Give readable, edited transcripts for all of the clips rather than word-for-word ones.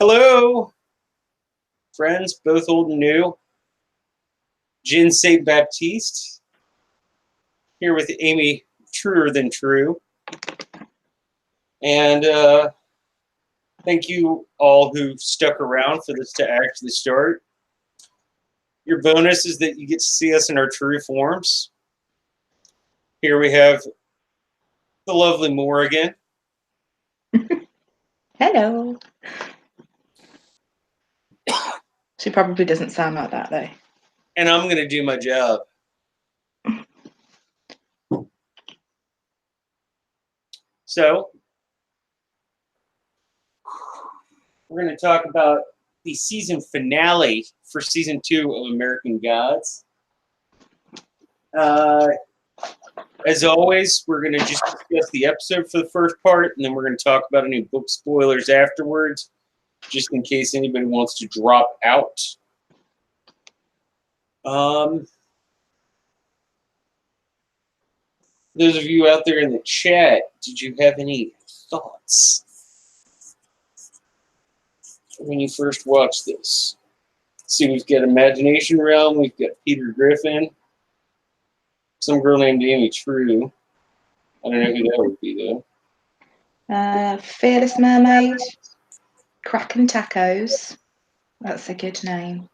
Hello, friends, both old and new. Djinn St. Baptiste, here with Amy, truer than true. And thank you all who stuck around for this to actually start. Your bonus is that you get to see us in our true forms. Here we have the lovely Morrigan. Hello. She probably doesn't sound like that though. And I'm going to do my job. So, we're going to talk about the season finale for season 2 of American Gods. As always, we're going to just discuss the episode for the first part, and then we're going to talk about any book spoilers afterwards, just in case anybody wants to drop out. Those of you out there in the chat, did you have any thoughts when you first watched this? See, we've got Imagination Realm, we've got Peter Griffin, some girl named Amy True. I don't know who that would be, though. Fearless Mermaid, Kraken Tacos. That's a good name.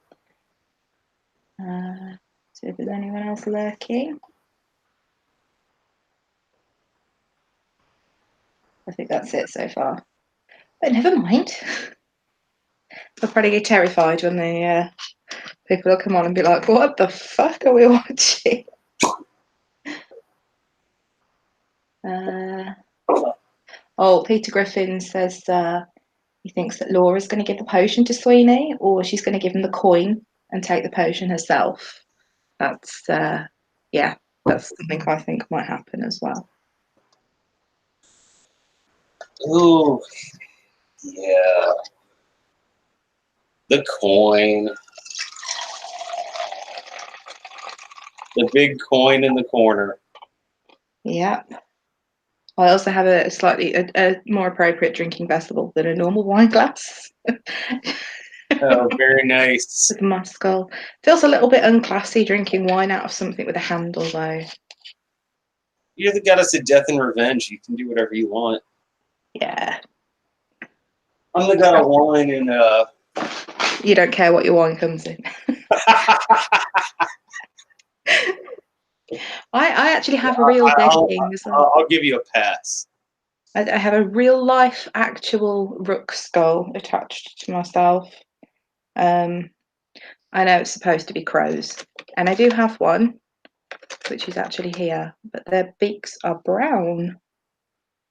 See if there's anyone else lurking. I think that's it so far. But never mind. I'll probably get terrified when the people will come on and be like, what the fuck are we watching? Peter Griffin says he thinks that Laura's going to give the potion to Sweeney, or she's going to give him the coin and take the potion herself. That's something I think might happen as well. Oh, yeah. The coin. The big coin in the corner. Yep. I also have a slightly more appropriate drinking vessel than a normal wine glass. Oh, very nice. With my skull. Feels a little bit unclassy drinking wine out of something with a handle, though. You're the goddess of death and revenge. You can do whatever you want. Yeah. I'm the god of wine and You don't care what your wine comes in. I actually have a real decking as well. I'll give you a pass. I have a real life actual rook skull attached to myself. I know it's supposed to be crows, and I do have one, which is actually here, but their beaks are brown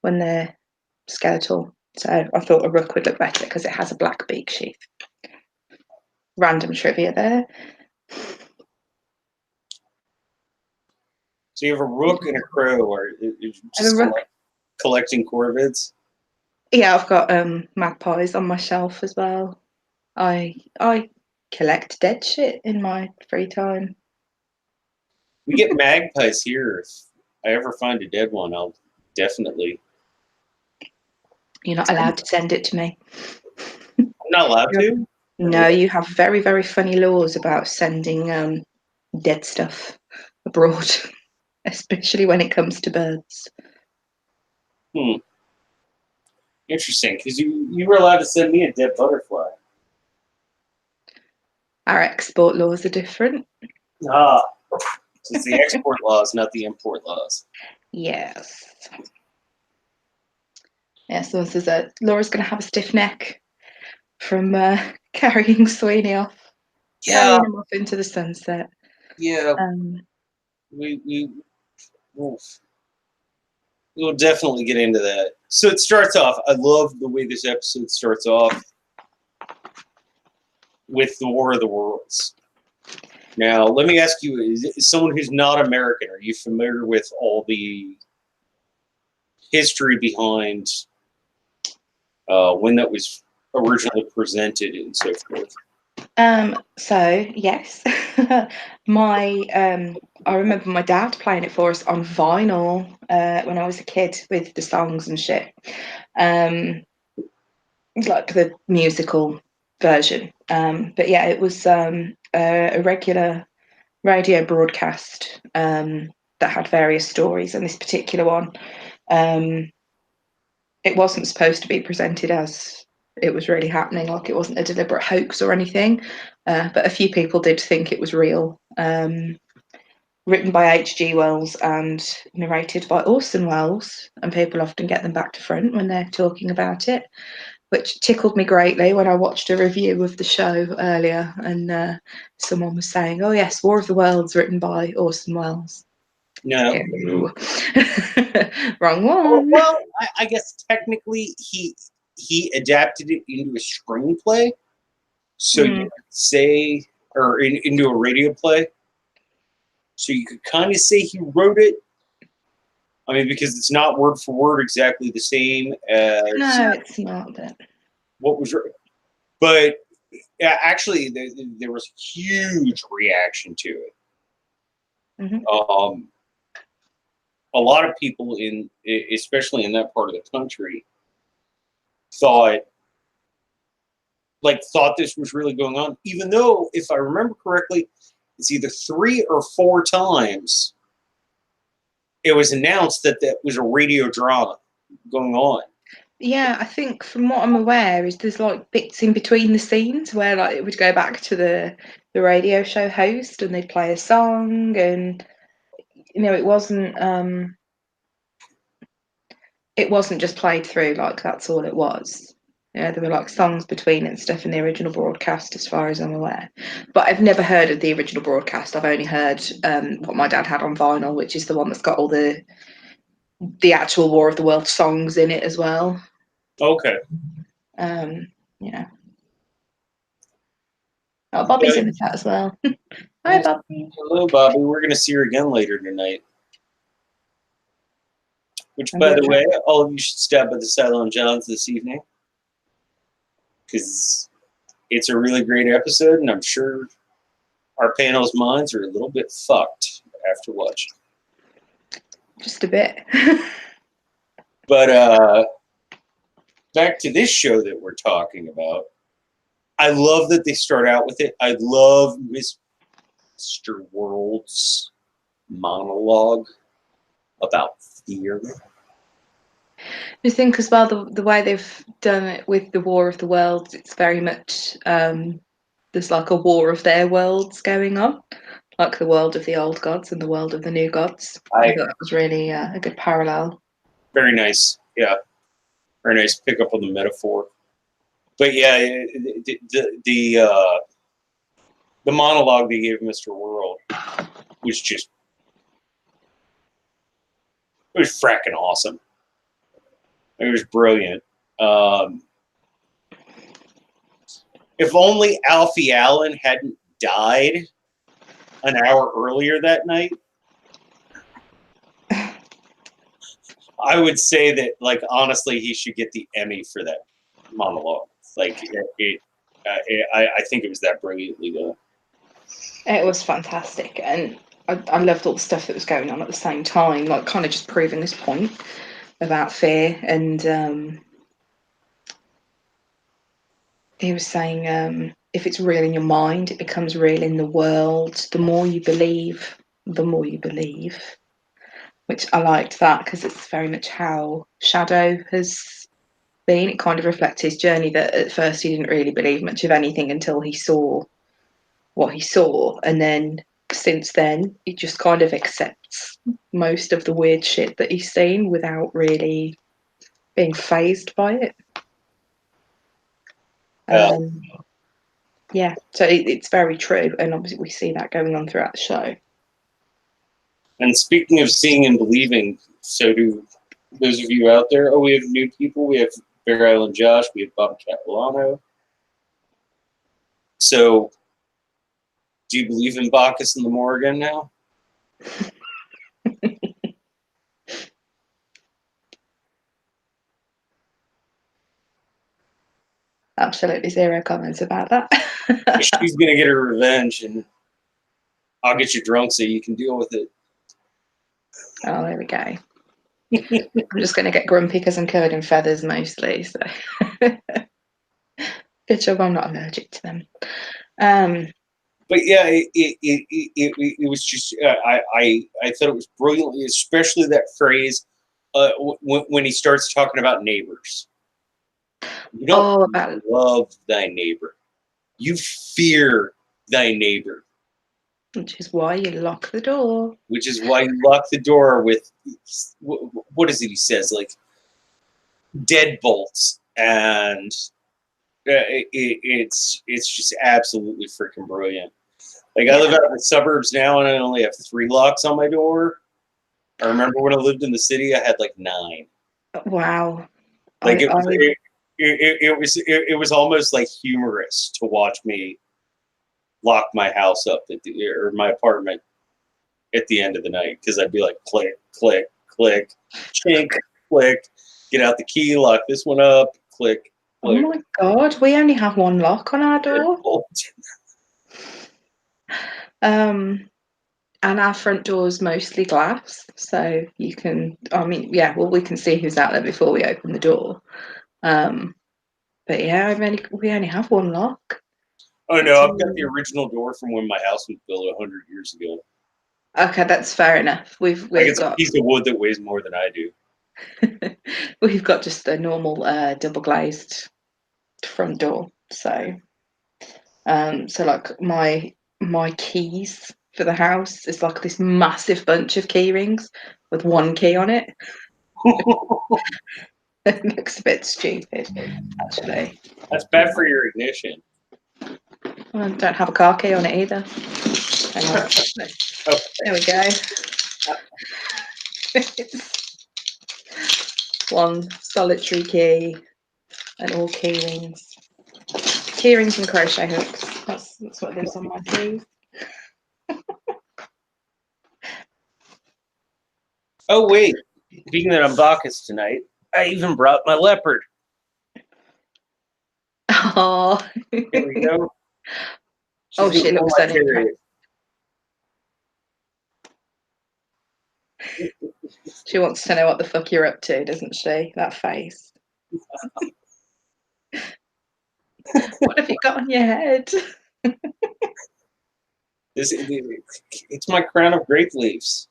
when they're skeletal. So I thought a rook would look better because it has a black beak sheath. Random trivia there. So you have a rook and a crow, or you're just collecting corvids? Yeah, I've got magpies on my shelf as well. I collect dead shit in my free time. We get magpies here. If I ever find a dead one, I'll definitely. You're not allowed to send it to me. I'm not allowed to? No, you have very, very funny laws about sending dead stuff abroad, especially when it comes to birds. Interesting, because you were allowed to send me a dead butterfly. Our export laws are different. So it's the export laws, not the import laws. Yes. Yeah, so says that Laura's going to have a stiff neck from carrying Sweeney off. Yeah. Carrying him off into the sunset. Yeah. We'll definitely get into that. So it starts off. I love the way this episode starts off with the War of the Worlds. Now, let me ask you, as someone who's not American, are you familiar with all the history behind when that was originally presented and so forth? So yes, I remember my dad playing it for us on vinyl when I was a kid with the songs and shit. like the musical version. But yeah, it was a regular radio broadcast that had various stories, and this particular one, it wasn't supposed to be presented as it was really happening, like it wasn't a deliberate hoax or anything, but a few people did think it was real. Written by H.G. Wells and narrated by Orson Welles, and people often get them back to front when they're talking about it, which tickled me greatly when I watched a review of the show earlier, and someone was saying, "Oh yes, War of the Worlds, written by Orson Welles." No. Ew. Wrong one. Well, I guess technically he adapted it into a screenplay, so you could say, or into a radio play. So you could kind of say he wrote it. I mean, because it's not word for word exactly the same as No, it's not that. what was written. But actually, there was a huge reaction to it. Mhm. A lot of people especially in that part of the country, thought this was really going on. Even though, if I remember correctly, it's either 3 or 4 times it was announced that that was a radio drama going on. Yeah, I think from what I'm aware is there's like bits in between the scenes where like it would go back to the radio show host and they'd play a song, and it wasn't just played through, like that's all it was. There were like songs between and stuff in the original broadcast, as far as I'm aware. But I've never heard of the original broadcast. I've only heard what my dad had on vinyl, which is the one that's got all the actual War of the World songs in it as well. Okay. Yeah. Oh, Bobby's in the chat as well. Hi, Bobby. Hello, Bobby. We're going to see her again later tonight. Which, I'm by gonna the try- way, all of you should stop at the Silent Johns this evening, because it's a really great episode, and I'm sure our panel's minds are a little bit fucked after watching. Just a bit. But back to this show that we're talking about. I love that they start out with it. I love Mr. World's monologue about fear. I think as well the way they've done it with the War of the Worlds, it's very much there's like a war of their worlds going on, like the world of the old gods and the world of the new gods. I thought that was really a good parallel. Very nice, yeah, very nice pick up on the metaphor. But yeah, the monologue they gave Mr. World was just, it was fracking awesome. It was brilliant. If only Alfie Allen hadn't died an hour earlier that night, I would say that, like, honestly, he should get the Emmy for that monologue. Like, I think it was that brilliantly done. It was fantastic, and I loved all the stuff that was going on at the same time, like kind of just proving this point about fear. And he was saying, if it's real in your mind, it becomes real in the world. The more you believe, the more you believe. Which I liked that, because it's very much how Shadow has been. It kind of reflects his journey, that at first he didn't really believe much of anything until he saw what he saw, and then since then he just kind of accepts most of the weird shit that he's seen without really being fazed by it. Yeah, so it's very true, and obviously we see that going on throughout the show. And speaking of seeing and believing, so do those of you out there. Oh, we have new people. We have Bear Island Josh. We have Bob Catalano. So, do you believe in Bacchus and the Morrigan now? Absolutely zero comments about that. She's going to get her revenge, and I'll get you drunk so you can deal with it. Oh, there we go. I'm just going to get grumpy because I'm covered in feathers mostly. So Good job I'm not allergic to them. Um, But yeah, it was just I thought it was brilliantly, especially that phrase when he starts talking about neighbors. You don't oh, about love thy neighbor. You fear thy neighbor, which is why you lock the door. which is why you lock the door with what is it he says, like deadbolts, and it's just absolutely freaking brilliant. Like I live out in the suburbs now, and I only have 3 locks on my door. I remember when I lived in the city, I had like 9. Wow. Like I it was almost like humorous to watch me lock my house up or my apartment at the end of the night, because I'd be like click, click, click, chink, click, get out the key, lock this one up, click, oh click. my God, we only have 1 lock on our door. And our front door is mostly glass, so you can, I mean, yeah, well, we can see who's out there before we open the door. But yeah, we only have 1 lock. Oh no, I've got the original door from when my house was built 100 years ago. Okay, that's fair enough. We've Like it's a got piece of wood that weighs more than I do. we've got just a normal double glazed front door. So so like my keys for the house is like this massive bunch of key rings with 1 key on it. It looks a bit stupid, actually. That's bad for your ignition. I don't have a car key on it either. Hang on. Oh. There we go. It's 1 solitary key and all key rings. Key rings and crochet hooks. That's what lives on my keys. Oh wait, being that I'm Bacchus tonight, I even brought my leopard. Oh. There we go. Oh, She's she gonna pull looks my unimpressed. She wants to know what the fuck you're up to, doesn't she? That face. What have you got on your head? It's my crown of grape leaves.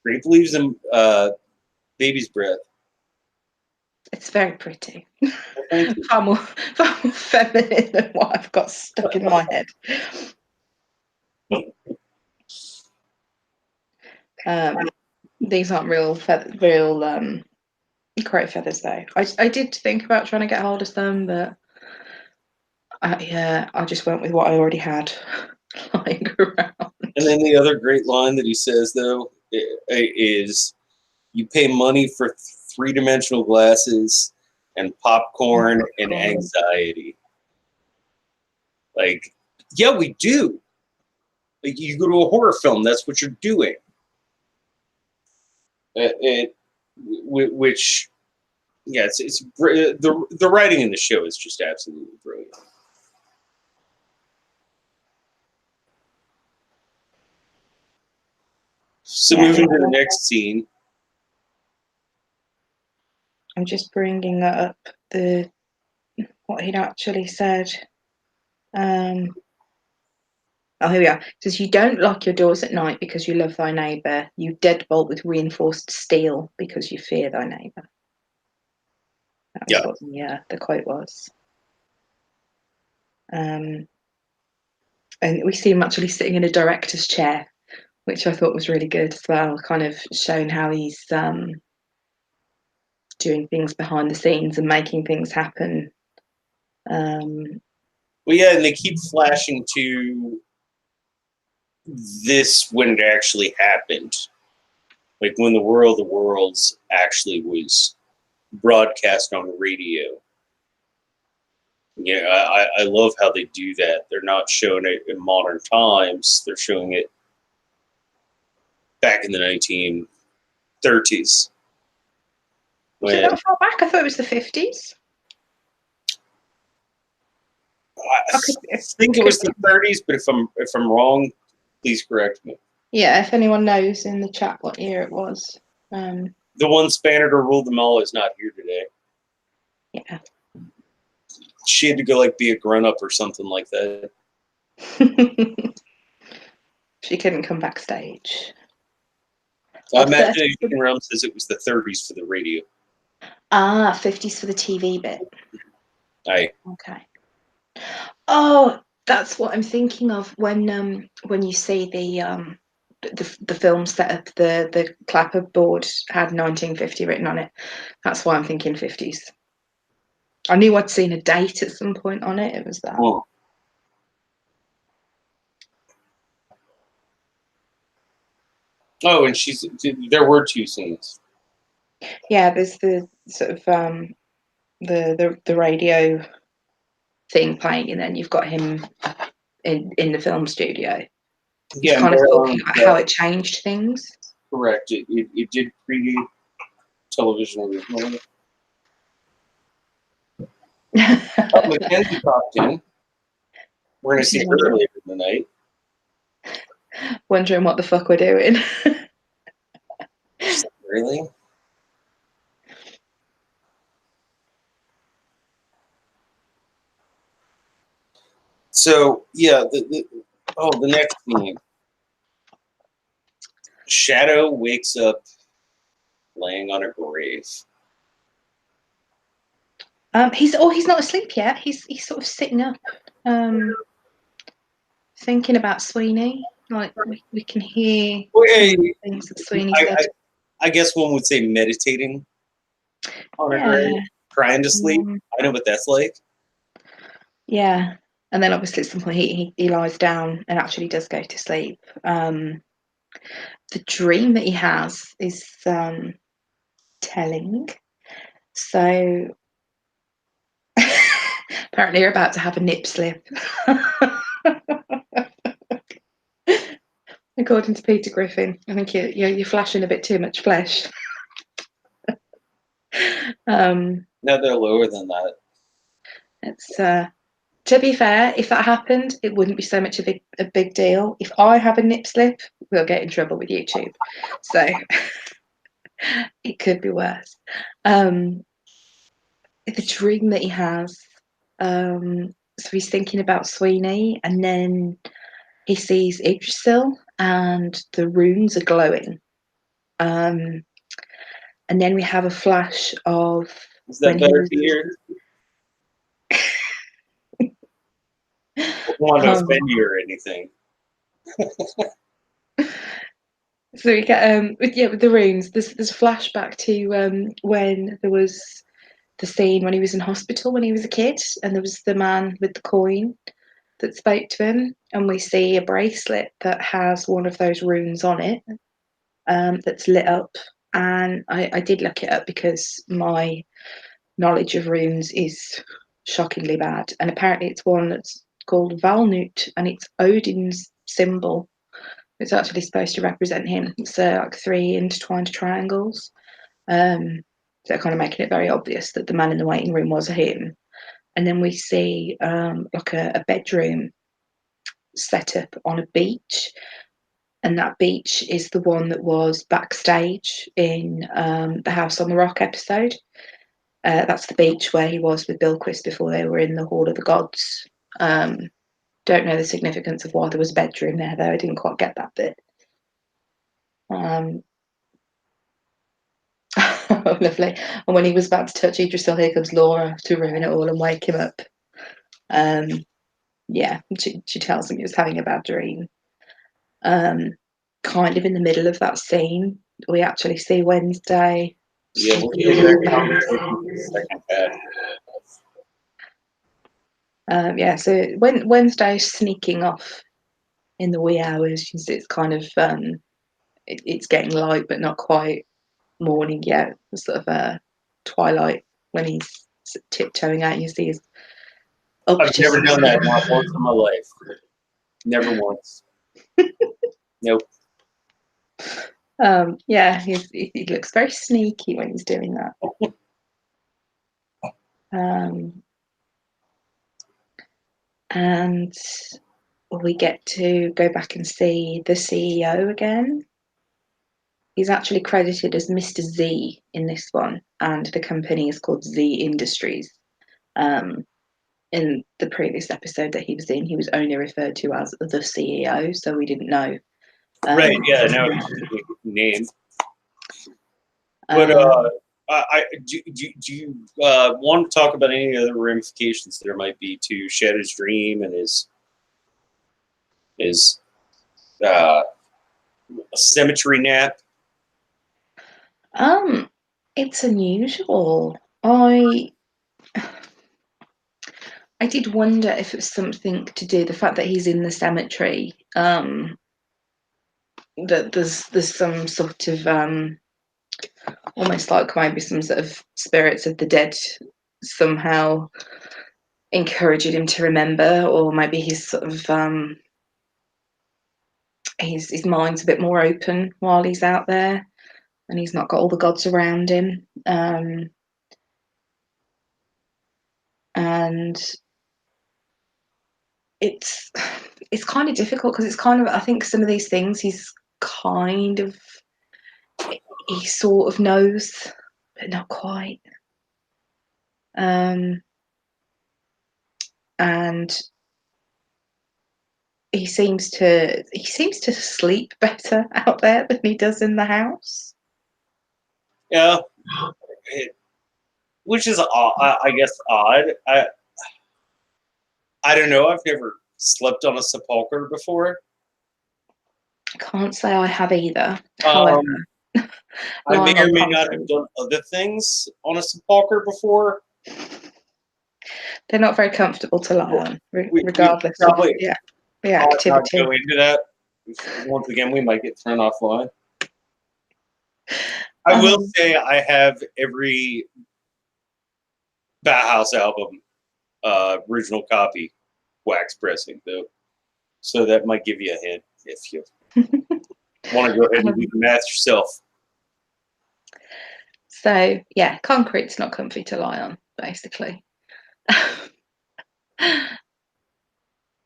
Grape leaves and baby's breath. It's very pretty. Well, thank you. Far more feminine than what I've got stuck in my head. These aren't real crow feathers though. I did think about trying to get hold of them, but I just went with what I already had lying around. And then the other great line that he says though is, "You pay money for 3-dimensional glasses and popcorn and anxiety." Like, yeah, we do. Like, you go to a horror film, that's what you're doing. Which, yeah, it's the writing in the show is just absolutely brilliant. So moving to the next scene. I'm just bringing up what he'd actually said. Oh, here we are. It says, you don't lock your doors at night because you love thy neighbour. You deadbolt with reinforced steel because you fear thy neighbour. That was what the quote was. And we see him actually sitting in a director's chair, which I thought was really good as well, kind of showing how he's doing things behind the scenes and making things happen. Well, yeah, and they keep flashing to this when it actually happened. Like when the World of Worlds actually was broadcast on radio. Yeah, I love how they do that. They're not showing it in modern times. They're showing it back in the 1930s. Was it that far back? I thought it was the 50s. I think it was the 30s, but if I'm wrong, please correct me. Yeah, if anyone knows in the chat what year it was. The one spanner to rule them all is not here today. Yeah. She had to go like be a grown up or something like that. She couldn't come backstage. Imagination Realm says it was the 30s for the radio. 50s for the TV bit. Aye. Okay. Oh, that's what I'm thinking of when you see the film setup, the clapperboard had 1950 written on it. That's why I'm thinking 50s. I knew I'd seen a date at some point on it. It was that. Oh. Oh, and there were two scenes. Yeah, there's the sort of the radio thing playing, and then you've got him in the film studio. He's kind of talking about how it changed things. Correct. It did predate television originally. Mackenzie popped in. We're going to see her later in the night. Wondering what the fuck we're doing. Really? So, yeah, the next scene. Shadow wakes up laying on a grave. He's not asleep yet. He's sort of sitting up, thinking about Sweeney. Like we can hear things that Sweeney said. I guess one would say meditating on a grave, trying to sleep. I know what that's like. Yeah, and then obviously at some point he lies down and actually does go to sleep. The dream that he has is telling. So apparently you're about to have a nip slip. According to Peter Griffin, I think you're flashing a bit too much flesh. No, they're lower than that. It's to be fair, if that happened, it wouldn't be so much a big deal. If I have a nip slip, we'll get in trouble with YouTube. So it could be worse. The dream that he has. So he's thinking about Sweeney, and then he sees Yggdrasil, and the runes are glowing. And then we have a flash of. Is that better to hear? I don't want to offend you or anything. So we get with the runes. There's a flashback to when there was the scene when he was in hospital when he was a kid, and there was the man with the coin that spoke to him, and we see a bracelet that has one of those runes on it, that's lit up. And I did look it up because my knowledge of runes is shockingly bad, and apparently it's one that's called Valnut, and it's Odin's symbol. It's actually supposed to represent him. It's like 3 intertwined triangles. So kind of making it very obvious that the man in the waiting room was him. And then we see like a bedroom set up on a beach. And that beach is the one that was backstage in the House on the Rock episode. That's the beach where he was with Bilquis before they were in the Hall of the Gods. Don't know the significance of why there was a bedroom there, though. I didn't quite get that bit. Oh, lovely. And when he was about to touch Yggdrasil, here comes Laura to ruin it all and wake him up. Yeah, she tells him he was having a bad dream. Kind of in the middle of that scene, we actually see Wednesday. Yeah, we'll get into that conversation in a second, Pat. Yeah, so when Wednesday's sneaking off in the wee hours, it's kind of it's getting light, but not quite morning yet. It's sort of twilight when he's tiptoeing out. You see his. I've never done that not once in my life. Never once. Nope. Yeah, he looks very sneaky when he's doing that. And we get to go back and see the CEO again. He's actually credited as Mr. Z in this one, and the company is called Z Industries. in the previous episode that he was in, he was only referred to as the CEO, so we didn't know. Right, yeah, no, he's a name. But do you want to talk about any other ramifications there might be to Shadow's dream and his cemetery nap? It's unusual. I did wonder if it was something to do the fact that he's in the cemetery. That there's some sort of almost like maybe some sort of spirits of the dead somehow encouraging him to remember, or maybe he's sort of his mind's a bit more open while he's out there, and he's not got all the gods around him. And it's kind of difficult because it's kind of, I think some of these things he sort of knows, but not quite. And he seems to sleep better out there than he does in the house. Yeah, which is I guess odd. I don't know. I've never slept on a sepulcher before. I can't say I have either. However, I may or may not have done other things on a sepulcher before. They're not very comfortable to lie on, regardless of the activity. Not go into that. Once again, we might get thrown offline. I will say I have every Bauhaus album original copy wax pressing, though. So that might give you a hint if you want to go ahead and do the math yourself. So, yeah, concrete's not comfy to lie on, basically.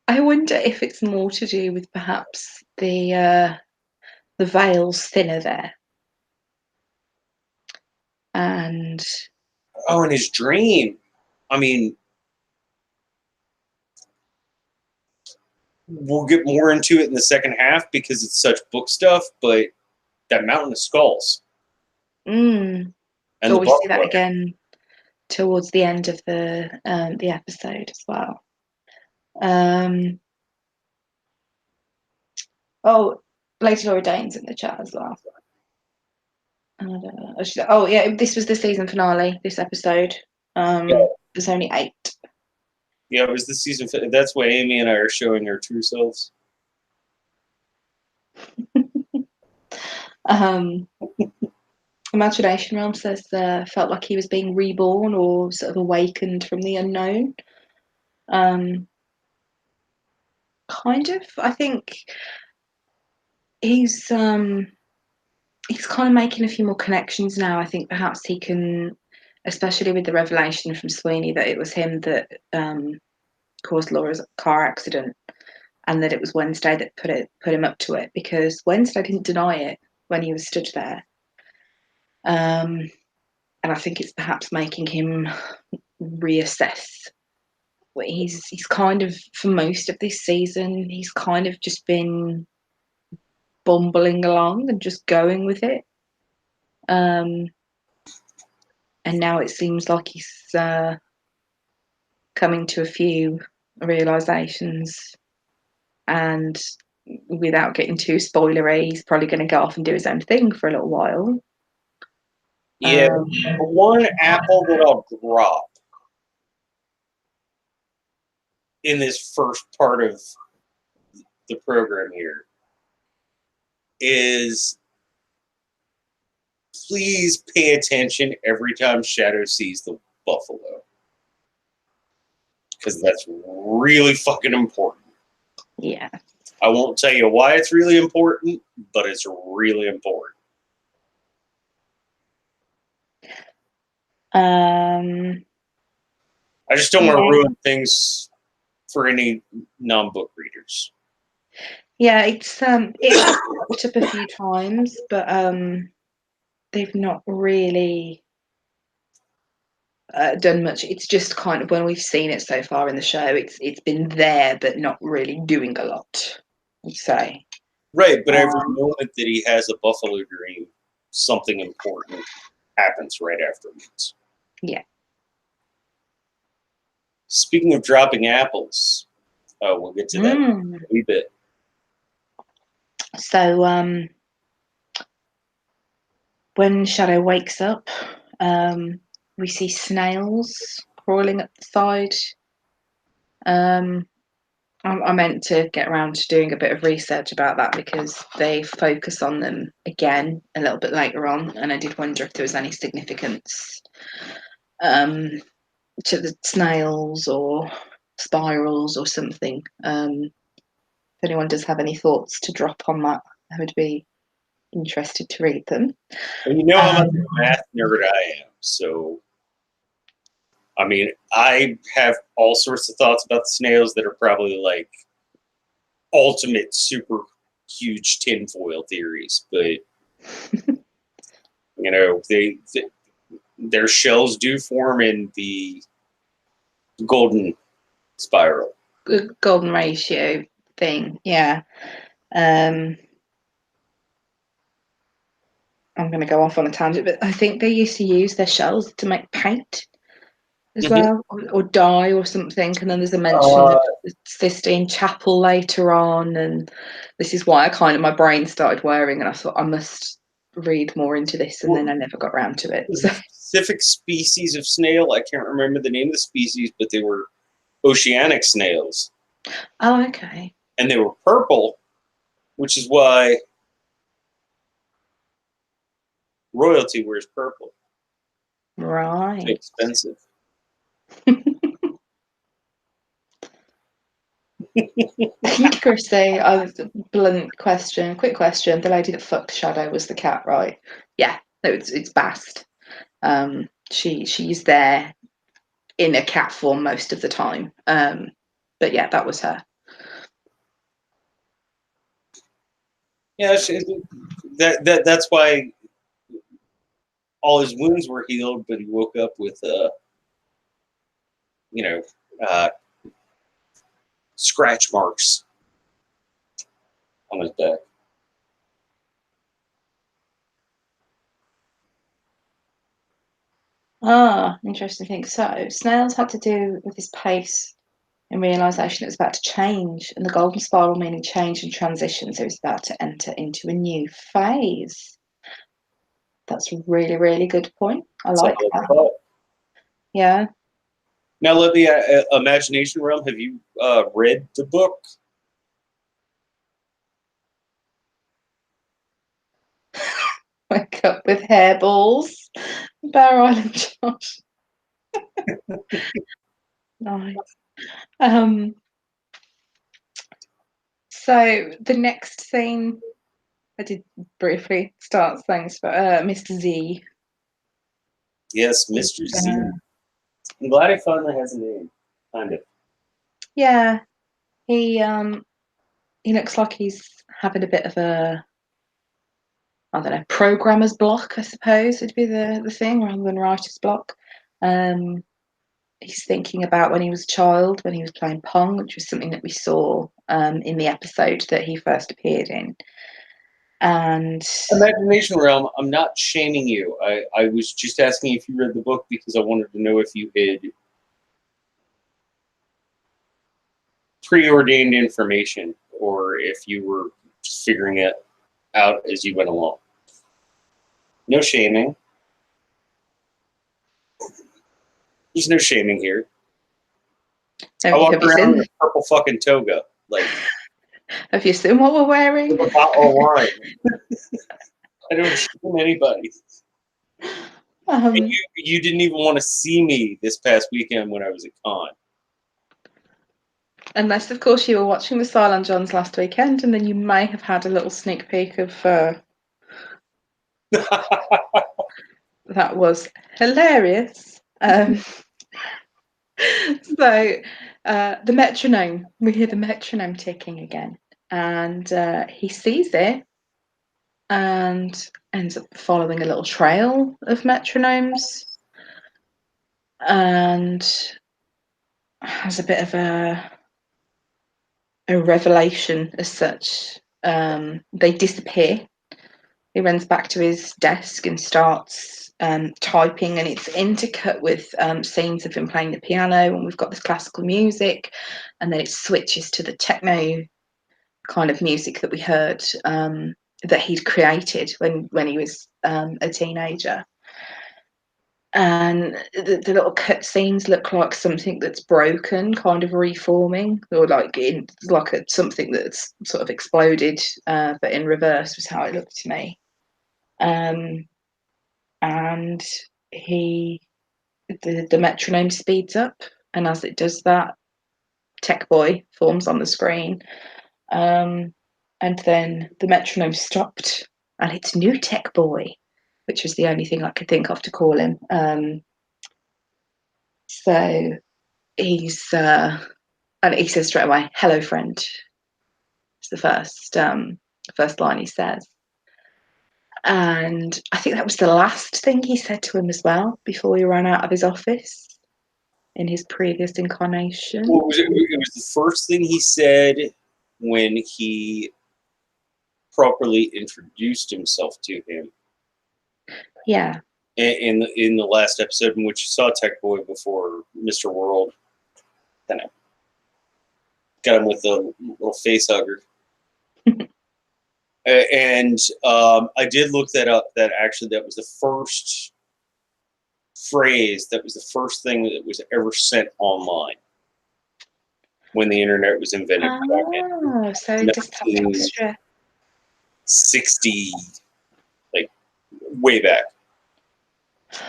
I wonder if it's more to do with perhaps the veil's thinner there. And in his dream. I mean, we'll get more into it in the second half because it's such book stuff, but that mountain of skulls. And we see that again towards the end of the episode as well. Lady Laura Dane's in the chat as well. This was the season finale, this episode. There's only 8. Yeah, it was the season. That's why Amy and I are showing our true selves. Imagination Realm says felt like he was being reborn or sort of awakened from the unknown. Kind of. I think he's kind of making a few more connections now. I think perhaps he can, especially with the revelation from Sweeney that it was him that caused Laura's car accident, and that it was Wednesday that put him up to it, because Wednesday didn't deny it when he was stood there. And I think it's perhaps making him reassess. He's kind of, for most of this season, he's kind of just been bumbling along and just going with it. And now it seems like he's coming to a few realizations, and without getting too spoilery, he's probably going to go off and do his own thing for a little while. Yeah, one apple that I'll drop in this first part of the program here is, please pay attention every time Shadow sees the buffalo, because that's really fucking important. Yeah. I won't tell you why it's really important, but it's really important. I just don't want to ruin things for any non-book readers. Yeah, it's it popped up a few times, but they've not really done much. It's just kind of when we've seen it so far in the show, it's been there but not really doing a lot, I'd say. Right, but every moment that he has a buffalo dream, something important happens right afterwards. Yeah. Speaking of dropping apples, we'll get to that in a wee bit. So when Shadow wakes up, we see snails crawling up the side. I meant to get around to doing a bit of research about that because they focus on them again a little bit later on, and I did wonder if there was any significance to the snails or spirals or something. If anyone does have any thoughts to drop on that, I would be interested to read them. And you know how much of a math nerd I am, so I mean, I have all sorts of thoughts about the snails that are probably like ultimate super huge tinfoil theories, but you know, their shells do form in the golden spiral. Golden ratio thing, yeah. I'm going to go off on a tangent, but I think they used to use their shells to make paint as well, or dye or something. And then there's a mention of the Sistine Chapel later on, and this is why my brain started whirring, and I thought I must read more into this, and then I never got around to it. So. Specific species of snail, I can't remember the name of the species, but they were oceanic snails. Oh, okay. And they were purple, which is why royalty wears purple. Right. It's expensive. Chrissy, quick question. The lady that fucked Shadow was the cat, right? Yeah, no, it's Bast. She's there in a cat form most of the time. But yeah, that was her. Yeah, that's why all his wounds were healed, but he woke up with scratch marks on his back. Ah, interesting thing. So snails had to do with his pace and realization it was about to change, and the golden spiral meaning change and transition. So it's about to enter into a new phase. That's a really, really good point. I like that. Yeah. Now, let me imagination realm. Have you read the book? Wake up with hairballs. Bear Island Josh. Nice. So the next scene, I did briefly start things, but Mr. Z. Yes, Mr. Z. I'm glad he finally has a name. Kind of. Yeah, he looks like he's having a bit of a, I don't know, programmer's block, I suppose would be the thing, rather than writer's block. He's thinking about when he was a child, when he was playing Pong, which was something that we saw in the episode that he first appeared in. And Imagination realm, I'm not shaming you. I was just asking if you read the book because I wanted to know if you had preordained information or if you were just figuring it out as you went along. No shaming. There's no shaming here. I walk around in a purple fucking toga. Like, have you seen what we're wearing? A bottle of wine. I don't shame anybody. You didn't even want to see me this past weekend when I was at con. Unless, of course, you were watching the Cylon Johns last weekend, and then you may have had a little sneak peek of. That was hilarious. So the metronome, we hear the metronome ticking again, and he sees it and ends up following a little trail of metronomes. and has a bit of a revelation as such. They disappear. He runs back to his desk and starts typing, and it's intercut with scenes of him playing the piano, and we've got this classical music, and then it switches to the techno kind of music that we heard that he'd created when he was a teenager. And the little cut scenes look like something that's broken, kind of reforming, or something that's sort of exploded, but in reverse was how it looked to me. And the metronome speeds up, and as it does that, Tech Boy forms on the screen, and then the metronome stopped, and it's New Tech Boy, which was the only thing I could think of to call him. So he's and he says straight away, "Hello, friend." It's the first line he says. And I think that was the last thing he said to him as well before he ran out of his office in his previous incarnation. Well, it was the first thing he said when he properly introduced himself to him. Yeah. In the last episode in which you saw Tech Boy before Mr. World kind of got him with the little face hugger. And I did look that up. That actually, that was the first phrase. That was the first thing that was ever sent online when the internet was invented. Oh, so it just have extra 60, like way back.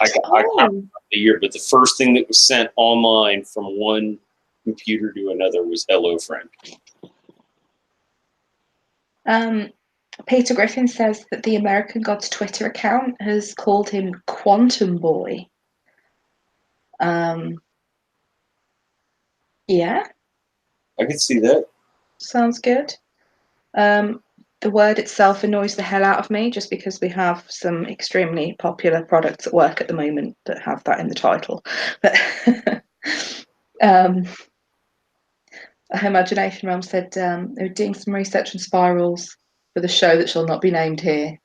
I can't remember the year, but the first thing that was sent online from one computer to another was "Hello, friend." Peter Griffin says that the American Gods Twitter account has called him Quantum Boy. Yeah. I could see that. Sounds good. The word itself annoys the hell out of me just because we have some extremely popular products at work at the moment that have that in the title. But Imagination Realm said they're doing some research on spirals for the show that shall not be named here.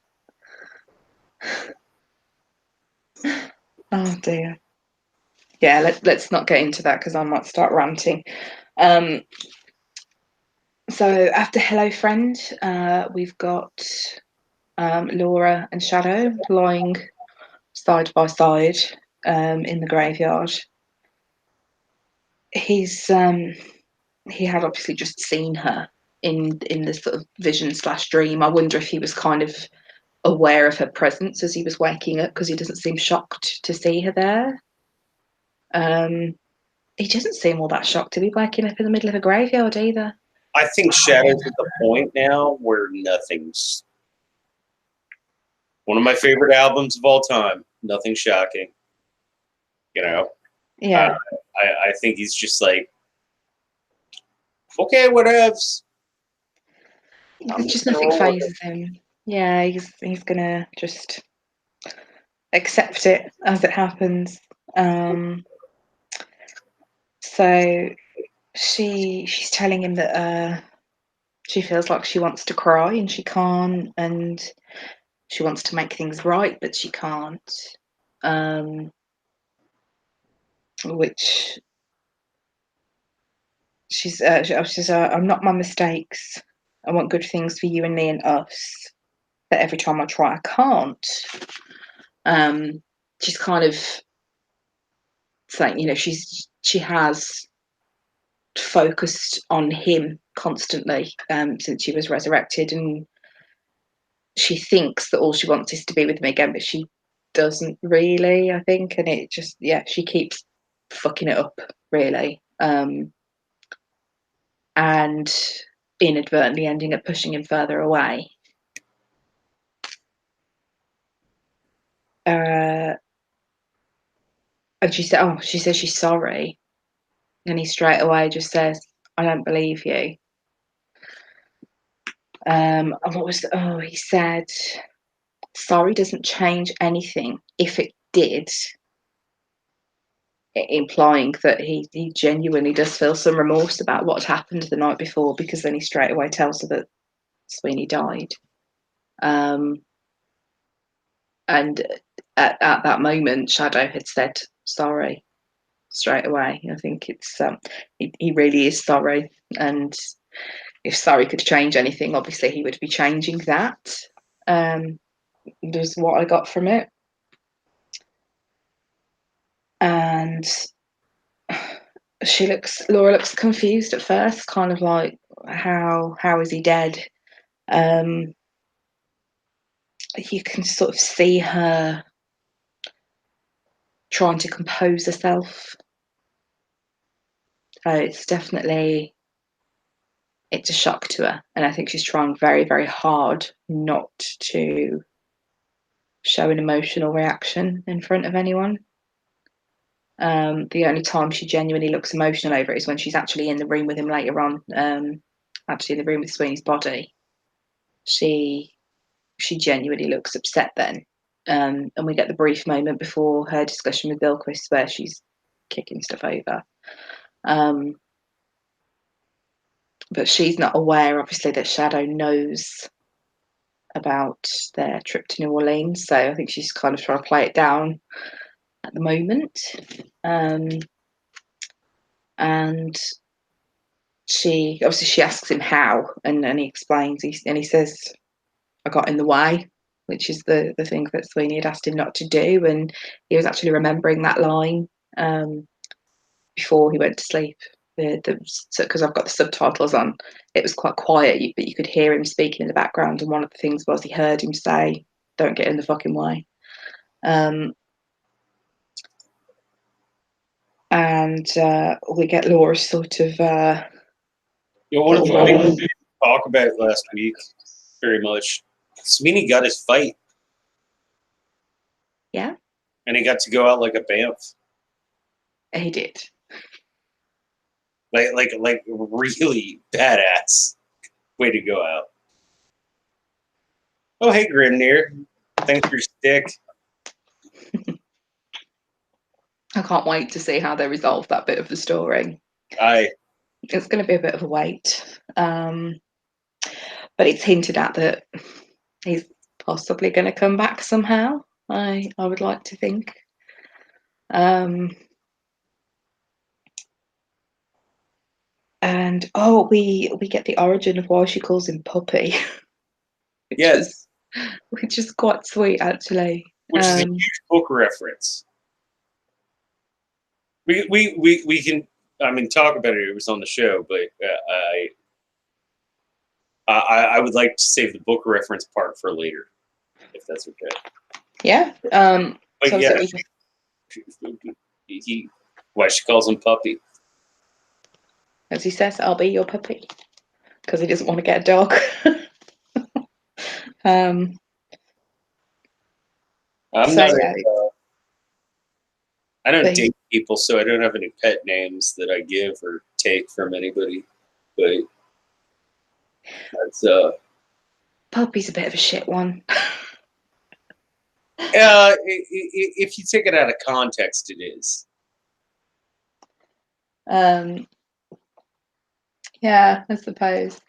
Oh dear. Yeah, let's not get into that because I might start ranting. So after Hello Friend, we've got Laura and Shadow lying side by side in the graveyard. He had obviously just seen her in this sort of vision/dream. I wonder if he was kind of aware of her presence as he was waking up because he doesn't seem shocked to see her there. He doesn't seem all that shocked to be waking up in the middle of a graveyard either. I think Shadow's at the point now where nothing's. One of my favorite albums of all time. Nothing shocking. You know? Yeah. I think he's just like, okay, whatevs. Just nothing phases him. Yeah, he's gonna just accept it as it happens. So she's telling him that she feels like she wants to cry and she can't, and she wants to make things right, but she can't. Which she says, "I'm not my mistakes. I want good things for you and me and us. But every time I try, I can't." She's kind of saying, you know, she has focused on him constantly since she was resurrected, and she thinks that all she wants is to be with him again, but she doesn't really, I think, and it just, yeah, she keeps fucking it up really, and inadvertently ending up pushing him further away. And she says she's sorry, and he straight away just says, "I don't believe you." And what was he said, "Sorry doesn't change anything. If it did, implying that he genuinely does feel some remorse about what happened the night before, because then he straight away tells her that Sweeney died. And at that moment, Shadow had said sorry straight away. I think it's he really is sorry, and if sorry could change anything, obviously he would be changing that. Was what I got from it. And Laura looks confused at first, kind of like, how is he dead? You can sort of see her trying to compose herself. It's a shock to her, and I think she's trying very, very hard not to show an emotional reaction in front of anyone. The only time she genuinely looks emotional over it is when she's actually in the room with him later on, actually in the room with Sweeney's body. She genuinely looks upset then. And we get the brief moment before her discussion with Bilquis where she's kicking stuff over. But she's not aware, obviously, that Shadow knows about their trip to New Orleans. So I think she's kind of trying to play it down at the moment. And she asks him how, and he explains, and he says, I got in the way, which is the thing that Sweeney had asked him not to do, and he was actually remembering that line before he went to sleep. Because I've got the subtitles on, it was quite quiet, but you could hear him speaking in the background, and one of the things was he heard him say, "Don't get in the fucking way." And we get Laura sort of. One of the things we didn't talk about last week very much. Sweeney got his fight. Yeah. And he got to go out like a Banff. He did. Like really badass way to go out. Oh, hey, Grimnir. Thanks for your stick. I can't wait to see how they resolve that bit of the story. It's going to be a bit of a wait. But it's hinted at that he's possibly going to come back somehow. I would like to think. And we get the origin of why she calls him Puppy. Which is quite sweet, actually. Which is a huge book reference. We can, I mean, talk about it. It was on the show, but I would like to save the book reference part for later, if that's okay. Yeah. But so yeah, why she calls him Puppy? As he says, "I'll be your puppy," because he doesn't want to get a dog. I don't date people, so I don't have any pet names that I give or take from anybody. But that's Puppy's a bit of a shit one. If you take it out of context, it is. Yeah, I suppose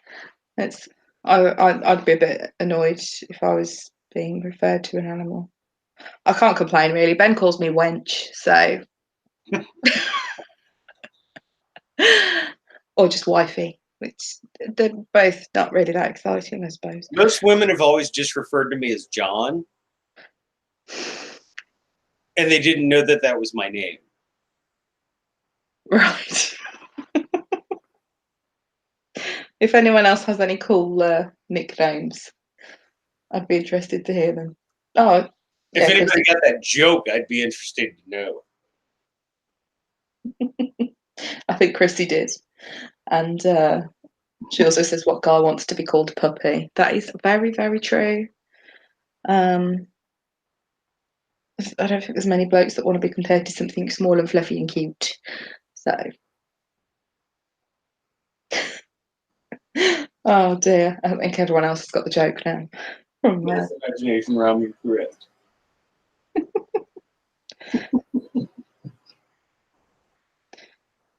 it's. I'd be a bit annoyed if I was being referred to an animal. I can't complain, really. Ben calls me wench, so or just wifey, which they're both not really that exciting, I suppose. Most women have always just referred to me as John, and they didn't know that that was my name. Right. If anyone else has any cool nicknames, I'd be interested to hear them. Oh, if anybody got that joke, I'd be interested to know. I think Chrissy did. And she also says, what guy wants to be called Puppy? That is very, very true. I don't think there's many blokes that want to be compared to something small and fluffy and cute. So. Oh dear. I think everyone else has got the joke now. Yes, imagination around me, correct.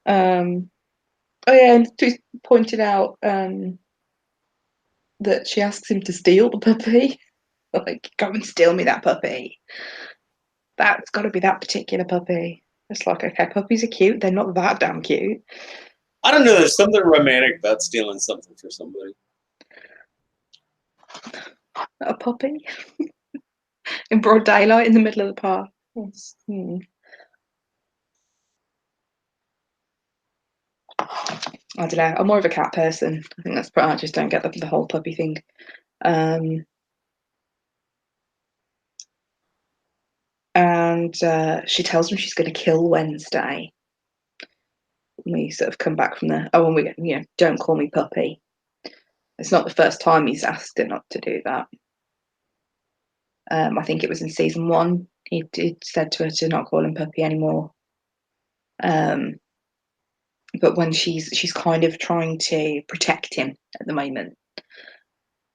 Oh yeah, and she pointed out that she asks him to steal the puppy. Like, come and steal me that puppy. That's got to be that particular puppy. It's like, okay, puppies are cute. They're not that damn cute. I don't know. There's something romantic about stealing something for somebody. A puppy in broad daylight in the middle of the park. Yes. I don't know. I'm more of a cat person. I think that's I just don't get the whole puppy thing. And she tells him she's going to kill Wednesday. We sort of come back from the and we don't call me puppy. It's not the first time he's asked her not to do that. I think it was in season 1. He said to her to not call him puppy anymore. But when she's kind of trying to protect him at the moment,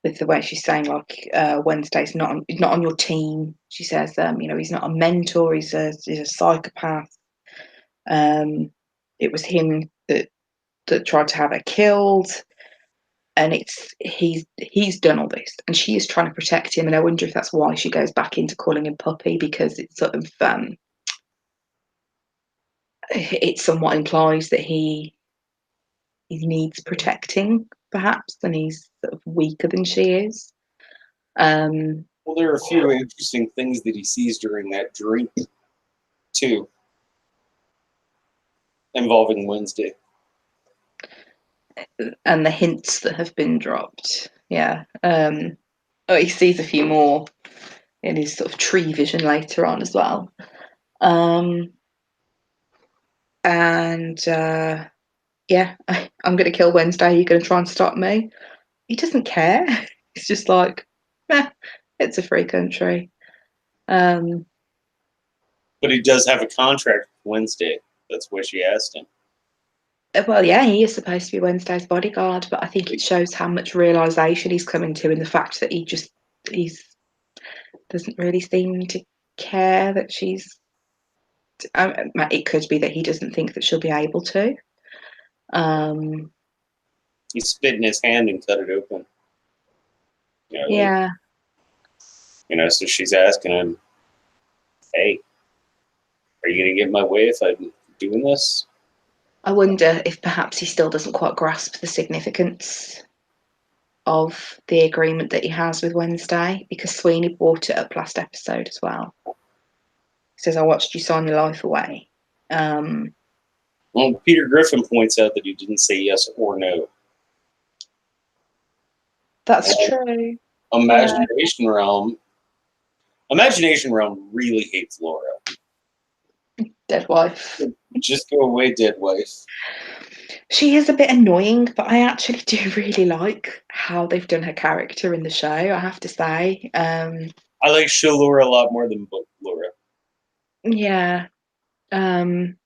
with the way she's saying, like, Wednesday's not on your team. She says, he's not a mentor. He's a psychopath. It was him that tried to have her killed, and he's done all this, and she is trying to protect him. And I wonder if that's why she goes back into calling him puppy, because it sort of it somewhat implies that he needs protecting, perhaps, and he's sort of weaker than she is. Well, there are a few interesting things that he sees during that drink, too, involving Wednesday. And the hints that have been dropped. Yeah. He sees a few more in his sort of tree vision later on as well. And yeah, I'm going to kill Wednesday. You're going to try and stop me. He doesn't care. He's just like, it's a free country. But he does have a contract with Wednesday. That's why she asked him. Well, yeah, he is supposed to be Wednesday's bodyguard, but I think it shows how much realization he's coming to in the fact that he's doesn't really seem to care that she's. It could be that he doesn't think that she'll be able to. He spit in his hand and cut it open. Yeah. So she's asking him, "Hey, are you going to get in my way if I'm doing this?" I wonder if perhaps he still doesn't quite grasp the significance of the agreement that he has with Wednesday, because Sweeney brought it up last episode as well. He says, I watched you sign your life away. Well, Peter Griffin points out that he didn't say yes or no. That's true. Imagination Realm really hates Laura. Dead wife. Just go away, dead wife. She is a bit annoying, but I actually do really like how they've done her character in the show, I have to say. I like show Laura a lot more than book Laura. Yeah. And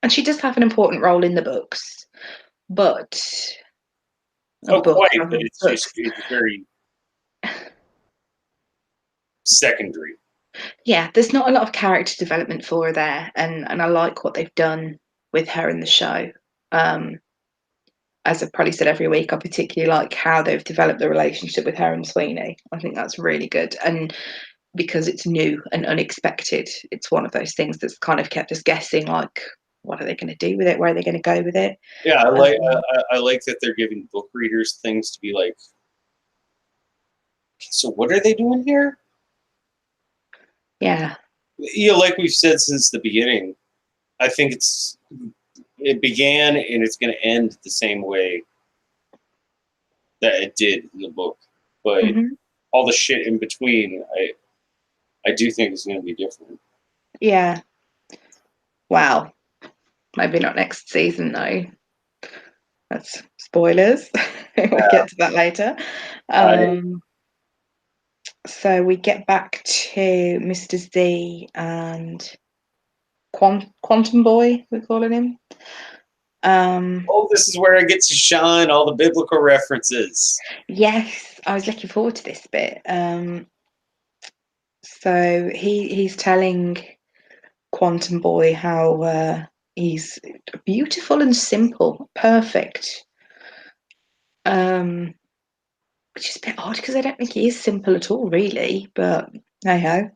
she does have an important role in the books, but Quite, but it's very secondary. Yeah, there's not a lot of character development for her there, and I like what they've done with her in the show. As I've probably said every week, I particularly like how they've developed the relationship with her and Sweeney. I think that's really good, and because it's new and unexpected, it's one of those things that's kind of kept us guessing, like, what are they going to do with it? Where are they going to go with it? Yeah, I like that they're giving book readers things to be like, so what are they doing here? Yeah. Like we've said since the beginning, I think it began and it's going to end the same way that it did in the book. But all the shit in between, I do think is going to be different. Yeah. Wow. Maybe not next season, though. That's spoilers. We'll get to that later. So we get back to Mr. Z and Quantum Boy, we're calling him. This is where I get to shine all the biblical references. Yes, I was looking forward to this bit. So he's telling Quantum Boy how he's beautiful and simple, perfect. Which is a bit odd because I don't think he is simple at all, really. But hey ho.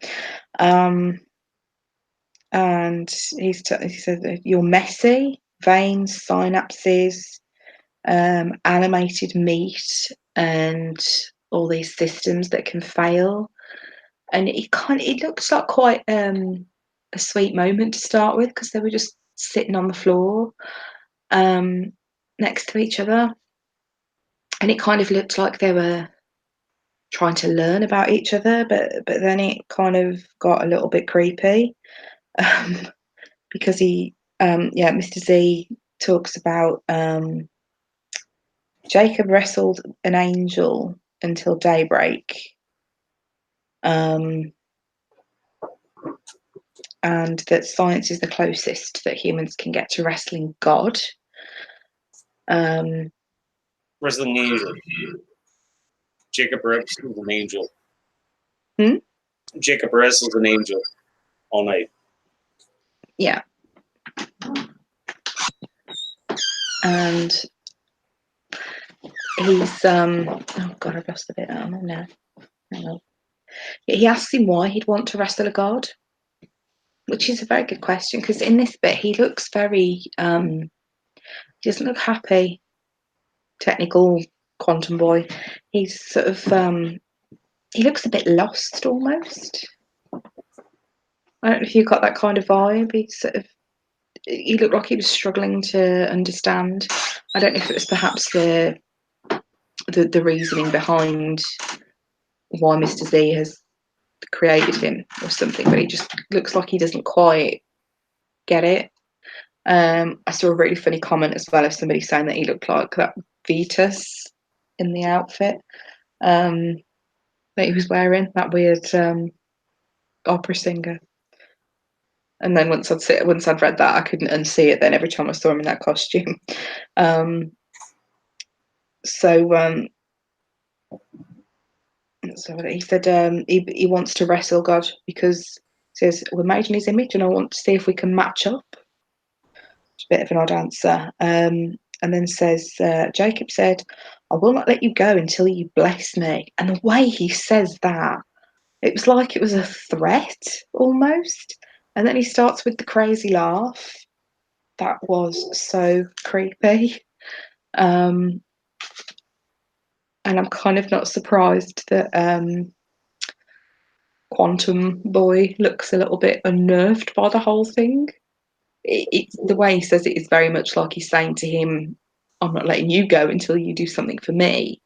And he said that you're messy, veins, synapses, animated meat, and all these systems that can fail. And it looks like quite a sweet moment to start with because they were just sitting on the floor next to each other, and it kind of looked like they were trying to learn about each other, but then it kind of got a little bit creepy um, because Mr. Z talks about Jacob wrestled an angel until daybreak. And that science is the closest that humans can get to wrestling God. Wrestling angel. Jacob wrestles an angel. Jacob wrestles an angel all night. Yeah. And he's oh god, I've lost the bit. Oh no. Hang on. He asks him why he'd want to wrestle a god, which is a very good question because in this bit he looks very he doesn't look happy. Technical quantum boy. He's sort of he looks a bit lost almost. I don't know if you got that kind of vibe. He looked like he was struggling to understand. I don't know if it was perhaps the reasoning behind why Mr. Z has created him or something, but he just looks like he doesn't quite get it. I saw a really funny comment as well of somebody saying that he looked like that Vetus in the outfit that he was wearing, that weird opera singer. And then once I'd read that, I couldn't unsee it. Then every time I saw him in that costume, so he said he wants to wrestle God because he says we're made in his image, and I want to see if we can match up. It's a bit of an odd answer. And then says Jacob said, "I will not let you go until you bless me." And the way he says that, it was like it was a threat almost. And then he starts with the crazy laugh. That was so creepy. And I'm kind of not surprised that Quantum Boy looks a little bit unnerved by the whole thing. It's the way he says it is very much like he's saying to him, "I'm not letting you go until you do something for me."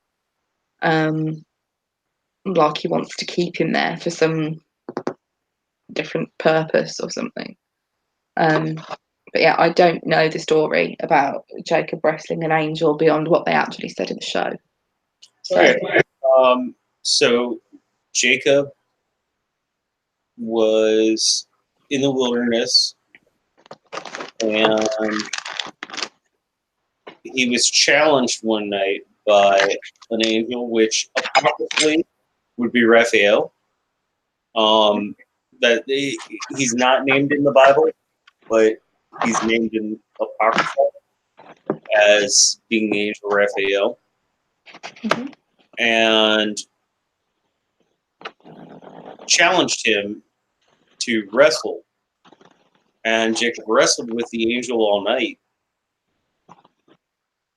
Like he wants to keep him there for some different purpose or something. But yeah, I don't know the story about Jacob wrestling an angel beyond what they actually said in the show. So, Okay. So Jacob was in the wilderness and he was challenged one night by an angel, which apocryphally would be Raphael. That he's not named in the Bible, but he's named in Apocrypha as being the angel Raphael. mm-hmm. And challenged him to wrestle. And Jacob wrestled with the angel all night,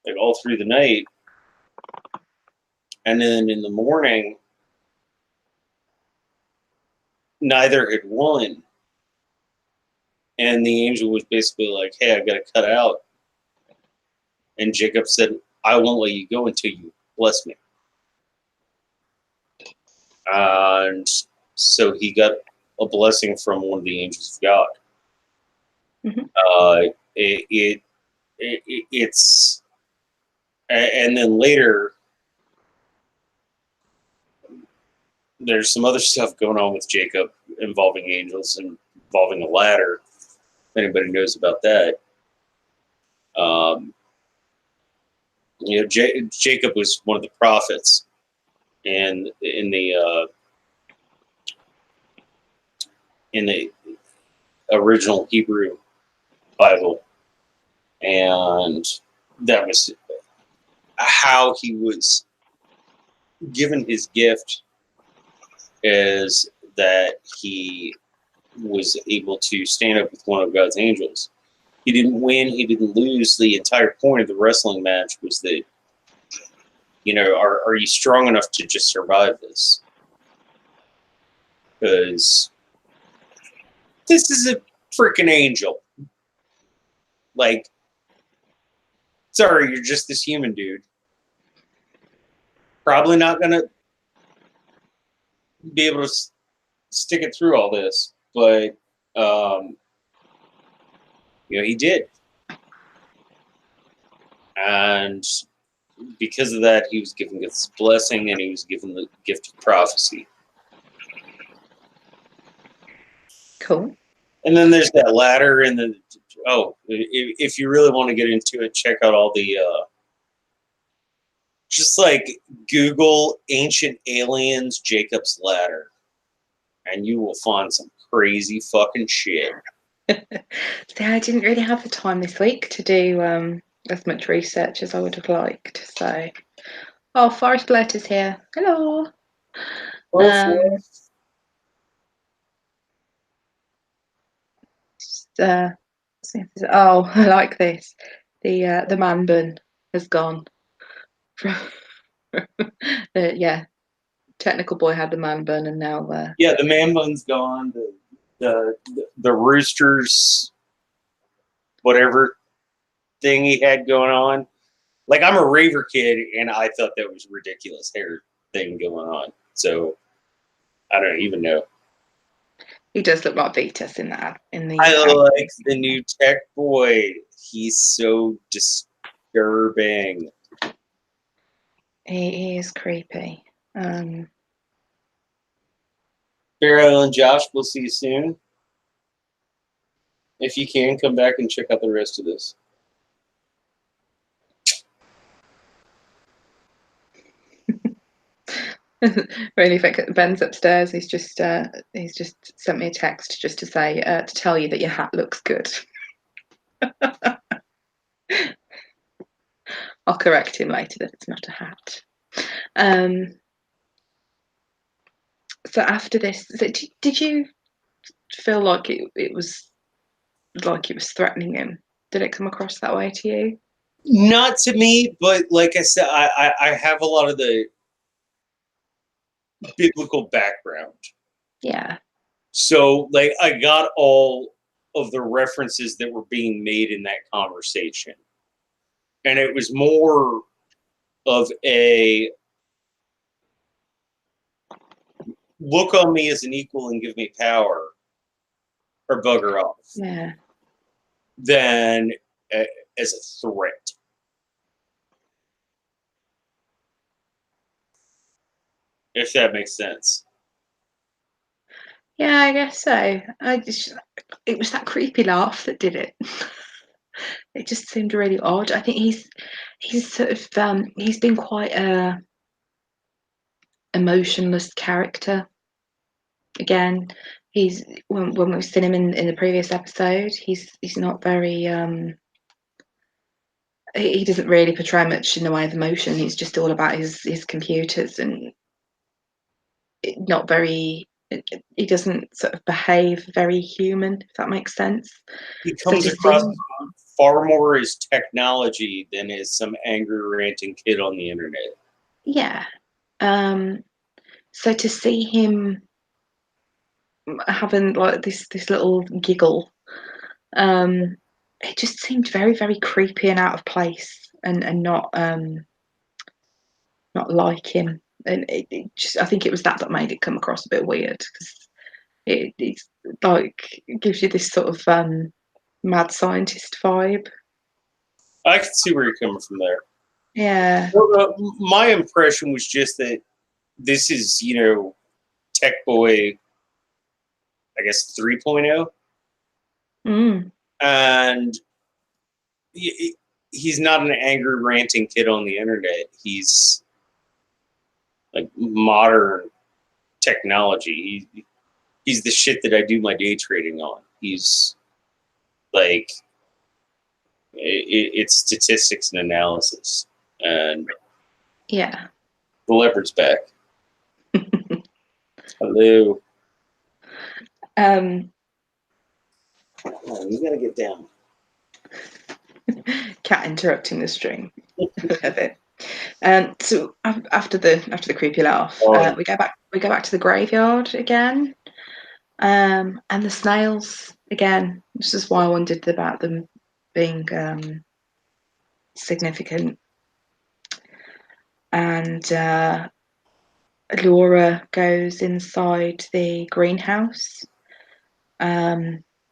like all through the night. And then in the morning, neither had won. And the angel was basically like, "Hey, I got to cut out." And Jacob said, "I won't let you go until you bless me." And so he got a blessing from one of the angels of God. Mm-hmm. It's, and then later, there's some other stuff going on with Jacob involving angels and involving a ladder. If anybody knows about that. Jacob was one of the prophets, and in the original Hebrew Bible, and that was how he was given his gift, is that he was able to stand up with one of God's angels. He didn't win, he didn't lose. The entire point of the wrestling match was that, are you strong enough to just survive this? Because this is a freaking angel. Like, sorry, you're just this human dude. Probably not going to be able to stick it through all this, but he did, and because of that, he was given this blessing, and he was given the gift of prophecy. Cool. And then there's that ladder, and if you really want to get into it, check out all the just like Google ancient aliens Jacob's ladder, and you will find some crazy fucking shit. See, I didn't really have the time this week to do as much research as I would have liked. So, Forest Blurt is here. Hello. I like this. The man bun has gone. Technical boy had the man bun, and now the man bun's gone. The roosters, whatever thing he had going on. Like, I'm a raver kid, and I thought that was a ridiculous hair thing going on. So I don't even know. He does look like Vitus in that. I like the new tech boy. He's so disturbing. He is creepy. Farrell and Josh, we'll see you soon. If you can, come back and check out the rest of this. Really think Ben's upstairs. He's just sent me a text just to say to tell you that your hat looks good. I'll correct him later that it's not a hat. So after this, did you feel like it was threatening him? Did it come across that way to you? Not to me, but like I said, I have a lot of the biblical background. Yeah. So, like, I got all of the references that were being made in that conversation. And it was more of a look on me as an equal and give me power, or bugger off. Yeah. Than as a threat. If that makes sense. Yeah, I guess so. It was that creepy laugh that did it. It just seemed really odd. I think he's sort of he's been quite a emotionless character. Again, when we've seen him in the previous episode, he's not very he doesn't really portray much in the way of emotion. He's just all about his computers, and not very. He doesn't sort of behave very human, if that makes sense. He comes across far more as technology than as some angry ranting kid on the internet. Yeah. So to see him having like this little giggle, it just seemed very, very creepy and out of place, and not like him. And it just, I think it was that made it come across a bit weird, because it's like it gives you this sort of mad scientist vibe. I can see where you're coming from there. Yeah. Well, my impression was just that this is, Tech Boy, I guess, 3.0. And he's not an angry, ranting kid on the internet. He's like modern technology. He's the shit that I do my day trading on. He's like It's statistics and analysis, and Yeah. the leopard's back. Hello. Oh, you gotta get down. Cat interrupting the stream. Love it. So after the creepy laugh, we go back to the graveyard again, and the snails again. This is why I wondered about them being significant. And Laura goes inside the greenhouse,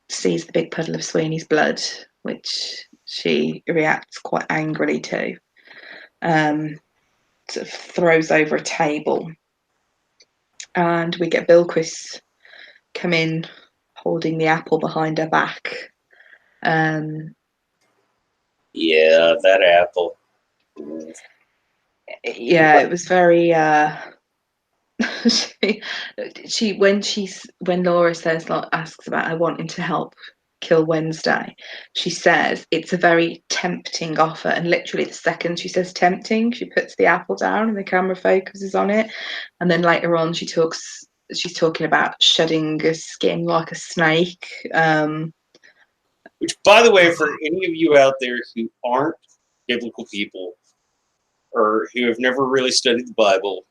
sees the big puddle of Sweeney's blood, which she reacts quite angrily to. Sort of throws over a table, and we get Bilquis come in holding the apple behind her back. Yeah, that apple. Yeah, it was very. When Laura says, like, asks about her wanting to help kill Wednesday, she says it's a very tempting offer, and literally the second she says tempting, she puts the apple down and the camera focuses on it, and then later on she's talking about shedding a skin like a snake. Which, by the way, for any of you out there who aren't biblical people or who have never really studied the Bible,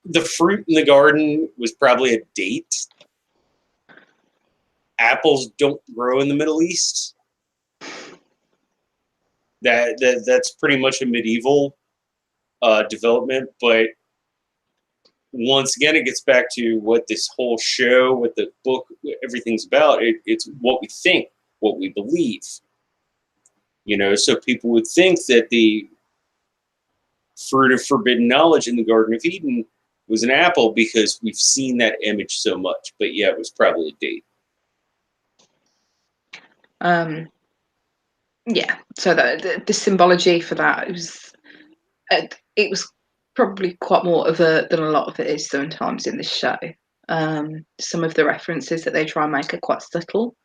the fruit in the garden was probably a date. Apples don't grow in the Middle East. That's pretty much a medieval development, but once again, it gets back to what this whole show, what the book, everything's about. It's what we think, what we believe. So people would think that the fruit of forbidden knowledge in the Garden of Eden was an apple because we've seen that image so much. But yeah, it was probably a date. Yeah, so the symbology for that, it was probably quite more overt than a lot of it is sometimes in this show. Some of the references that they try and make are quite subtle,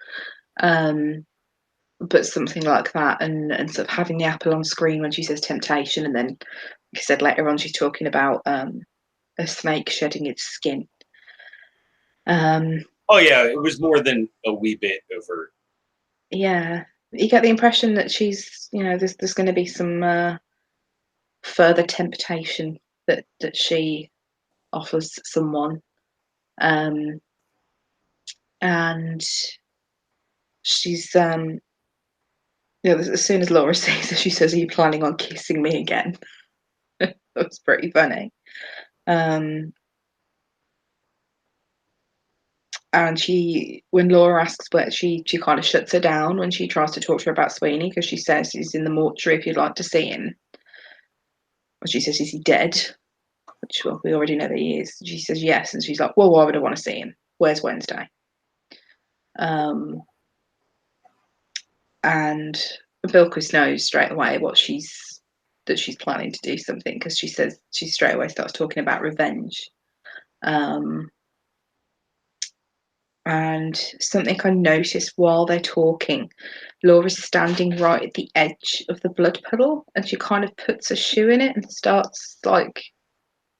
but something like that, and sort of having the apple on screen when she says temptation, and then, like I said, later on she's talking about a snake shedding its skin. Oh yeah, it was more than a wee bit overt. Yeah, you get the impression that she's, there's going to be some further temptation that she offers someone, and she's as soon as Laura sees her, she says, "Are you planning on kissing me again?" That was pretty funny. And when Laura asks where, she kind of shuts her down when she tries to talk to her about Sweeney, because she says he's in the mortuary if you'd like to see him. And she says, "Is he dead?" Which, well, we already know that he is. She says yes, and she's like, "Well, why would I want to see him? Where's Wednesday?" And Bilquis knows straight away that she's planning to do something, because she says, she straight away starts talking about revenge. And something I noticed while they're talking, Laura's standing right at the edge of the blood puddle, and she kind of puts a shoe in it and starts like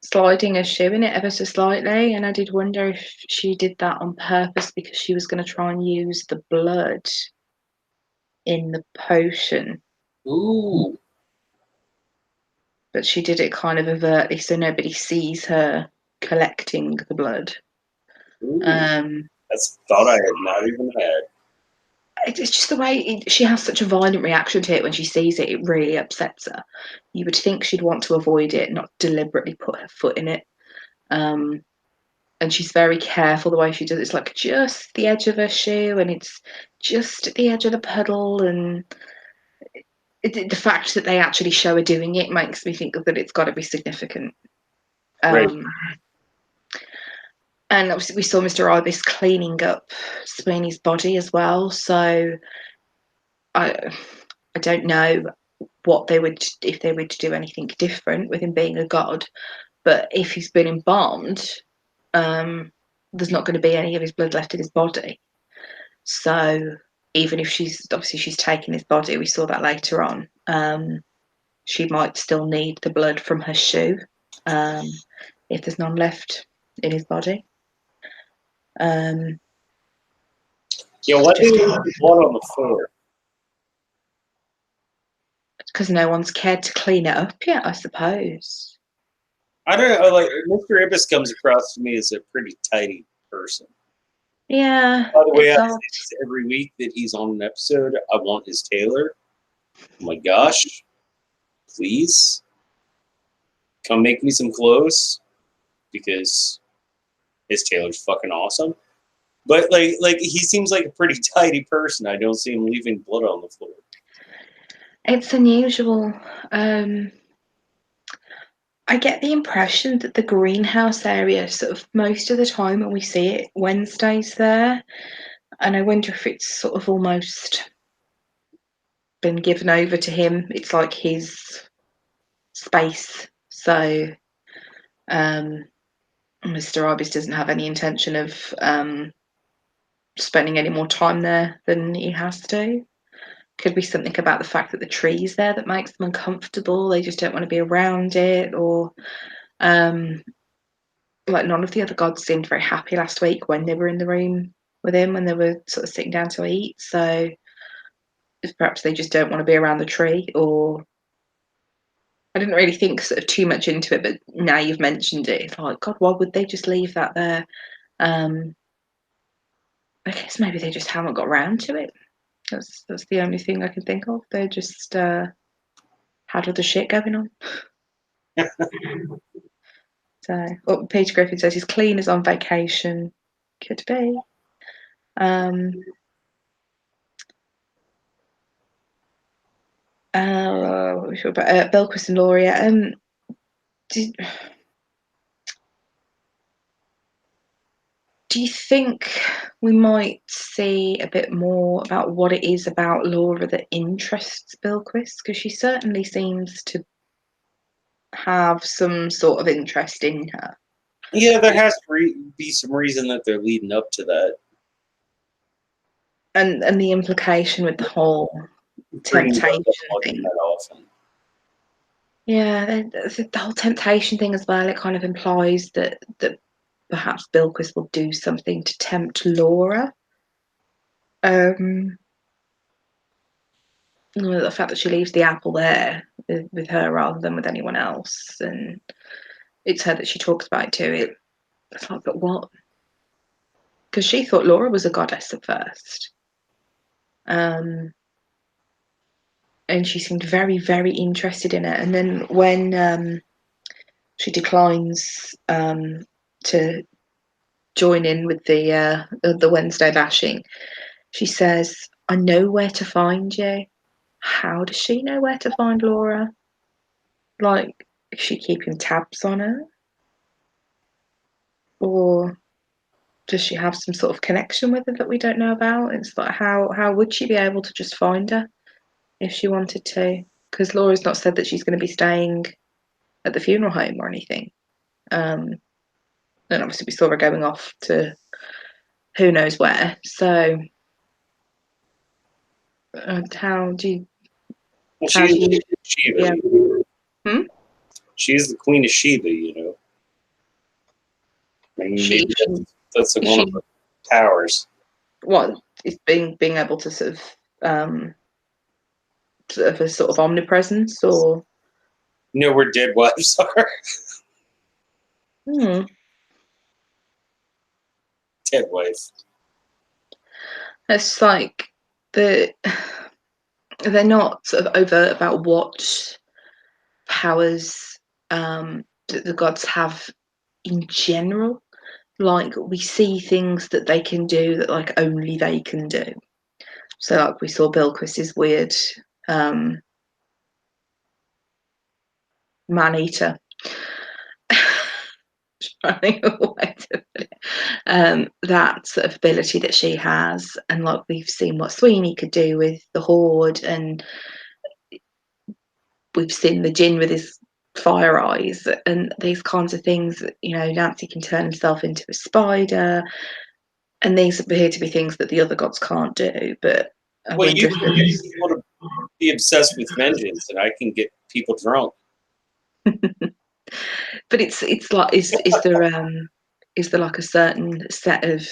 sliding a shoe in it ever so slightly. And I did wonder if she did that on purpose because she was going to try and use the blood in the potion. Ooh. But she did it kind of overtly so nobody sees her collecting the blood. That's a thought I had not even had. It's just the way she has such a violent reaction to it when she sees it. It really upsets her. You would think she'd want to avoid it, not deliberately put her foot in it. And she's very careful the way she does it. It's like just the edge of her shoe, and it's just at the edge of the puddle. And the fact that they actually show her doing it makes me think that it's got to be significant. Right. And obviously we saw Mr. Ibis cleaning up Sweeney's body as well. So I don't know if they would do anything different with him being a god. But if he's been embalmed, there's not going to be any of his blood left in his body. So even if she's taken his body, we saw that later on, she might still need the blood from her shoe, if there's none left in his body. Yeah, why do you leave blood on the floor? Because no one's cared to clean it up yet, I suppose. I don't know. Like Mr. Ibis comes across to me as a pretty tidy person. Yeah. By the way, I it's say odd. this every week that he's on an episode. I want his tailor. Oh my gosh, please come make me some clothes because his tailor's fucking awesome. But like he seems like a pretty tidy person. I don't see him leaving blood on the floor. It's unusual. I get the impression that the greenhouse area, sort of most of the time when we see it, Wednesday's there, and I wonder if it's sort of almost been given over to him. It's like his space. So Mr. Ibis doesn't have any intention of spending any more time there than he has to. Could be something about the fact that the tree's there that makes them uncomfortable. They just don't want to be around it, or like none of the other gods seemed very happy last week when they were in the room with him, when they were sort of sitting down to eat. So perhaps they just don't want to be around the tree, or I didn't really think sort of too much into it, but now you've mentioned it, it's like, God, why would they just leave that there? I guess maybe they just haven't got around to it. That's the only thing I can think of. They just had other shit going on. So, Peter Griffin says he's clean as on vacation. Could be. What we talking about? Belquist and Lauria. Do you think we might see a bit more about what it is about Laura that interests Bilquis? Because she certainly seems to have some sort of interest in her. Yeah, there has to be some reason that they're leading up to that. And the implication with the whole temptation thing. That often. Yeah, the whole temptation thing as well. It kind of implies that perhaps Bilquis will do something to tempt Laura. The fact that she leaves the apple there with her rather than with anyone else, and it's her that she talks about it to. It's like, but what? Because she thought Laura was a goddess at first, and she seemed very, very interested in it. And then when she declines to join in with the Wednesday bashing, she says, "I know where to find you." How does she know where to find Laura? Like, is she keeping tabs on her? Or does she have some sort of connection with her that we don't know about? It's like, how would she be able to just find her if she wanted to? Because Laura's not said that she's going to be staying at the funeral home or anything. And obviously we saw her going off to who knows where. So how do you... Well, How do you... Shiva. Yeah. She's the queen of Shiva, you know. I mean, maybe that's one of the powers. What is being able to sort of a sort of omnipresence, or Know where dead wives are. Dead wife. It's like they're not sort of overt about what powers that the gods have in general. Like, we see things that they can do that like only they can do. So like we saw Bilquis's weird man-eater. That sort of ability that she has, and like we've seen what Sweeney could do with the Horde, and we've seen the Djinn with his fire eyes and these kinds of things. You know, Nancy can turn himself into a spider, and these appear to be things that the other gods can't do. But I Well, wonder you if can get there's, people to be obsessed with vengeance, and I can get people drunk. but it's like is there like a certain set of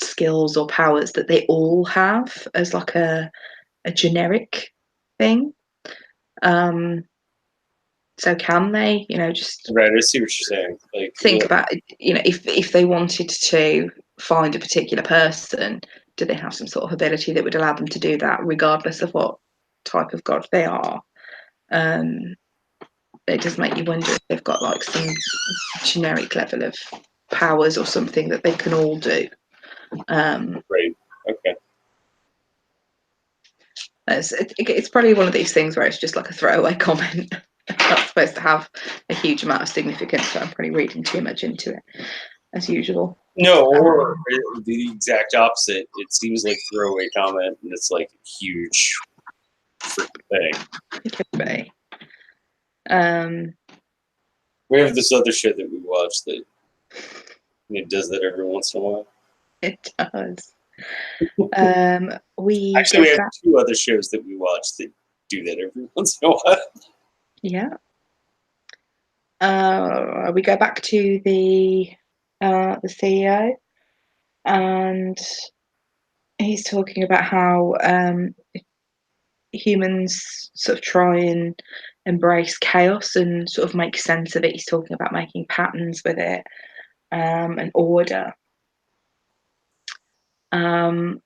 skills or powers that they all have as like a generic thing? Um, so can they, just Right, I see what you're saying. Like, think about, if they wanted to find a particular person, do they have some sort of ability that would allow them to do that, regardless of what type of god they are? It does make you wonder if they've got like some generic level of powers or something that they can all do. right, okay. It's probably one of these things where it's just like a throwaway comment. Not supposed to have a huge amount of significance, so I'm probably reading too much into it, as usual. No, or the exact opposite. It seems like throwaway comment, and it's like a huge freaking thing. It could be. Um, We have this other show that we watch that does that every once in a while. it does. We Actually, we go have back. 2 other shows that we watch that do that every once in a while. Yeah. We go back to the CEO, and he's talking about how humans sort of try and embrace chaos and sort of make sense of it. He's talking about making patterns with it, and order. Um,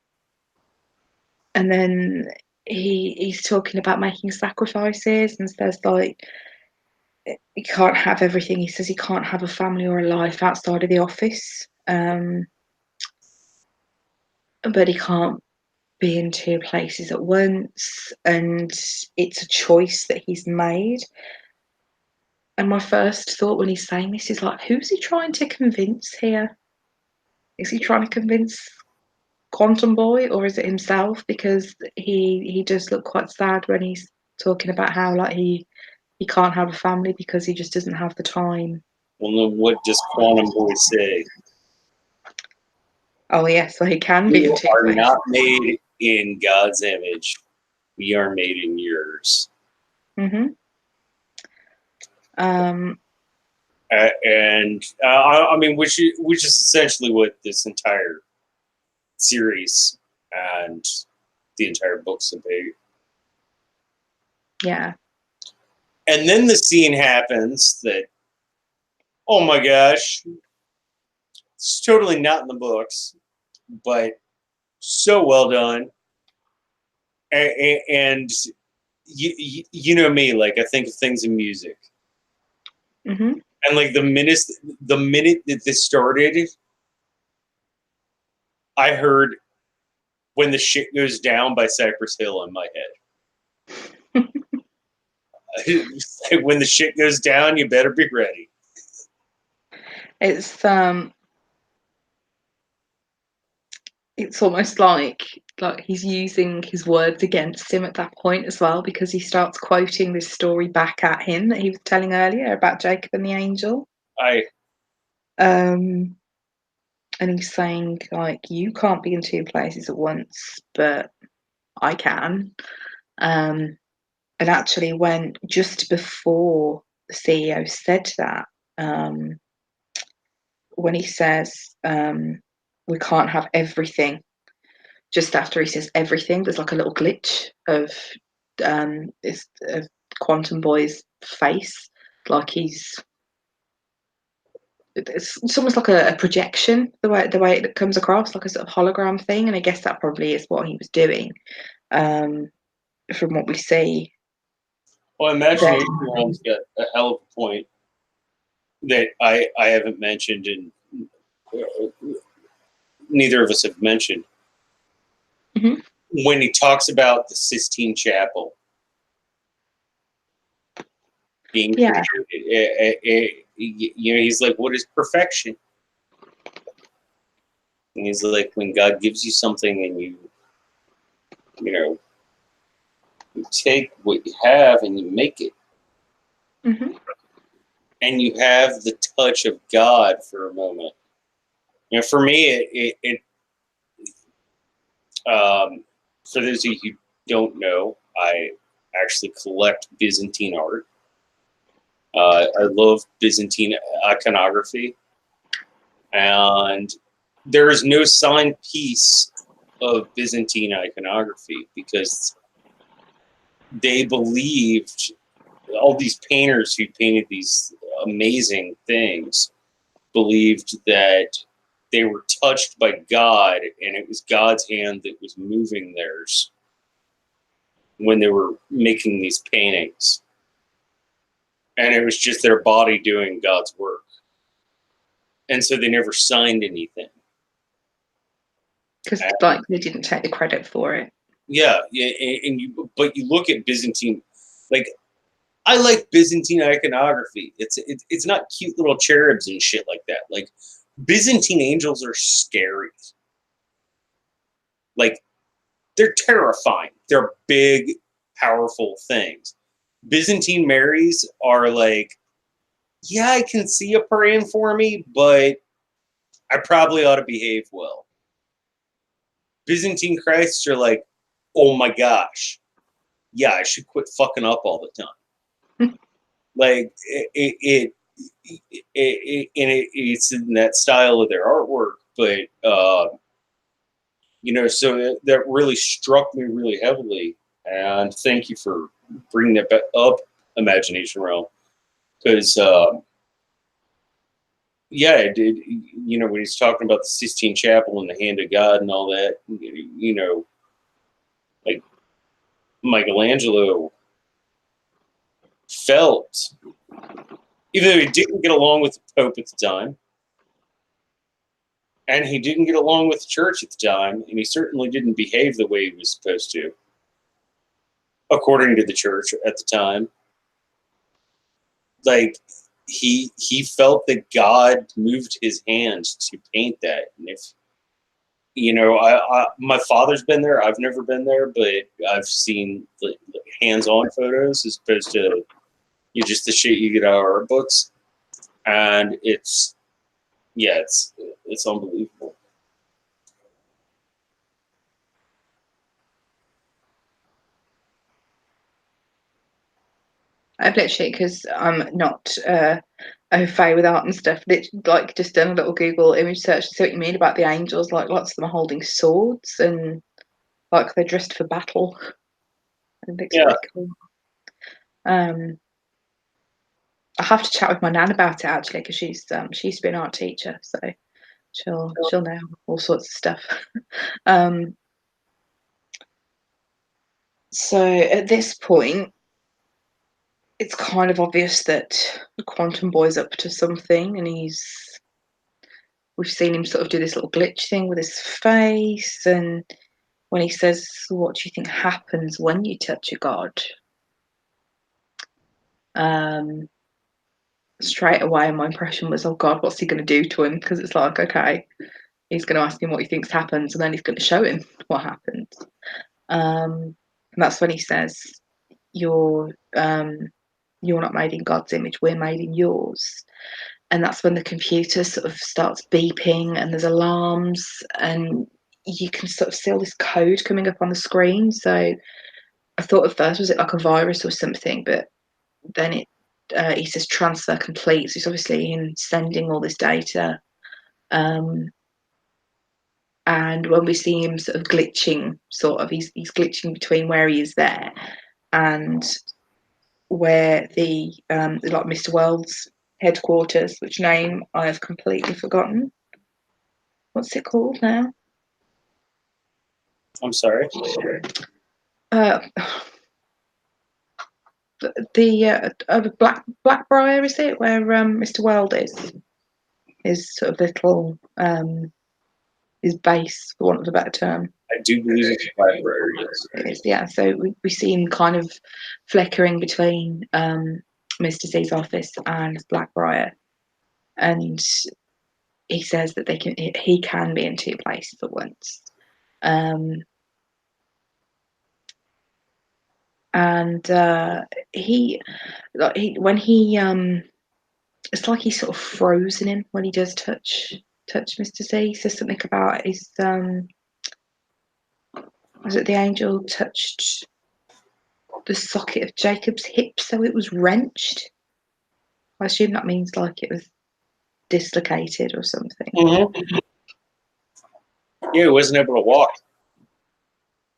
and then he's talking about making sacrifices and says like he can't have everything. He says he can't have a family or a life outside of the office, but he can't be in 2 places at once, and it's a choice that he's made. And my first thought when he's saying this is like, who's he trying to convince here? Is he trying to convince Quantum Boy, or is it himself? Because he does look quite sad when he's talking about how like he can't have a family because he just doesn't have the time. Well, then what does Quantum Boy say? Oh yes, so he can be in You 2 are places. not made in God's image. We are made in yours. Mm-hmm. I mean, which is essentially what this entire series and the entire book's about. Yeah. And then the scene happens that, oh my gosh, it's totally not in the books, but so well done. And you know me, like I think of things in music, Mm-hmm. and like the minute that this started, I heard "When the Shit Goes Down" by Cypress Hill in my head. When the shit goes down, you better be ready. It's almost like he's using his words against him at that point as well, because he starts quoting this story back at him that he was telling earlier about Jacob and the angel. I Um, and he's saying like, you can't be in 2 places at once, but I can. And actually, when just before the CEO said that, when he says we can't have everything, just after he says everything, there's like a little glitch of Quantum Boy's face, like it's almost like a projection, the way it comes across, like a sort of hologram thing. And I guess that probably is what he was doing, from what we see. well, Then, imagination one's got a hell of a point that I haven't mentioned, and neither of us have mentioned. Mhm. When he talks about the Sistine Chapel being Yeah. created, he's like, "What is perfection?" And he's like, "When God gives you something, and you take what you have and you make it, Hmm. and you have the touch of God for a moment." For me, it For those of you who don't know, I actually collect Byzantine art. I love Byzantine iconography, and there is no signed piece of Byzantine iconography because they believed, all these painters who painted these amazing things believed that they were touched by God and it was God's hand that was moving theirs when they were making these paintings. And it was just their body doing God's work. And so they never signed anything. Because like they didn't take the credit for it. Yeah, but you look at Byzantine, like I like Byzantine iconography. It's not cute little cherubs and shit like that. Like Byzantine angels are scary. Like they're terrifying. They're big, powerful things. Byzantine Marys are like, yeah, I can see you praying for me, but I probably ought to behave well. Byzantine Christs are like, oh my gosh, yeah, I should quit fucking up all the time. Like it's in that style of their artwork, but so that really struck me really heavily. And thank you for bringing that back up, Imagination Realm, because yeah, it did. When he's talking about the Sistine Chapel and the hand of God and all that, like Michelangelo felt, even though he didn't get along with the Pope at the time, and he didn't get along with the church at the time, and he certainly didn't behave the way he was supposed to, according to the church at the time. Like he felt that God moved his hand to paint that, and if my father's been there, I've never been there, but I've seen like hands-on photos as opposed to just the shit you get out of our books, and it's unbelievable. I've literally, because I'm not au fait with art and stuff, like just done a little Google image search to see what you mean about the angels. Like lots of them are holding swords and like they're dressed for battle. It looks really cool. I have to chat with my nan about it actually because she used to be an art teacher, so she'll know all sorts of stuff. So at this point, it's kind of obvious that the Quantum Boy's up to something, and we've seen him sort of do this little glitch thing with his face, and when he says, "What do you think happens when you touch a god?" Straight away, my impression was, "Oh God, what's he going to do to him?" Because it's like, okay, he's going to ask him what he thinks happens, and then he's going to show him what happens. And that's when he says, "You're not made in God's image; we're made in yours." And that's when the computer sort of starts beeping, and there's alarms, and you can sort of see all this code coming up on the screen. So I thought at first, was it like a virus or something? But then he says transfer complete. So he's obviously in sending all this data. And when we see him sort of glitching, he's glitching between where he is there and where the like Mr. World's headquarters, which name I have completely forgotten. What's it called now? I'm sorry. The Blackbriar, is it, where Mr. World is? His sort of little his base, for want of a better term. I do believe it's Blackbriar, yes. It is, yeah. So we see him kind of flickering between Mr. C's office and Blackbriar, and he says that he can be in two places at once. And when he it's like he's sort of frozen him when he does touch Mr. Z. He says something about his Was it the angel touched the socket of Jacob's hip so it was wrenched? I assume that means like it was dislocated or something. Mm-hmm. Yeah, he wasn't able to walk.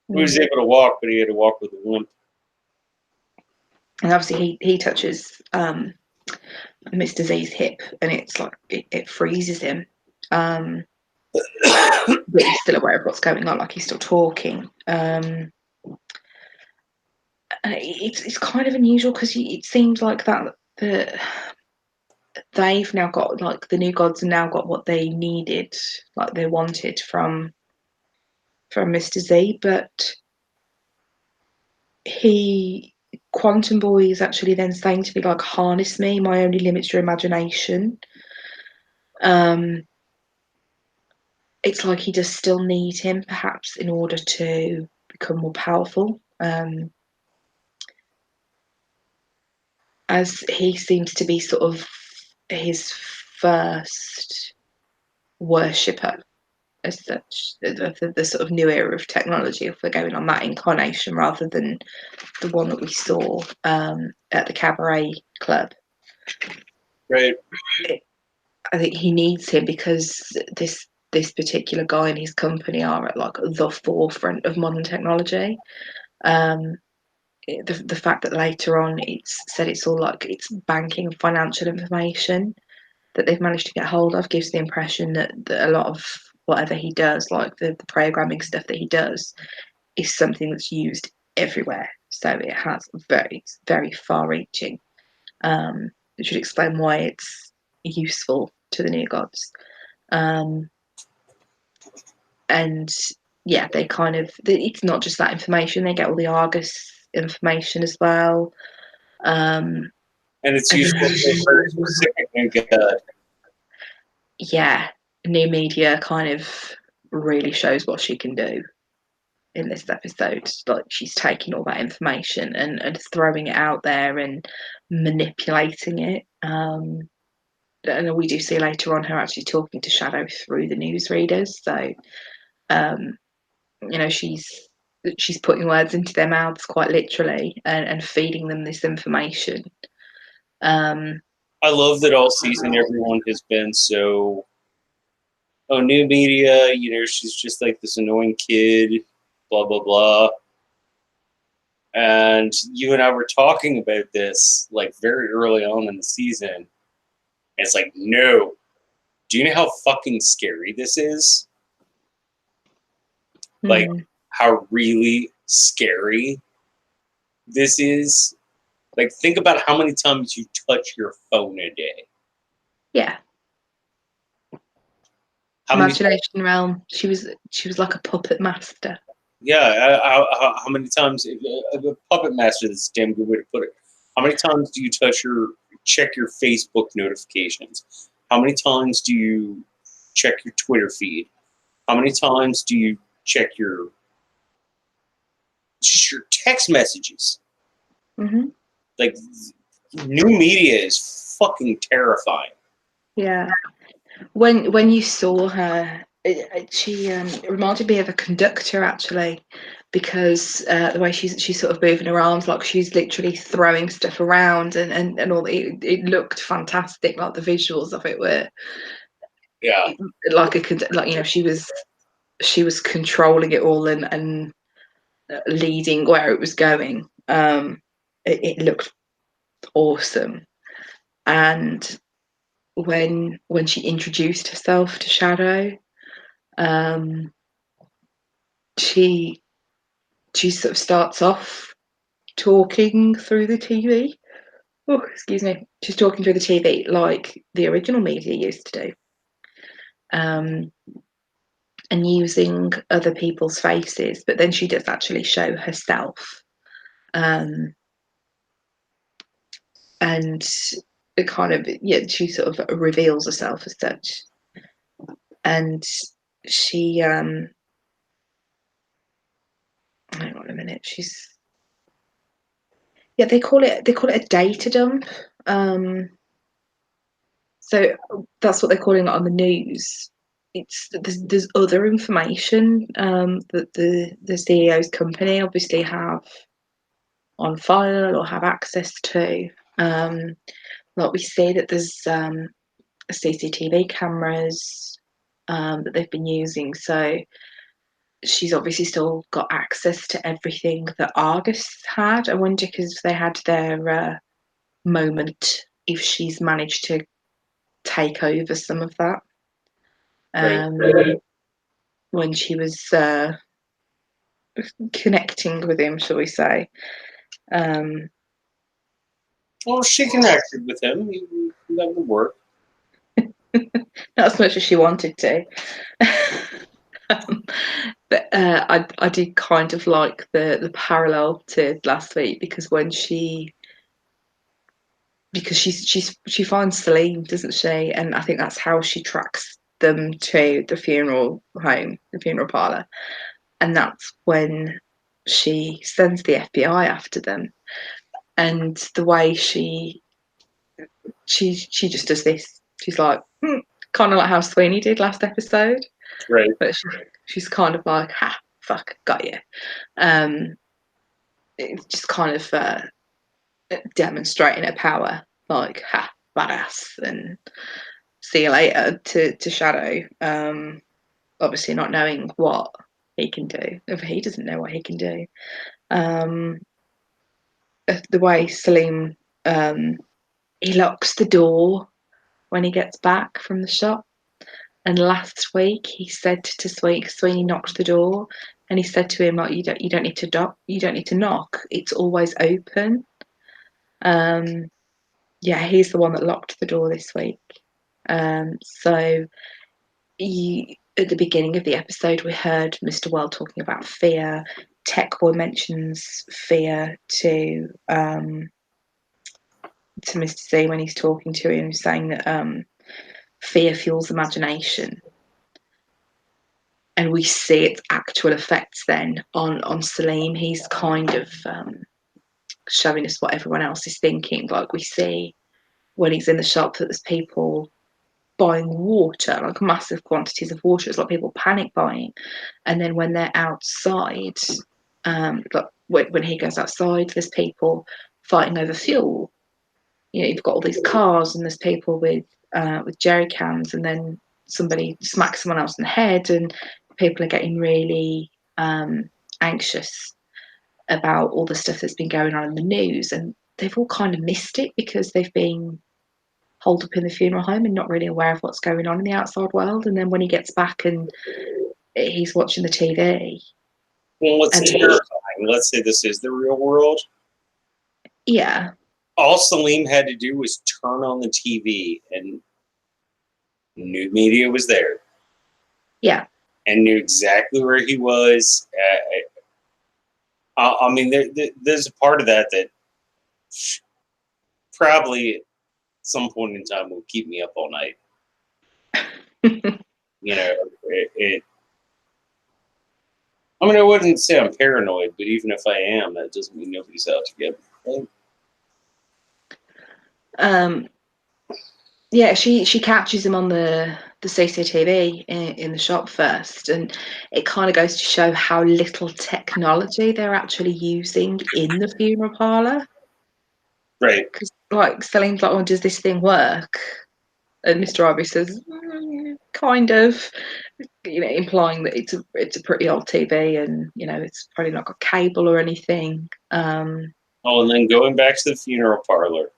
He was able to walk, but he had to walk with a limp. And obviously he touches Mr. Z's hip, and it's like it freezes him. But he's still aware of what's going on, like he's still talking. And it's kind of unusual because it seems like that they've now got, like, the new gods have now got what they needed, like they wanted from Mr. Z, but Quantum Boy is actually then saying to me, like, harness me, my only limit's your imagination. It's like he does still need him, perhaps, in order to become more powerful. As he seems to be sort of his first worshipper, as such, the sort of new era of technology, if we're going on that incarnation rather than the one that we saw at the cabaret club. Right. I think he needs him because this particular guy and his company are at like the forefront of modern technology. The fact that later on it's said it's all like it's banking and financial information that they've managed to get hold of gives the impression that a lot of whatever he does, like the programming stuff that he does, is something that's used everywhere. So it has very, very far reaching, which would explain why it's useful to the new gods. And yeah, they kind of, it's not just that information, they get all the Argus information as well. And it's useful for a very specific new god. Yeah, new media kind of really shows what she can do in this episode. Like, she's taking all that information and throwing it out there and manipulating it. And we do see later on her actually talking to Shadow through the newsreaders. So, she's putting words into their mouths quite literally and feeding them this information. I love that all season everyone has been so, oh, new media, she's just like this annoying kid, blah, blah, blah. And you and I were talking about this like very early on in the season. And it's like, no. Do you know how fucking scary this is? Like, how really scary this is? Like, think about how many times you touch your phone a day. Yeah. Imagination realm. She was like a puppet master. Yeah, how many times? A puppet master, that's a damn good way to put it. How many times do you check your Facebook notifications? How many times do you check your Twitter feed? How many times do you check your text messages? Mm-hmm. Like, new media is fucking terrifying. Yeah. When you saw her, she reminded me of a conductor, actually, because the way she's sort of moving her arms, like she's literally throwing stuff around and all. It looked fantastic. Like the visuals of it were, yeah, like she was controlling it all and leading where it was going. It looked awesome. And when she introduced herself to Shadow, she sort of starts off talking through the TV. Oh, excuse me. She's talking through the TV like the original media used to do, and using other people's faces. But then she does actually show herself, and it kind of, yeah, she sort of reveals herself as such, and she hang on a minute, they call it a data dump. So that's what they're calling it on the news. there's other information that the CEO's company obviously have on file or have access to. Like we see that there's CCTV cameras that they've been using, so she's obviously still got access to everything that Argus had. I wonder because they had their moment if she's managed to take over some of that. Right. When she was connecting with him, shall we say. Well, she connected with him. That would work. Not as much as she wanted to. But I did kind of like the parallel to last week because when she finds Celine, doesn't she? And I think that's how she tracks them to the funeral home, the funeral parlour. And that's when she sends the FBI after them. And the way she just does this, she's like, kind of like how Sweeney did last episode. Right. But she's kind of like, ha, fuck, got you. It's just kind of demonstrating her power, like, ha, badass, and see you later to Shadow. Obviously not knowing what he can do, if he doesn't know what he can do. The way Salim, he locks the door when he gets back from the shop. And last week he said to Sweeney knocked the door, and he said to him like, you don't need to knock. It's always open. Yeah, he's the one that locked the door this week. So at the beginning of the episode, we heard Mr. Well talking about fear. Tech Boy mentions fear to Mr. Z when he's talking to him, saying that fear fuels imagination. And we see its actual effects then on Salim. He's kind of showing us what everyone else is thinking. Like we see when he's in the shop that there's people buying water, like massive quantities of water. It's like people panic buying. And then when they're outside, like when he goes outside, there's people fighting over fuel. You know, you've got all these cars and there's people with jerry cans, and then somebody smacks someone else in the head, and people are getting really anxious about all the stuff that's been going on in the news, and they've all kind of missed it because they've been holed up in the funeral home and not really aware of what's going on in the outside world. And then when he gets back and he's watching the TV. Well, what's terrifying, let's say this is the real world. Yeah. All Salim had to do was turn on the TV and new media was there. Yeah. And knew exactly where he was. I mean, there's a part of that probably at some point in time will keep me up all night. You know, I mean, I wouldn't say I'm paranoid, but even if I am, that doesn't mean nobody's out to get me. Yeah, she catches him on the CCTV in the shop first, and it kind of goes to show how little technology they're actually using in the funeral parlor. Right. Because like Celine's like, "Oh, does this thing work?" And Mr. Ivory says, "Kind of," you know, implying that it's a pretty old TV, and you know, it's probably not got cable or anything. Oh, and then going back to the funeral parlor.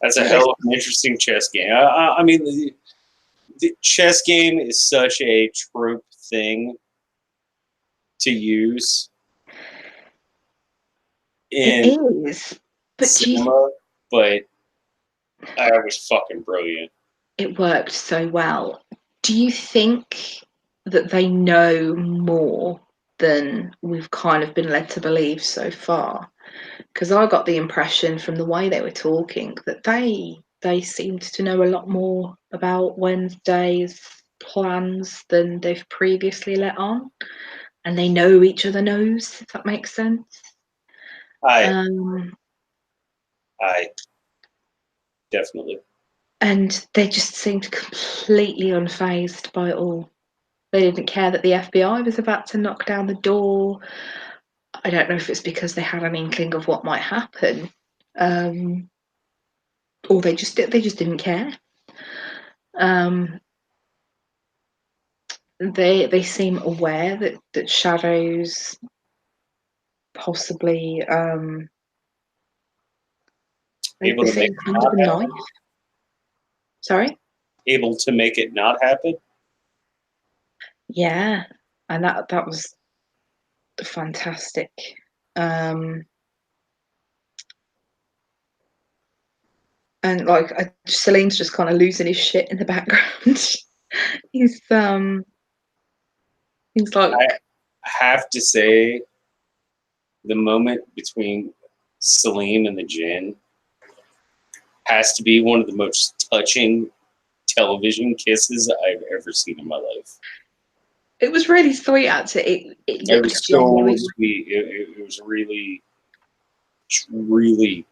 That's a hell of an interesting chess game. I mean, the chess game is such a trope thing to use in it is, but cinema, but I was fucking brilliant. It worked so well. Do you think that they know more than we've kind of been led to believe so far? Because I got the impression from the way they were talking that they seemed to know a lot more about Wednesday's plans than they've previously let on, and they know each other knows, if that makes sense. I definitely. And they just seemed completely unfazed by it all. They didn't care that the FBI was about to knock down the door. I don't know if it's because they had an inkling of what might happen, or they just didn't care. They seem aware that Shadow's possibly they Able to make seem it kind of not a happen. knife. Sorry? Able to make it not happen. Yeah. And that was fantastic. And like Celine's just kind of losing his shit in the background. he's he's like, I have to say, the moment between Salim and the Djinn has to be one of the most touching television kisses I've ever seen in my life. it was really sweet actually. It It looked was so genuine, sweet. It was really, really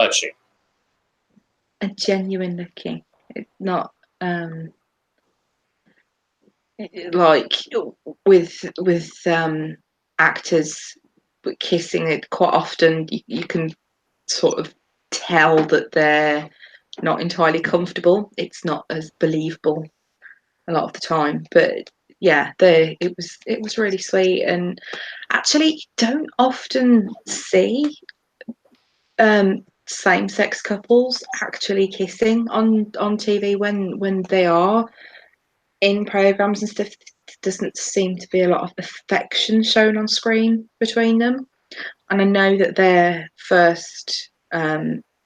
touching. a genuine looking. It's not like with actors kissing, it quite often you can sort of tell that they're not entirely comfortable. It's not as believable a lot of the time, but yeah, it was really sweet. And actually don't often see same-sex couples actually kissing on TV when they are in programs and stuff. Doesn't seem to be a lot of affection shown on screen between them. And I know that their first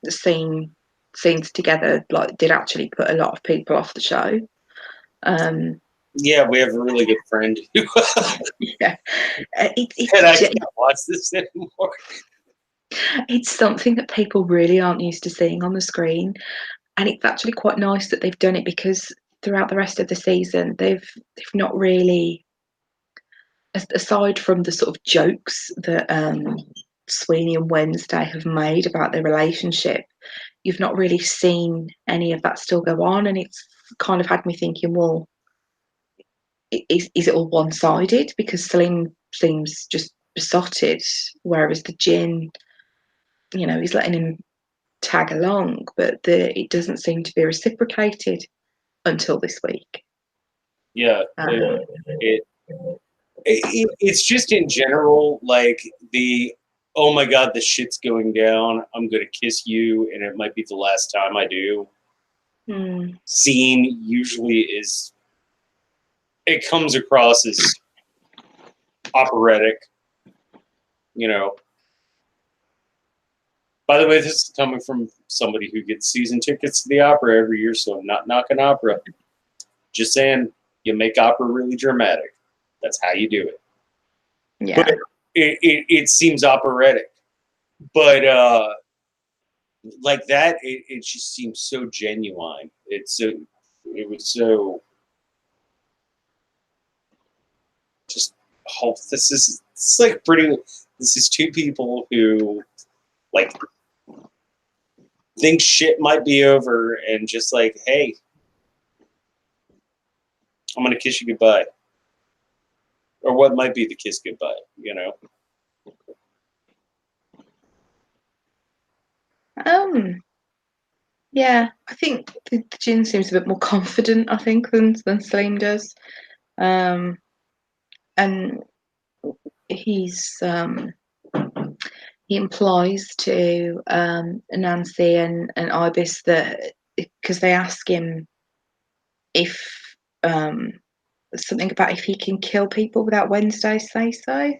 scenes together like did actually put a lot of people off the show. Yeah, we have a really good friend who Yeah, said I can't watch this anymore. it's something that people really aren't used to seeing on the screen, and it's actually quite nice that they've done it, because throughout the rest of the season they've not really, aside from the sort of jokes that Sweeney and Wednesday have made about their relationship, you've not really seen any of that still go on, and it's kind of had me thinking, well, is it all one-sided? Because Celine seems just besotted, whereas the Djinn, he's letting him tag along, but it doesn't seem to be reciprocated until this week. Yeah, Um, it's just in general like the oh my god, the shit's going down. I'm gonna kiss you, and it might be the last time I do. Scene usually is it comes across as operatic, you know. By the way, this is coming from somebody who gets season tickets to the opera every year, so I'm not knocking opera. Just saying, you make opera really dramatic. That's how you do it. yeah. But it seems operatic. But like that, it just seems so genuine. It was so just it's like pretty. This is two people who like think shit might be over and just like, hey, I'm gonna kiss you goodbye, or what might be the kiss goodbye, you know. Yeah, I think the Jin seems a bit more confident, I think, than Celine does. Um, and he's he implies to Nancy and Ibis that, because they ask him if something about if he can kill people without Wednesday say so,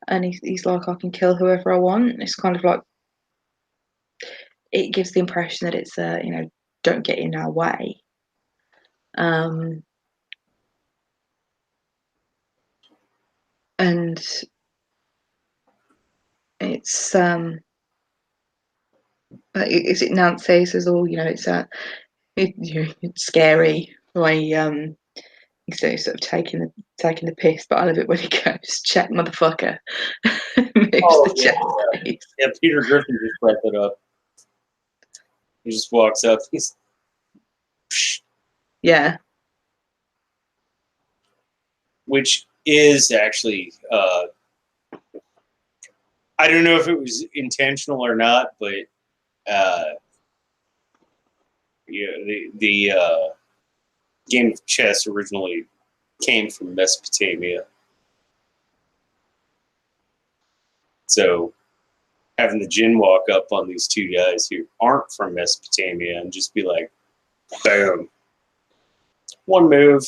and he's like, I can kill whoever I want. It's kind of like, it gives the impression that it's don't get in our way. And it's is it Nancy says, oh, it's scary the way he's sort of taking the piss, but I love it when he goes, check motherfucker. Moves the chest piece. Yeah. Peter Griffin just brought that up. He just walks up. Yeah. which is actually I don't know if it was intentional or not, but uh, the game of chess originally came from Mesopotamia, so having the Djinn walk up on these two guys who aren't from Mesopotamia and just be like, boom, one move.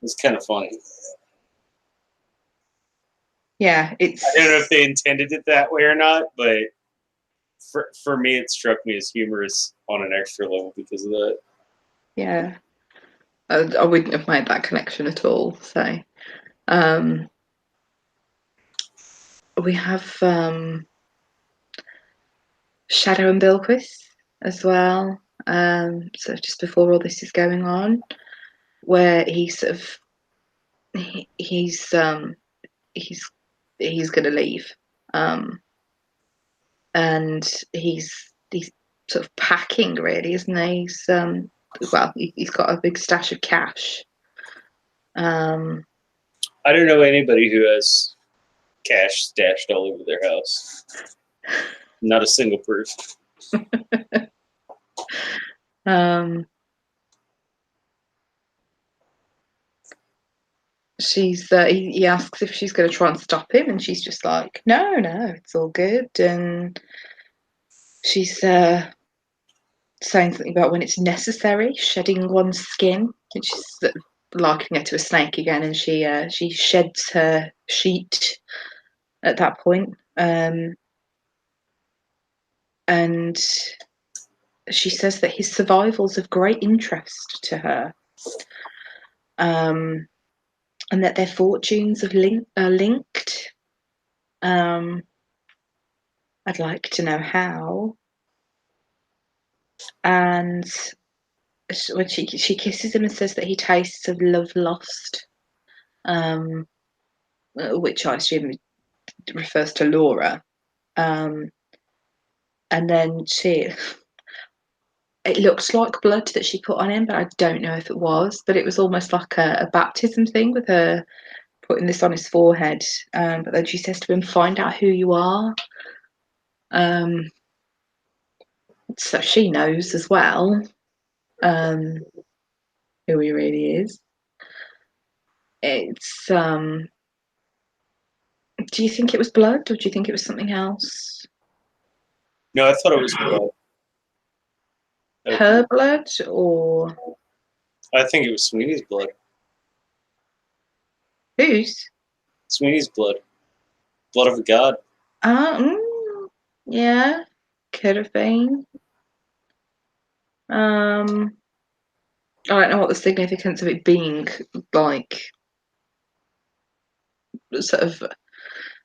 It's kind of funny. Yeah, I don't know if they intended it that way or not, but for me, it struck me as humorous on an extra level because of that. Yeah. I wouldn't have made that connection at all. So, we have Shadow and Bilquis as well. So just before all this is going on, where he's he's going to leave, and he's sort of packing, really, isn't he? He's got a big stash of cash. I don't know anybody who has cash stashed all over their house. Not a single person. He asks if she's going to try and stop him, and she's just like, no, it's all good. And she's saying something about when it's necessary, shedding one's skin, which is sort of likening her to a snake again. And she sheds her sheet at that point. And she says that his survival's of great interest to her, and that their fortunes are linked. I'd like to know how. And when she kisses him and says that he tastes of love lost, which I assume refers to Laura. And then it looks like blood that she put on him, but I don't know if it was. But it was almost like a baptism thing with her putting this on his forehead. But then she says to him, "Find out who you are." So she knows as well who he really is. It's Do you think it was blood, or do you think it was something else? No, I thought it was blood. Her blood, or I think it was Sweeney's blood. whose? Sweeney's blood. Blood of a god. Yeah, could have been. I don't know what the significance of it being like, sort of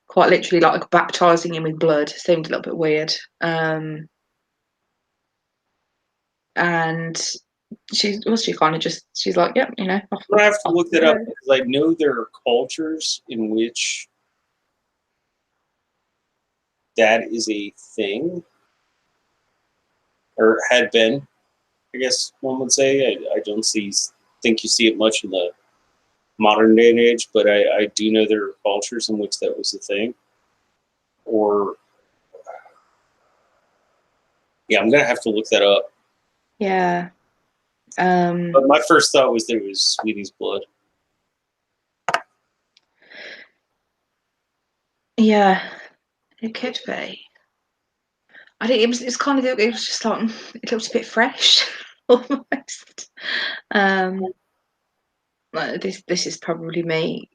quite literally like baptizing him with blood seemed a little bit weird. And she kind of just, she's like, yep, I'm gonna have to look that up because I know there are cultures in which that is a thing, or had been. I guess one would say. I don't think you see it much in the modern day and age, but I do know there are cultures in which that was a thing. Or yeah, I'm gonna have to look that up. Yeah. But my first thought was there was Sweetie's blood. Yeah, it could be. I think it was kind of, it was just like, it looked a bit fresh almost. Like this is probably me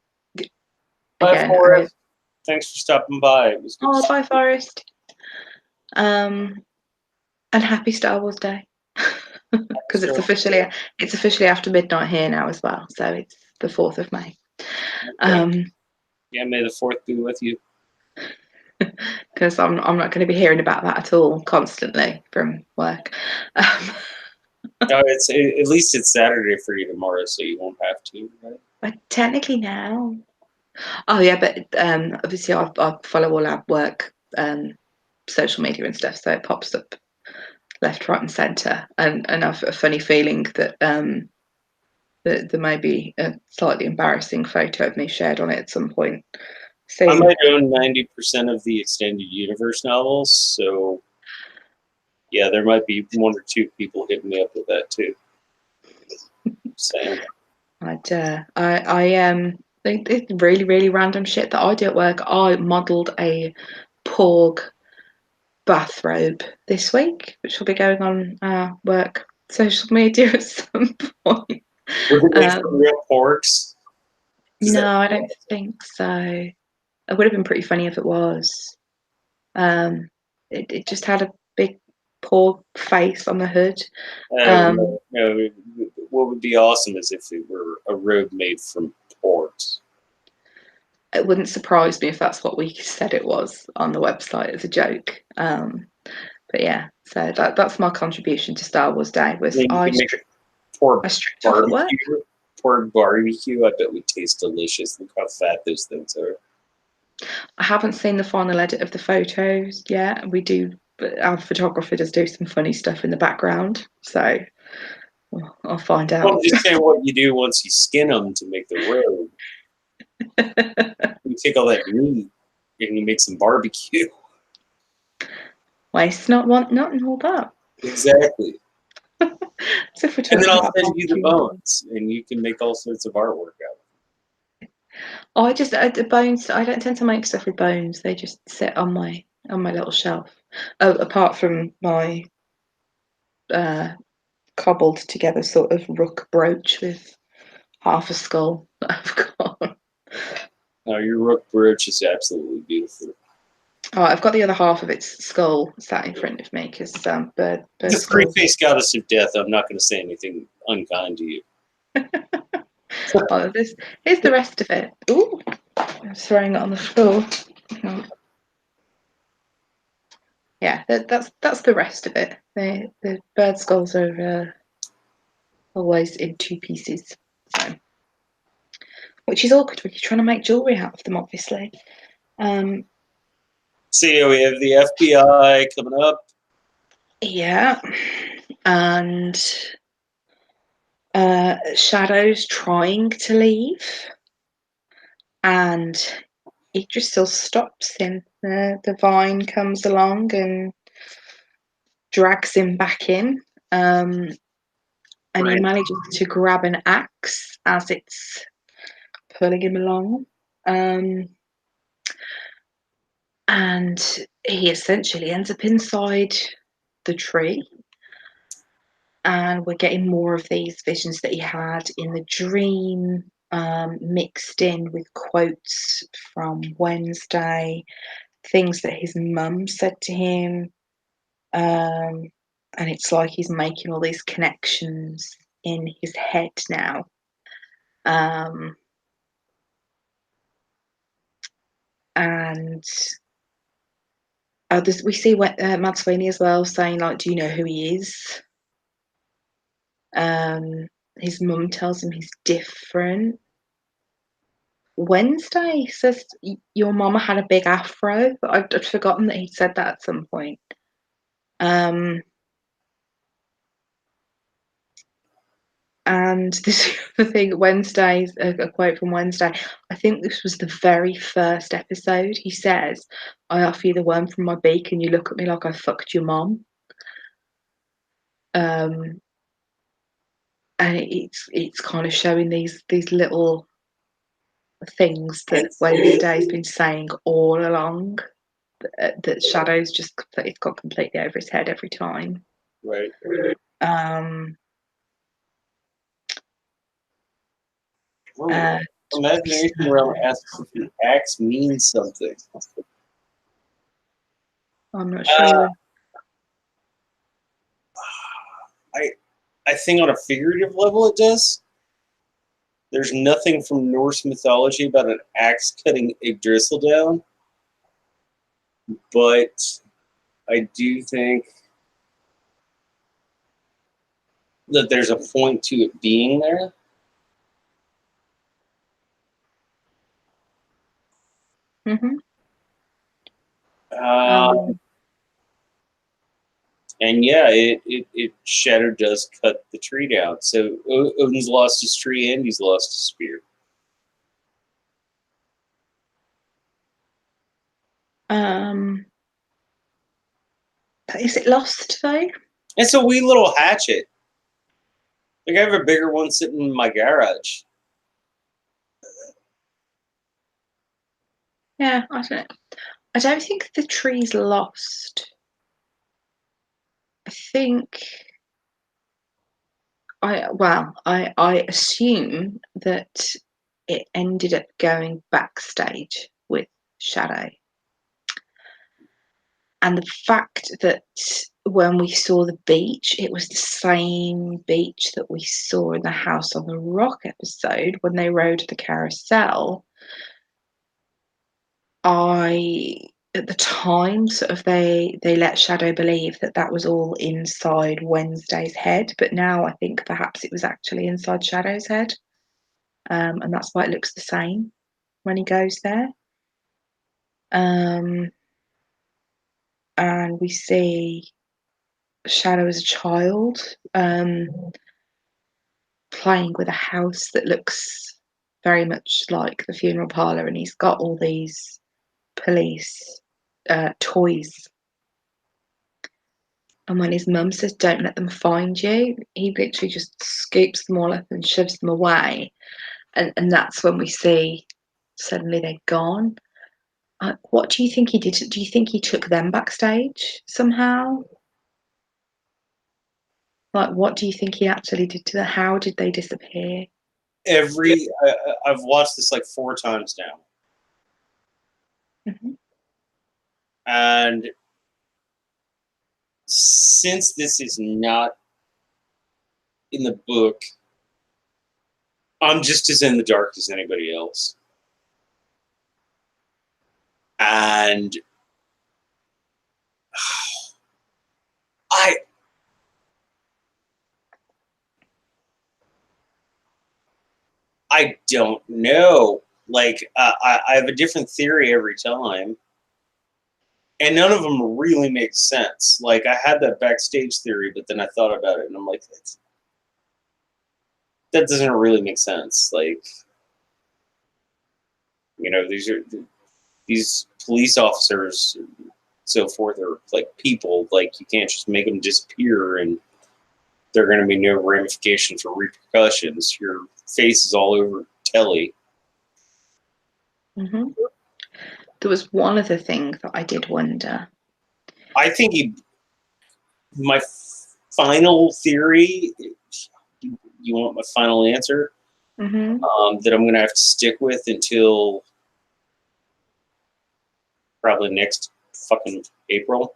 Bye, again. Forrest. Thanks for stopping by. It was good. Oh, bye, Forest. And happy Star Wars Day, because it's officially after midnight here now as well. So it's the 4th of May. Yeah, may the 4th be with you. Because I'm not going to be hearing about that at all constantly from work. No, it's at least it's Saturday for you tomorrow, so you won't have to. Right? But technically now. Oh yeah, but obviously I follow all our work social media and stuff, so it pops up left, right, and centre, and I've a funny feeling that that there may be a slightly embarrassing photo of me shared on it at some point I soon. might own 90% of the extended universe novels, so yeah, there might be one or two people hitting me up with that too. Same. I think it's really, really random shit that I do at work. I modelled a Porg bathrobe this week, which will be going on our work social media at some point. Was it made from real porks? No, I don't think so. It would have been pretty funny if it was. It just had a big porg face on the hood. No, what would be awesome is if it were a robe made from porks. It wouldn't surprise me if that's what we said it was on the website as a joke. But yeah, so that's my contribution to Star Wars Day. Was You can make pork I stripped off at work. Pork barbecue. I bet would taste delicious. Look how fat those things are. I haven't seen the final edit of the photos yet. We do, but our photographer does do some funny stuff in the background, so I'll find out. I'm just saying what you do once you skin them to make the robe. You take all that meat and you make some barbecue. Waste not, want not, and all that. Exactly. So if we're And then talking I'll about send you the barbecue, bones, and you can make all sorts of artwork out of it. I just the bones. I don't tend to make stuff with bones. They just sit on my little shelf. Oh, apart from my cobbled together sort of rook brooch with half a skull that I've got. No, your rook brooch is absolutely beautiful. Oh, I've got the other half of its skull sat in front of me because bird The skull. three-faced goddess of death. I'm not going to say anything unkind to you. Oh, here's the rest of it. Ooh, I'm throwing it on the floor. Yeah, that's the rest of it. The bird skulls are always in two pieces, so, which is awkward when you're trying to make jewellery out of them, obviously. See, we have the FBI coming up. Yeah, and Shadow's trying to leave, and he just still stops him. The vine comes along and drags him back in, and he manages to grab an axe as it's pulling him along. And he essentially ends up inside the tree. And we're getting more of these visions that he had in the dream, mixed in with quotes from Wednesday, things that his mum said to him. And it's like he's making all these connections in his head now. And we see Mad Sweeney as well saying, like, do you know who he is? His mum tells him he's different. Wednesday says your mama had a big afro, but I'd forgotten that he'd said that at some point. And this the thing, Wednesday's a quote from Wednesday. I think this was the very first episode. He says, "I offer you the worm from my beak, and you look at me like I fucked your mom." And it's kind of showing these little things that Wednesday's been saying all along. That Shadow's just it's got completely over his head every time. Right. Imagination realm asks if the axe means something. I'm not sure. I think on a figurative level it does. There's nothing from Norse mythology about an axe cutting Yggdrasil down, but I do think that there's a point to it being there. Mm-hmm. Uh, And yeah, it Shadow does cut the tree down. So Odin's lost his tree and he's lost his spear. Is it lost though? It's a wee little hatchet. Like I have a bigger one sitting in my garage. Yeah, I don't know. I don't think the tree's lost. I think I assume that it ended up going backstage with Shadow. And the fact that when we saw the beach, it was the same beach that we saw in the House on the Rock episode when they rode the carousel. At the time, sort of they let Shadow believe that that was all inside Wednesday's head, but now I think perhaps it was actually inside Shadow's head, and that's why it looks the same when he goes there. And we see Shadow as a child, playing with a house that looks very much like the funeral parlor, and he's got all these police toys. And when his mum says, "Don't let them find you," he literally just scoops them all up and shoves them away. And that's when we see suddenly they're gone. What do you think he did? Do you think he took them backstage somehow? Like, what do you think he actually did to them? How did they disappear? I've watched this like 4 times now. Mm-hmm. And since this is not in the book, I'm just as in the dark as anybody else. And I don't know. Like I have a different theory every time, and none of them really make sense. Like I had that backstage theory, but then I thought about it, and I'm like, that doesn't really make sense. Like, you know, these police officers, so forth, are like people. Like you can't just make them disappear, and there are going to be no ramifications or repercussions. Your face is all over telly. Mm-hmm. There was one other thing that I did wonder. I think my final theory. You want my final answer? Mm-hmm. That I'm going to have to stick with until probably next fucking April.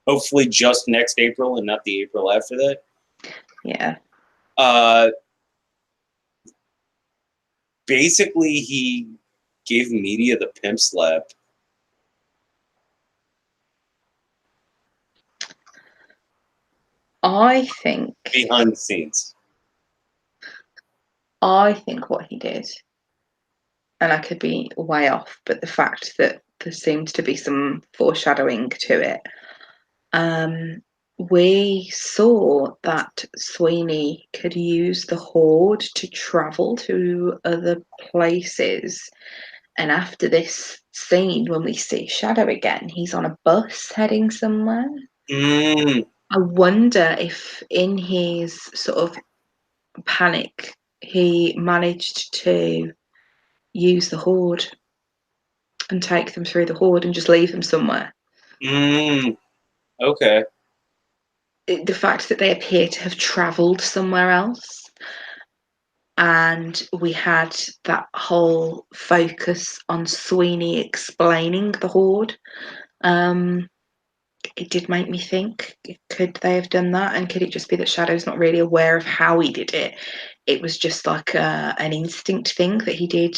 Hopefully, just next April and not the April after that. Yeah. Basically, he gave media the pimp slap. I think Behind the scenes. what he did, and I could be way off, but the fact that there seems to be some foreshadowing to it. We saw that Sweeney could use the Horde to travel to other places. And after this scene, when we see Shadow again, he's on a bus heading somewhere. Mm. I wonder if in his sort of panic, he managed to use the Horde and take them through the Horde and just leave them somewhere. Mm. Okay. The fact that they appear to have travelled somewhere else, and we had that whole focus on Sweeney explaining the Horde. It did make me think, could they have done that? And could it just be that Shadow's not really aware of how he did it? It was just like an instinct thing that he did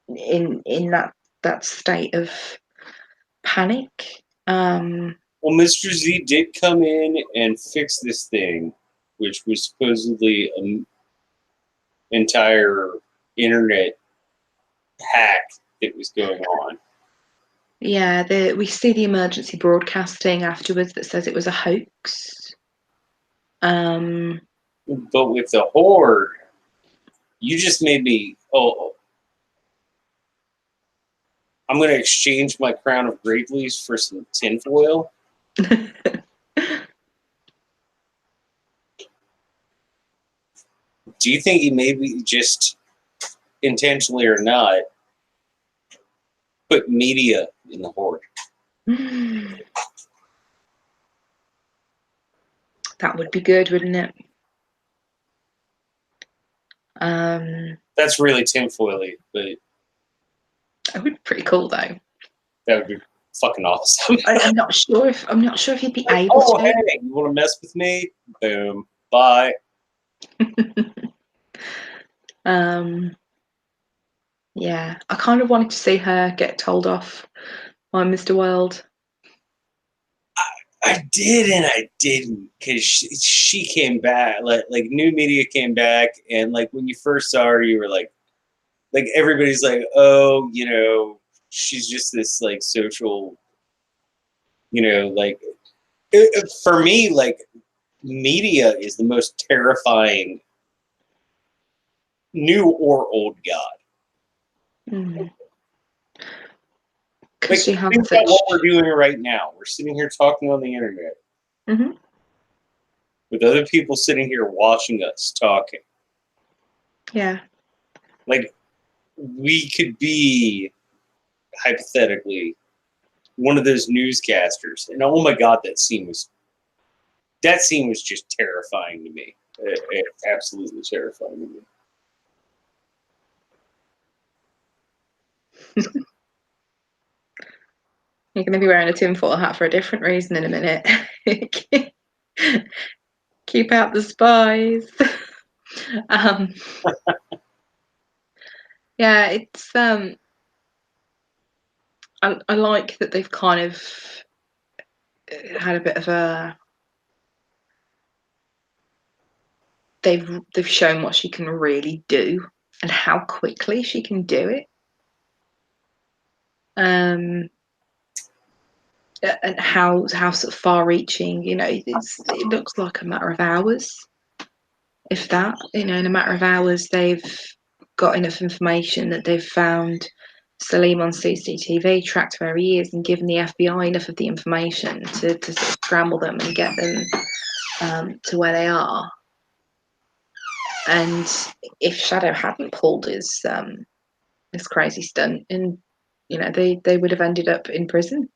in that state of panic. Well, Mr. Z did come in and fix this thing, which was supposedly an entire internet hack that was going on. Yeah, we see the emergency broadcasting afterwards that says it was a hoax. But with the horde, you just made me. Oh, I'm going to exchange my crown of grape leaves for some tinfoil. Do you think he maybe just intentionally or not put media in the horde? That would be good, wouldn't it? That's really tinfoily, but That would be pretty cool, though. that would be fucking awesome. I'm not sure if he'd be Like, able oh, to. hey, you want to mess with me? Boom, bye. Yeah, I kind of wanted to see her get told off by Mr. World. I did and I didn't because she came back like new media came back and like when you first saw her you were like everybody's like oh she's just this like social like for me like media is the most terrifying new or old god. Because Like she has think such. about what we're doing right now. We're sitting here talking on the internet with other people sitting here watching us talking. Yeah. Like we could be hypothetically one of those newscasters, and oh my god, that scene was just terrifying to me. Absolutely terrifying to me. You're going to be wearing a tinfoil hat for a different reason in a minute. Keep out the spies. Yeah, it's I like that they've kind of had a bit of a they've shown what she can really do and how quickly she can do it. And how sort of far reaching, it looks like a matter of hours, if that, in a matter of hours they've got enough information that they've found Salim on CCTV, tracked where he is, and given the FBI enough of the information to sort of scramble them and get them to where they are. And if Shadow hadn't pulled his this crazy stunt, and they would have ended up in prison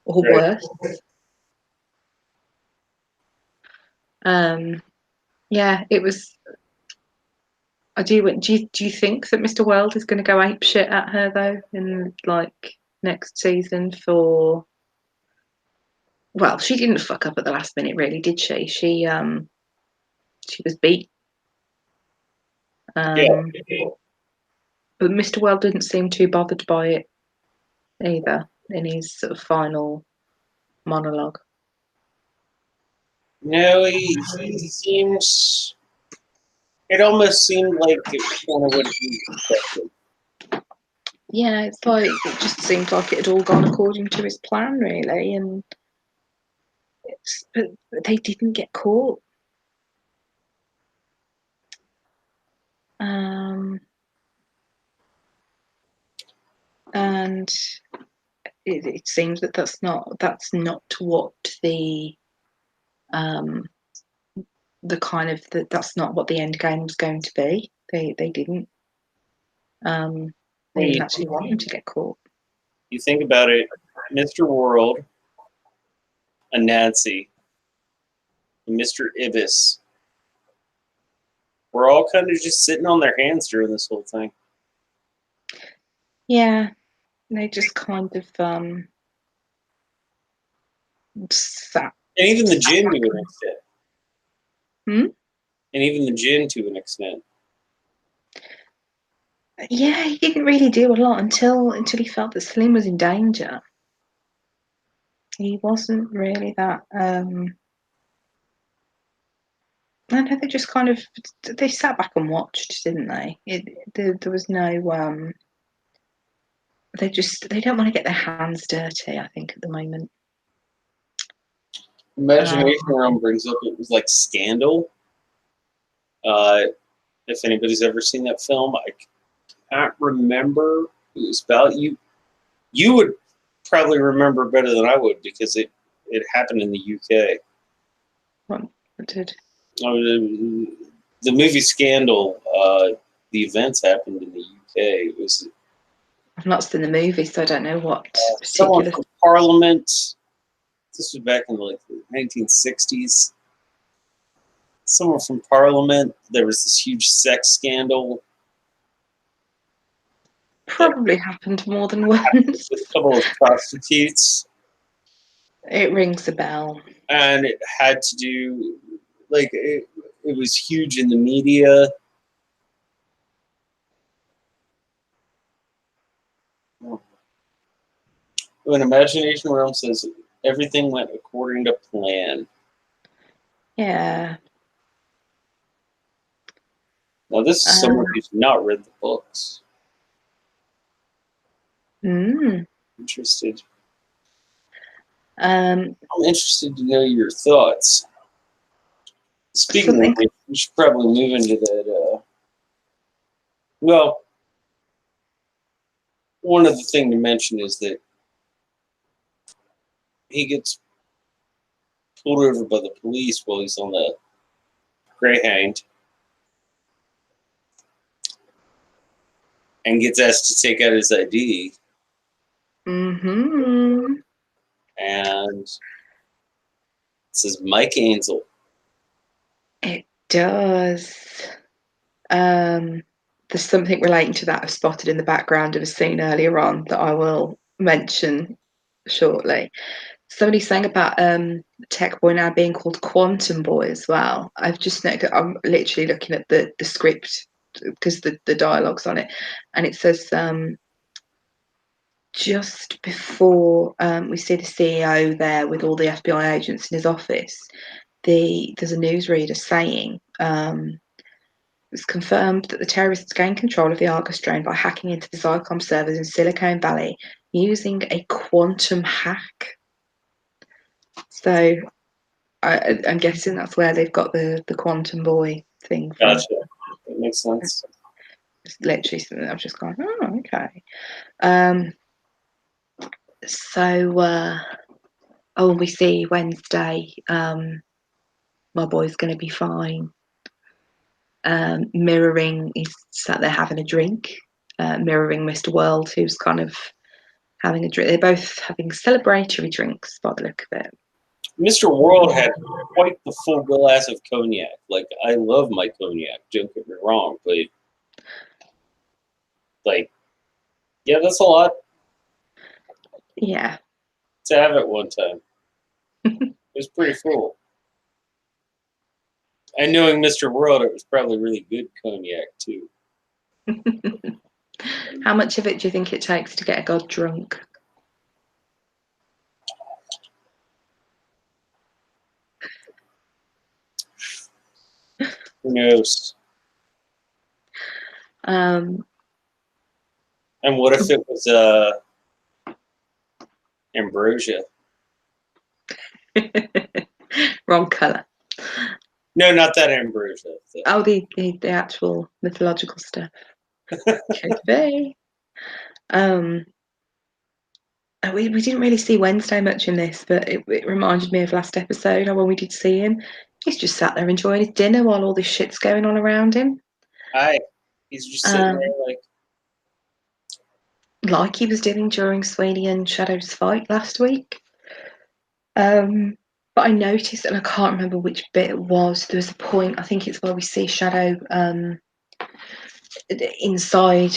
or Right. worse. Yeah, it was. Do you think that Mr. World is going to go ape shit at her though in like next season for? Well, she didn't fuck up at the last minute, really, did she? She was beat. Yeah. But Mr. World didn't seem too bothered by it either in his sort of final monologue. No, he seems. It almost seemed like it kind of what he expected. Yeah, it's like it just seemed like it had all gone according to his plan, really, and but they didn't get caught. And it seems that that's not what um, the kind of that's not what the end game was going to be. They didn't. They didn't actually want him to get caught. You think about it, Mr. World, a Nancy, and Mr. Ibis. We're all kind of just sitting on their hands during this whole thing. Yeah, they just kind of sat. And even the Djinn to an extent. Hmm? And even the Djinn to an extent. Yeah, he didn't really do a lot until he felt that Slim was in danger. He wasn't really that. I know they just kind of they sat back and watched, didn't they? There was no they don't want to get their hands dirty, I think, at the moment. Imagination Realm brings up, it was like Scandal. If anybody's ever seen that film, I can't remember. It was about you. You would probably remember better than I would because it happened in the UK. What did? The movie Scandal. The events happened in the UK. It was. I've not seen the movie, so I don't know what Someone particular. from Parliament. This was back in the 1960s. Someone from Parliament. There was this huge sex scandal. Probably happened more than once. With a couple of prostitutes. It rings a bell. And it had to do, it was huge in the media. When Imagination Realm says everything went according to plan. Yeah. Now, this is someone who's not read the books. Interested. I'm interested to know your thoughts. Speaking of which, we should probably move into that. Well, one other thing to mention is that he gets pulled over by the police while he's on the Greyhound and gets asked to take out his ID. Mm-hmm. And it says Mike Ainsel. It does. There's something relating to that I've spotted in the background of a scene earlier on that I will mention shortly. Somebody's saying about Tech Boy now being called Quantum Boy as well. I've just noticed, I'm literally looking at the script because the dialogue's on it, and it says just before we see the CEO there with all the FBI agents in his office, there's a newsreader saying it's confirmed that the terrorists gained control of the Argus drone by hacking into the Zycom servers in Silicon Valley using a quantum hack. So I'm guessing that's where they've got the Quantum Boy thing from. Gotcha. That makes sense. It's literally something I've just gone, oh, okay. We see Wednesday, my boy's going to be fine. Mirroring, he's sat there having a drink, mirroring Mr. World, who's kind of having a drink. They're both having celebratory drinks by the look of it. Mr. World had quite the full glass of cognac. I love my cognac, don't get me wrong, but yeah, that's a lot. Yeah. To have it one time. It was pretty full. And knowing Mr. World, it was probably really good cognac, too. How much of it do you think it takes to get a god drunk? Who knows? And what if it was ambrosia? Wrong colour. No, not that ambrosia. Oh, the actual mythological stuff. Could be. We didn't really see Wednesday much in this, but it reminded me of last episode when we did see him. He's just sat there enjoying his dinner while all this shit's going on around him. He's just sitting there like he was doing during Sweeney and Shadow's fight last week. But I noticed, and I can't remember which bit it was, there was a point, I think it's where we see Shadow inside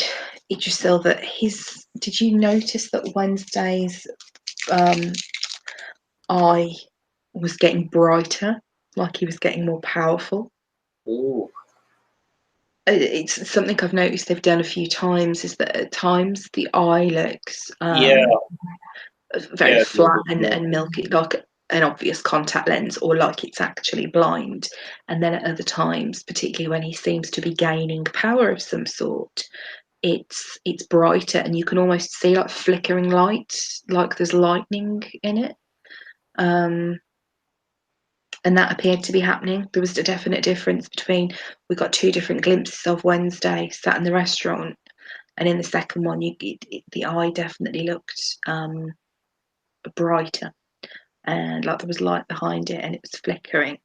Idrisil, that did you notice that Wednesday's eye was getting brighter, like he was getting more powerful? Ooh. It's something I've noticed they've done a few times, is that at times the eye looks very flat and milky, like an obvious contact lens, or like it's actually blind. And then at other times, particularly when he seems to be gaining power of some sort, it's brighter, and you can almost see like flickering light, like there's lightning in it. And that appeared to be happening. There was a definite difference between, we got 2 different glimpses of Wednesday sat in the restaurant, and in the second one, the eye definitely looked brighter, and like there was light behind it, and it was flickering.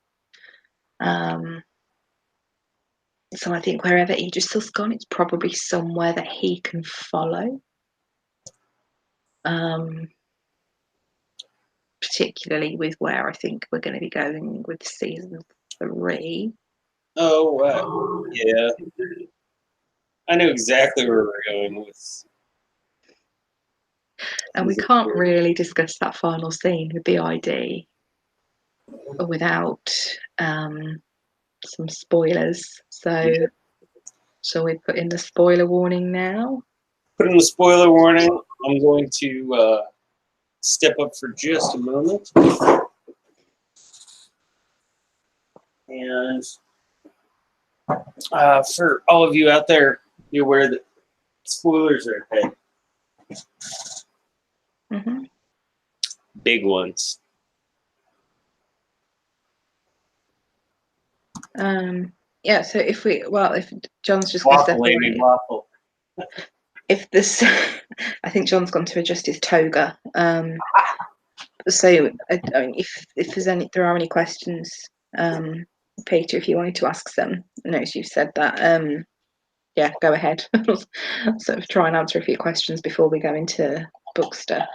So I think wherever Idrisil's gone, it's probably somewhere that he can follow. Particularly with where I think we're going to be going with season 3. Oh, yeah. I know exactly where we're going with. And we can't really discuss that final scene with the ID without some spoilers. So, shall we put in the spoiler warning now? Put in the spoiler warning. I'm going to step up for just a moment. And for all of you out there, be aware that spoilers are ahead. Mm-hmm. Big ones. Yeah, so if John's just Waffle, Amy, away, waffle. if this, I think John's gone to adjust his toga. So I mean, if there are any questions, Peter, if you wanted to ask them, I notice you've said that. Yeah, go ahead. Sort of try and answer a few questions before we go into book stuff.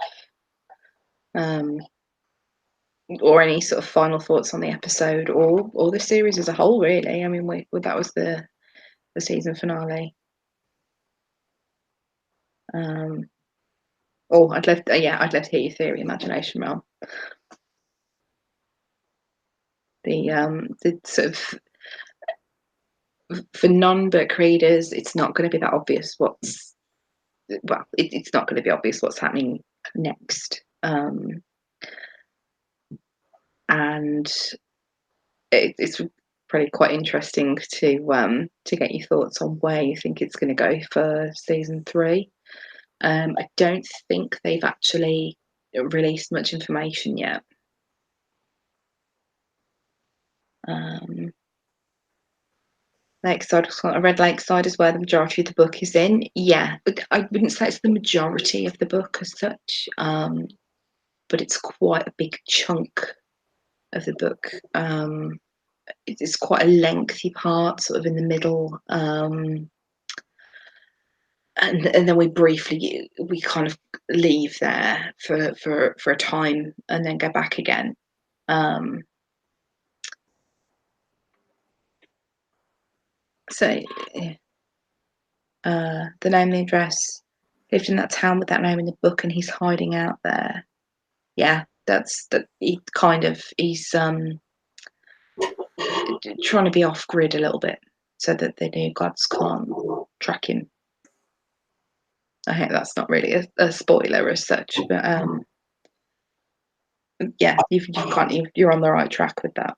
Or any sort of final thoughts on the episode or the series as a whole, really. I mean, that was the season finale. I'd love to hear your theory, Imagination Realm. The sort of, for non-book readers, it's not going to be that obvious it's not going to be obvious what's happening next. And it's probably quite interesting to get your thoughts on where you think it's going to go for season 3. I don't think they've actually released much information yet. Lakeside, I read Lakeside is where the majority of the book is in. Yeah, but I wouldn't say it's the majority of the book as such, but it's quite a big chunk of the book. It's quite a lengthy part, sort of in the middle, and then we kind of leave there for a time and then go back again. So the name and the address, lived in that town with that name in the book, and he's hiding out there. Yeah, he's trying to be off grid a little bit so that the new gods can't track him. I hope that's not really a spoiler as such, but yeah, you're on the right track with that.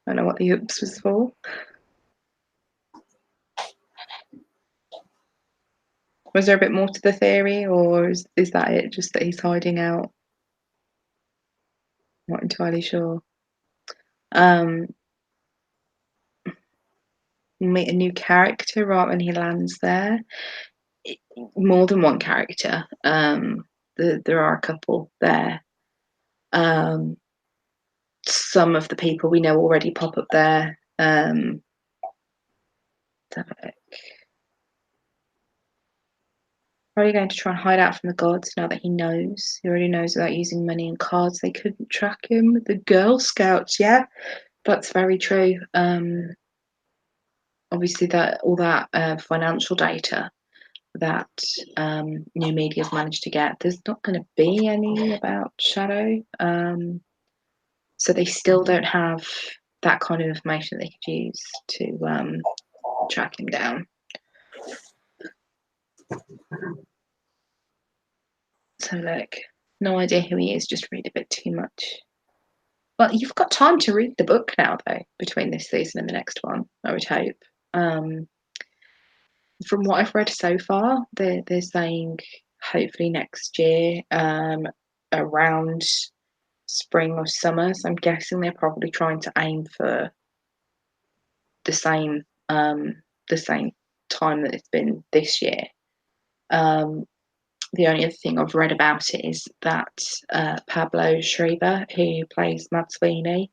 I don't know what the oops was for. Was there a bit more to the theory, or is that it? Just that he's hiding out? I'm not entirely sure. Meet a new character right when he lands there. More than one character. There are a couple there. Some of the people we know already pop up there. Probably going to try and hide out from the gods now that he knows. He already knows without using money and cards they couldn't track him. The Girl Scouts, yeah, that's very true. Obviously, that all that financial data that new media's managed to get, there's not going to be any about Shadow. So they still don't have that kind of information they could use to track him down. So have a look. No idea who he is, just read a bit too much. Well, you've got time to read the book now, though, between this season and the next one, I would hope. From what I've read so far, they're saying hopefully next year, around spring or summer. So I'm guessing they're probably trying to aim for the same time that it's been this year. The only other thing I've read about it is that Pablo Schreiber, who plays Mad Sweeney,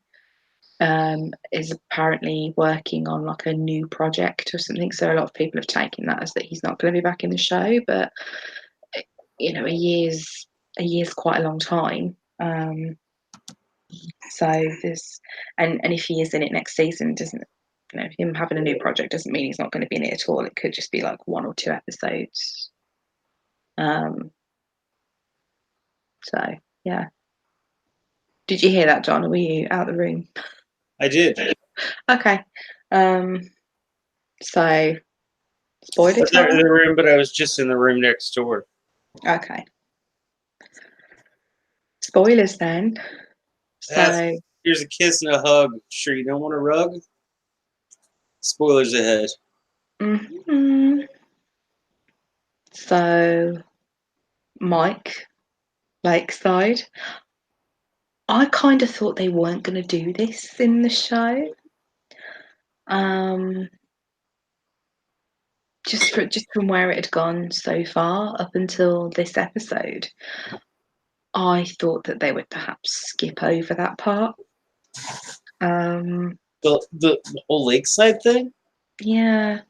is apparently working on like a new project or something. So a lot of people have taken that as that he's not going to be back in the show. But you know, a year's quite a long time. So there's and if he is in it next season, doesn't, you know, him having a new project doesn't mean he's not going to be in it at all. It could just be like 1 or 2 episodes. So yeah. Did you hear that, John? Or were you out of the room? I did. Okay. So spoiler I was out of time. the room, but I was just in the room next door. Okay. Spoilers then. So Here's a kiss and a hug. Sure you don't want a rug? Spoilers ahead. So Mike, Lakeside. I kind of thought they weren't going to do this in the show. Just from where it had gone so far up until this episode, I thought that they would perhaps skip over that part. The whole lakeside thing? Yeah.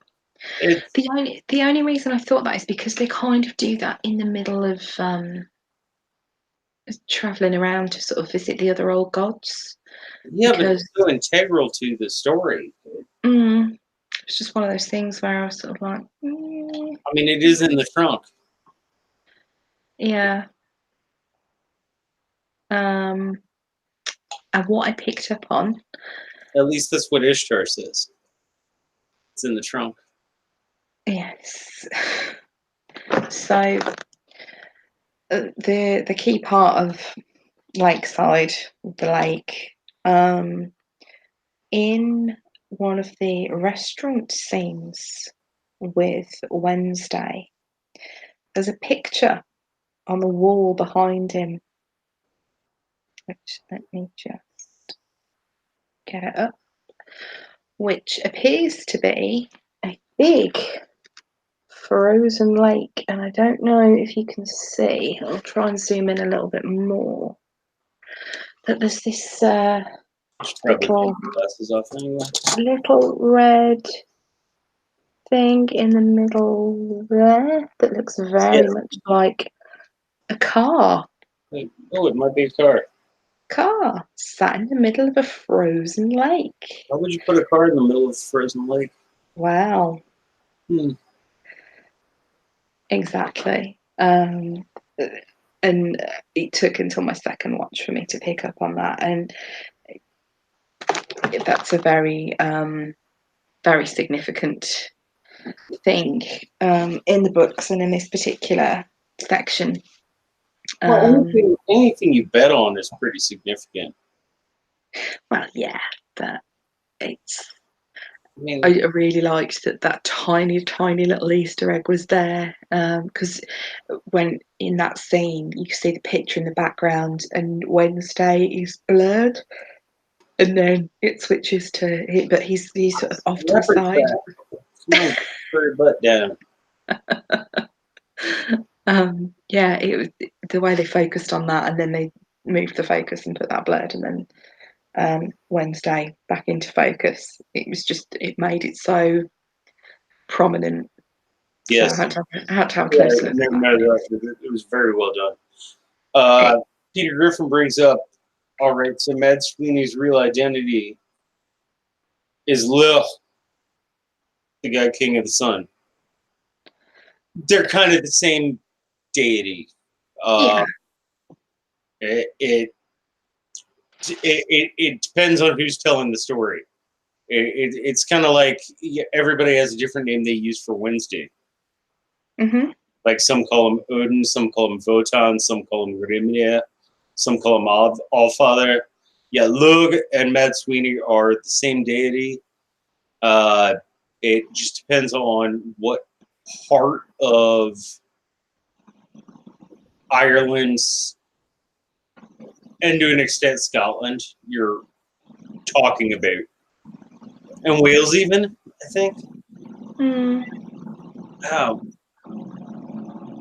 The only reason I thought that is because they kind of do that in the middle of traveling around to sort of visit the other old gods. Yeah, but it's so integral to the story. It's just one of those things where I was sort of like, I mean, it is in the trunk. Yeah. And what I picked up on. At least that's what Ishtar says. It's in the trunk. Yes. So the key part of Lakeside, the lake, in one of the restaurant scenes with Wednesday, there's a picture on the wall behind him, which let me just get it up, which appears to be a big frozen lake, and I don't know if you can see. I'll try and zoom in a little bit more. But there's this little red thing in the middle there that looks very much like a car. Oh, it might be a car. Car sat in the middle of a frozen lake. Why would you put a car in the middle of a frozen lake? Wow. Exactly. And it took until my second watch for me to pick up on that, and that's a very very significant thing in the books and in this particular section. Well, anything you bet on is pretty significant. Well, yeah, but it's. I really liked that tiny little Easter egg was there, because when in that scene you see the picture in the background and Wednesday is blurred, and then it switches to it, but he's sort of off to the side. Come on, put your butt down. Yeah, it was the way they focused on that, and then they moved the focus and put that blurred, and then Wednesday back into focus. It made it so prominent. Yes. So I had to have a close look. It was very well done. Peter Griffin brings up, all right, so Mad Sweeney's real identity is Lil, the god king of the sun. They're kind of the same deity. Yeah. It depends on who's telling the story. It's kind of like everybody has a different name they use for Wednesday. Mm-hmm. Like some call him Odin, some call him Wotan, some call him Grimnir, some call him Allfather. Yeah, Lug and Mad Sweeney are the same deity. It just depends on what part of Ireland's, and to an extent Scotland, you're talking about. And Wales even, I think. Wow.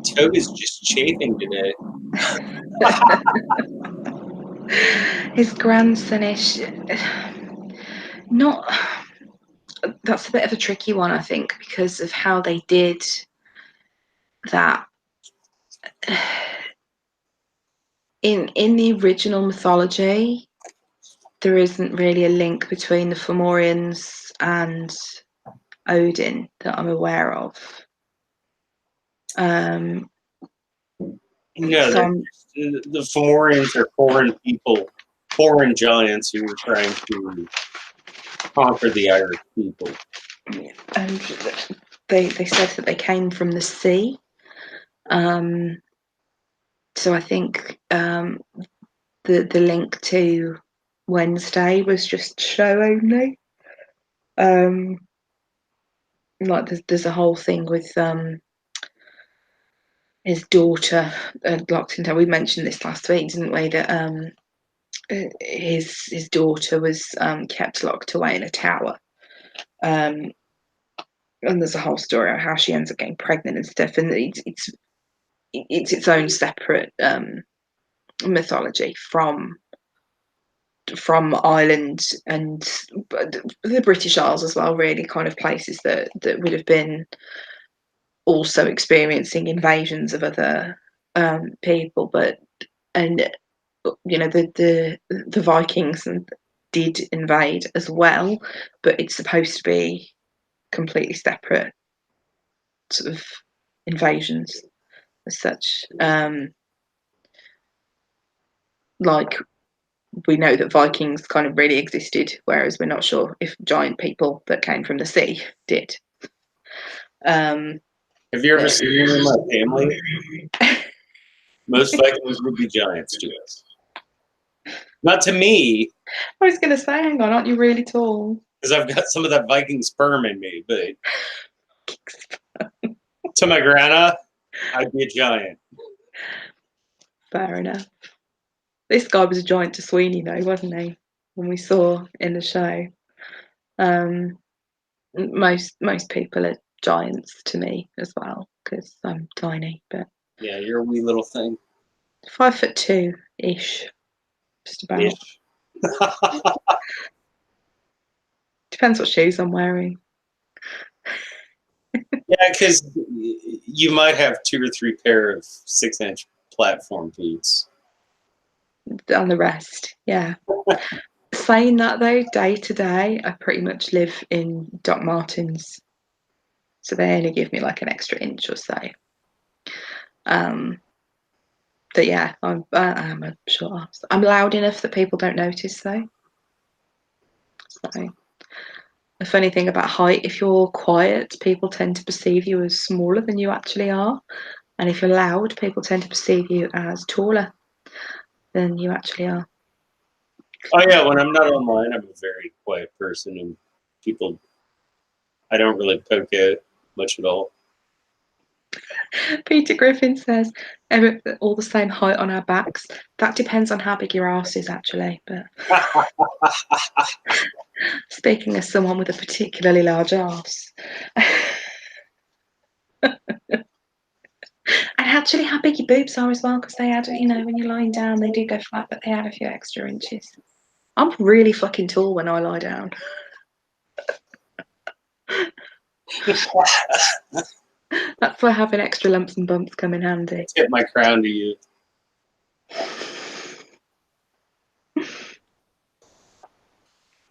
Toby's just chafing today. His grandson is not. That's a bit of a tricky one, I think, because of how they did that. In the original mythology, there isn't really a link between the Fomorians and Odin that I'm aware of. No, the Fomorians are foreign people, foreign giants who were trying to conquer the Irish people. And they said that they came from the sea. So I think the link to Wednesday was just show only. Like there's a whole thing with his daughter locked in tower. We mentioned this last week, didn't we? That his daughter was kept locked away in a tower. And there's a whole story of how she ends up getting pregnant and stuff. And it's its own separate mythology from Ireland and the British Isles as well. Really, kind of places that would have been also experiencing invasions of other people, and the Vikings did invade as well, but it's supposed to be completely separate sort of invasions as such. Like we know that Vikings kind of really existed, whereas we're not sure if giant people that came from the sea did. Have you ever seen any of my family? Most Vikings would be giants to us. Not to me. I was going to say, hang on, aren't you really tall? Because I've got some of that Viking sperm in me, but to my grandma, I'd be a giant. Fair enough. This guy was a giant to Sweeney, though, wasn't he? When we saw in the show, most people are giants to me as well because I'm tiny. But yeah, you're a wee little thing. 5'2" ish, just about. Ish. Depends what shoes I'm wearing. Yeah, because you might have 2 or 3 pair of 6-inch platform boots. And the rest, yeah. Saying that though, day to day, I pretty much live in Doc Martens, so they only give me like an extra inch or so. But yeah, I'm a short ass. I'm loud enough that people don't notice though. So the funny thing about height, if you're quiet, people tend to perceive you as smaller than you actually are. And if you're loud, people tend to perceive you as taller than you actually are. Oh yeah, when I'm not online, I'm a very quiet person, and people, I don't really poke out much at all. Peter Griffin says, all the same height on our backs. That depends on how big your ass is, actually. But speaking as someone with a particularly large ass. And actually how big your boobs are as well, because they add, when you're lying down, they do go flat, but they add a few extra inches. I'm really fucking tall when I lie down. That's where having extra lumps and bumps come in handy. Tip my crown to you.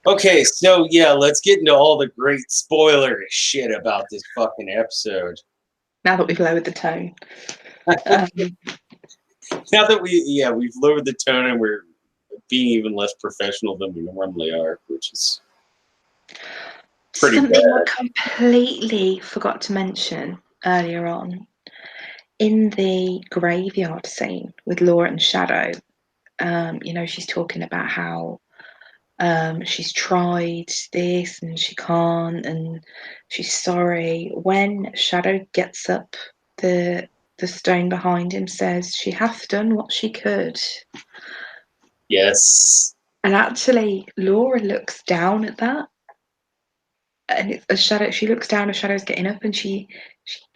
Okay, so yeah, let's get into all the great spoiler shit about this fucking episode. Now that we've lowered the tone. Now that we've lowered the tone and we're being even less professional than we normally are, which is pretty something bad. I completely forgot to mention earlier on in the graveyard scene with Laura and Shadow, you know, she's talking about how she's tried this and she can't, and she's sorry. When Shadow gets up, the stone behind him says she hath done what she could. Yes. And actually, Laura looks down at that, and it's a Shadow. She looks down as Shadow's getting up, and she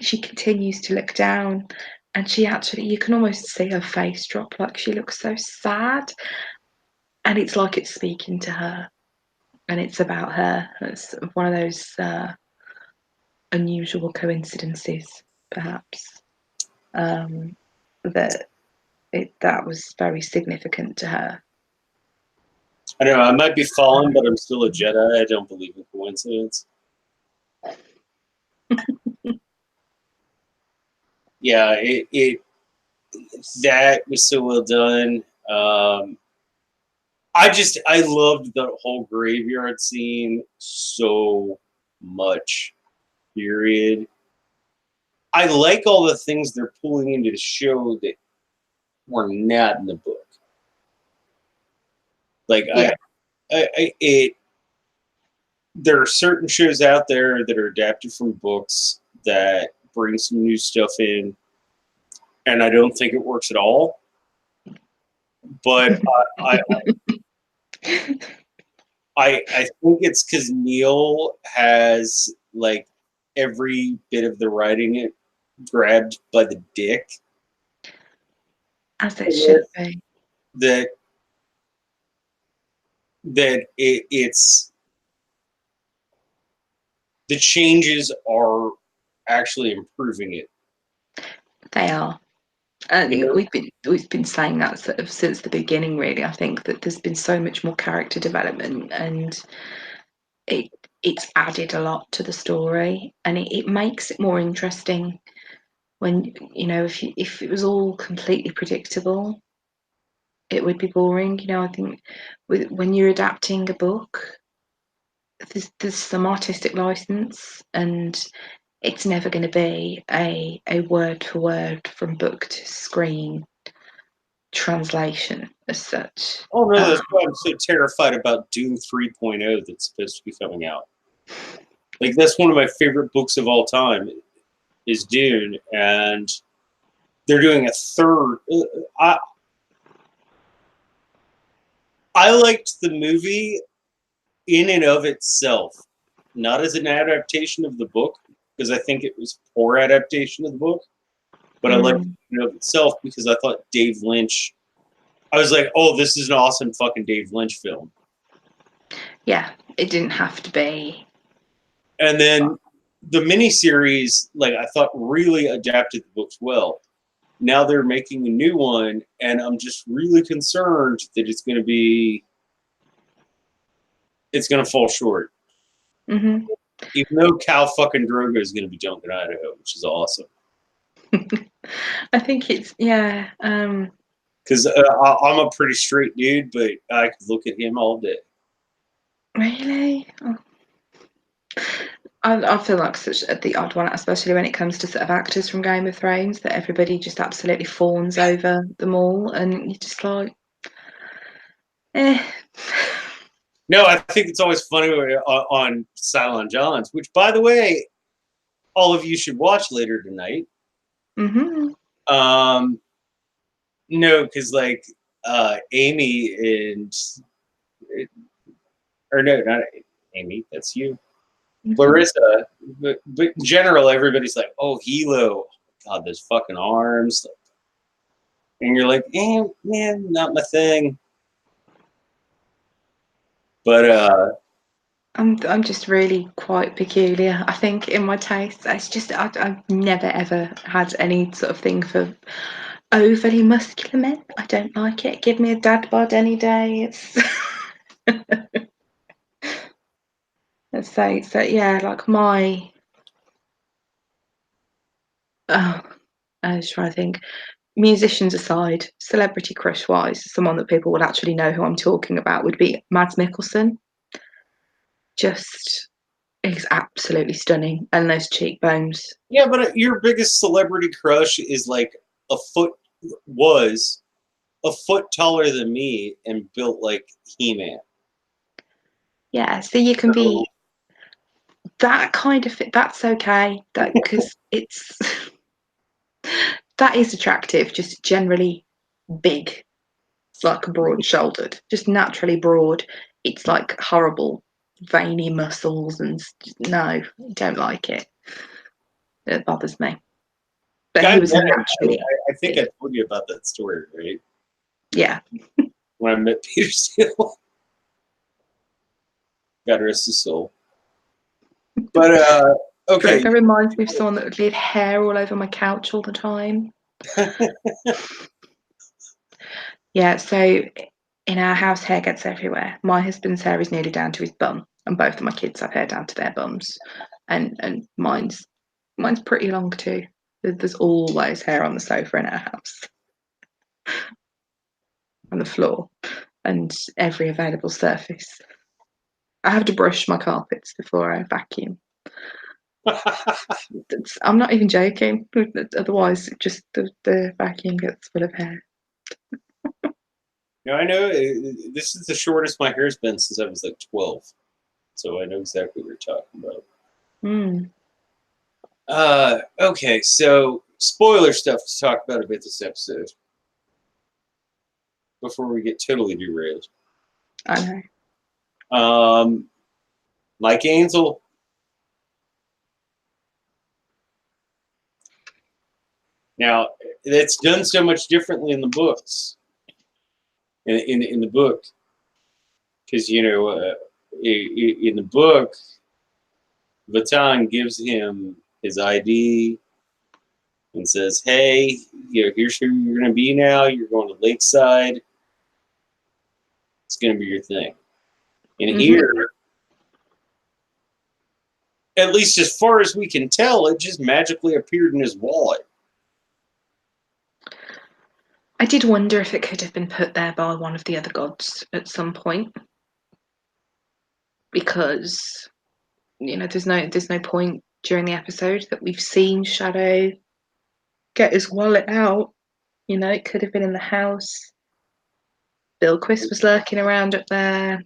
continues to look down, and she actually, you can almost see her face drop, like she looks so sad, and it's like it's speaking to her, and it's about her. It's one of those unusual coincidences, perhaps, that that was very significant to her. I don't know. I might be fallen, but I'm still a Jedi. I don't believe in coincidence. Yeah, it that was so well done. I loved the whole graveyard scene so much. Period. I like all the things they're pulling into the show that were not in the book. Like Yeah, it. There are certain shows out there that are adapted from books that bring some new stuff in, and I don't think it works at all. But I think it's because Neil has like every bit of the writing it grabbed by the dick. as it should be. That it's the changes are actually improving it. They are. You And know? we've been saying that sort of since the beginning, really. I think that there's been so much more character development, and it it's added a lot to the story, and it makes it more interesting. When, you know, if it was all completely predictable, it would be boring. You know, I think when you're adapting a book, there's some artistic license, and it's never going to be a word for word from book to screen translation as such. Oh no, that's why I'm so terrified about Doom 3.0 that's supposed to be coming out. Like that's one of my favorite books of all time is Dune, and they're doing a third. I liked the movie in and of itself, not as an adaptation of the book, because I think it was poor adaptation of the book. But I liked it in and of itself because I thought Dave Lynch. I was like, oh, this is an awesome fucking Dave Lynch film. Yeah, it didn't have to be. And then the miniseries, like I thought, really adapted the books well. Now they're making a new one, and I'm just really concerned that it's gonna fall short. Mm-hmm. Even though Cal fucking Drogo is gonna be jumping Idaho, which is awesome. I think it's, yeah. Because I'm a pretty straight dude, but I could look at him all day. Really? Oh. I feel like such the odd one, especially when it comes to sort of actors from Game of Thrones, that everybody just absolutely fawns over them all, and you're just like, eh. No, I think it's always funny on Cylon Johns, which, by the way, all of you should watch later tonight. Mm-hmm. No, because like Amy and or no, not Amy. That's you, Larissa. But in general, everybody's like, "Oh, Hilo, God, those fucking arms," and you're like, man, not my thing." But I'm just really quite peculiar, I think, in my taste. It's just I've never ever had any sort of thing for overly muscular men. I don't like it. Give me a dad bod any day. It's so yeah, like my oh, I was trying to think. Musicians aside, celebrity crush wise, someone that people would actually know who I'm talking about would be Mads Mikkelsen. Just He's absolutely stunning, and those cheekbones. Yeah, but your biggest celebrity crush is like a foot was a foot taller than me and built like He-Man. Yeah, so you can So, be that kind of fit. That's okay. That because it's that is attractive. Just generally big, like broad-shouldered, just naturally broad. It's like horrible veiny muscles and no, I don't like it. It bothers me. But he God was damn it, naturally I think big. I told you about that story, right? Yeah. When I met Peter Steele. God rest his soul. But okay. Draco reminds me of someone that would leave hair all over my couch all the time. Yeah, so in our house, hair gets everywhere. My husband's hair is nearly down to his bum, and both of my kids have hair down to their bums, and mine's pretty long too. There's always hair on the sofa in our house, on the floor, and every available surface. I have to brush my carpets before I vacuum. I'm not even joking. Otherwise, just the vacuum gets full of hair. I know this is the shortest my hair's been since I was like 12. So I know exactly what you're talking about. Mm. Okay, so spoiler stuff to talk about a bit this episode before we get totally derailed. I know. Mike Ansel. Now, that's done so much differently in the books. In the book, because in the book, Vatan gives him his ID and says, "Hey, here's who you're going to be now. You're going to Lakeside. It's going to be your thing." And Mm-hmm. here, at least as far as we can tell, it just magically appeared in his wallet. I did wonder if it could have been put there by one of the other gods at some point, because there's no point during the episode that we've seen Shadow get his wallet out. It could have been in the house. Bilquist was lurking around up there.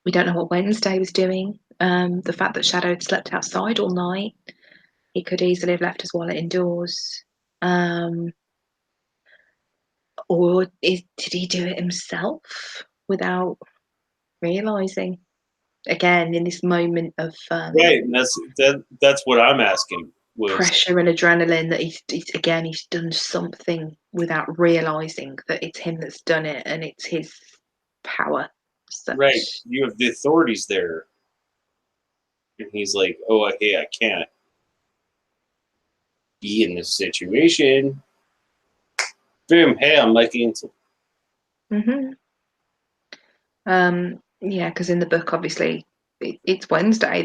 We don't know what Wednesday was doing. The fact that Shadow had slept outside all night, he could easily have left his wallet indoors. Or did he do it himself without realizing? Again, in this moment of Right, and that's what I'm asking. Was pressure and adrenaline, that he's done something without realizing that it's him that's done it, and it's his power. right? Such. You have the authorities there, and he's like, "Oh, hey, I can't be in this situation." Boom! Hey, I'm Mike Ansel. Mm-hmm. Yeah, because in the book, obviously, it's Wednesday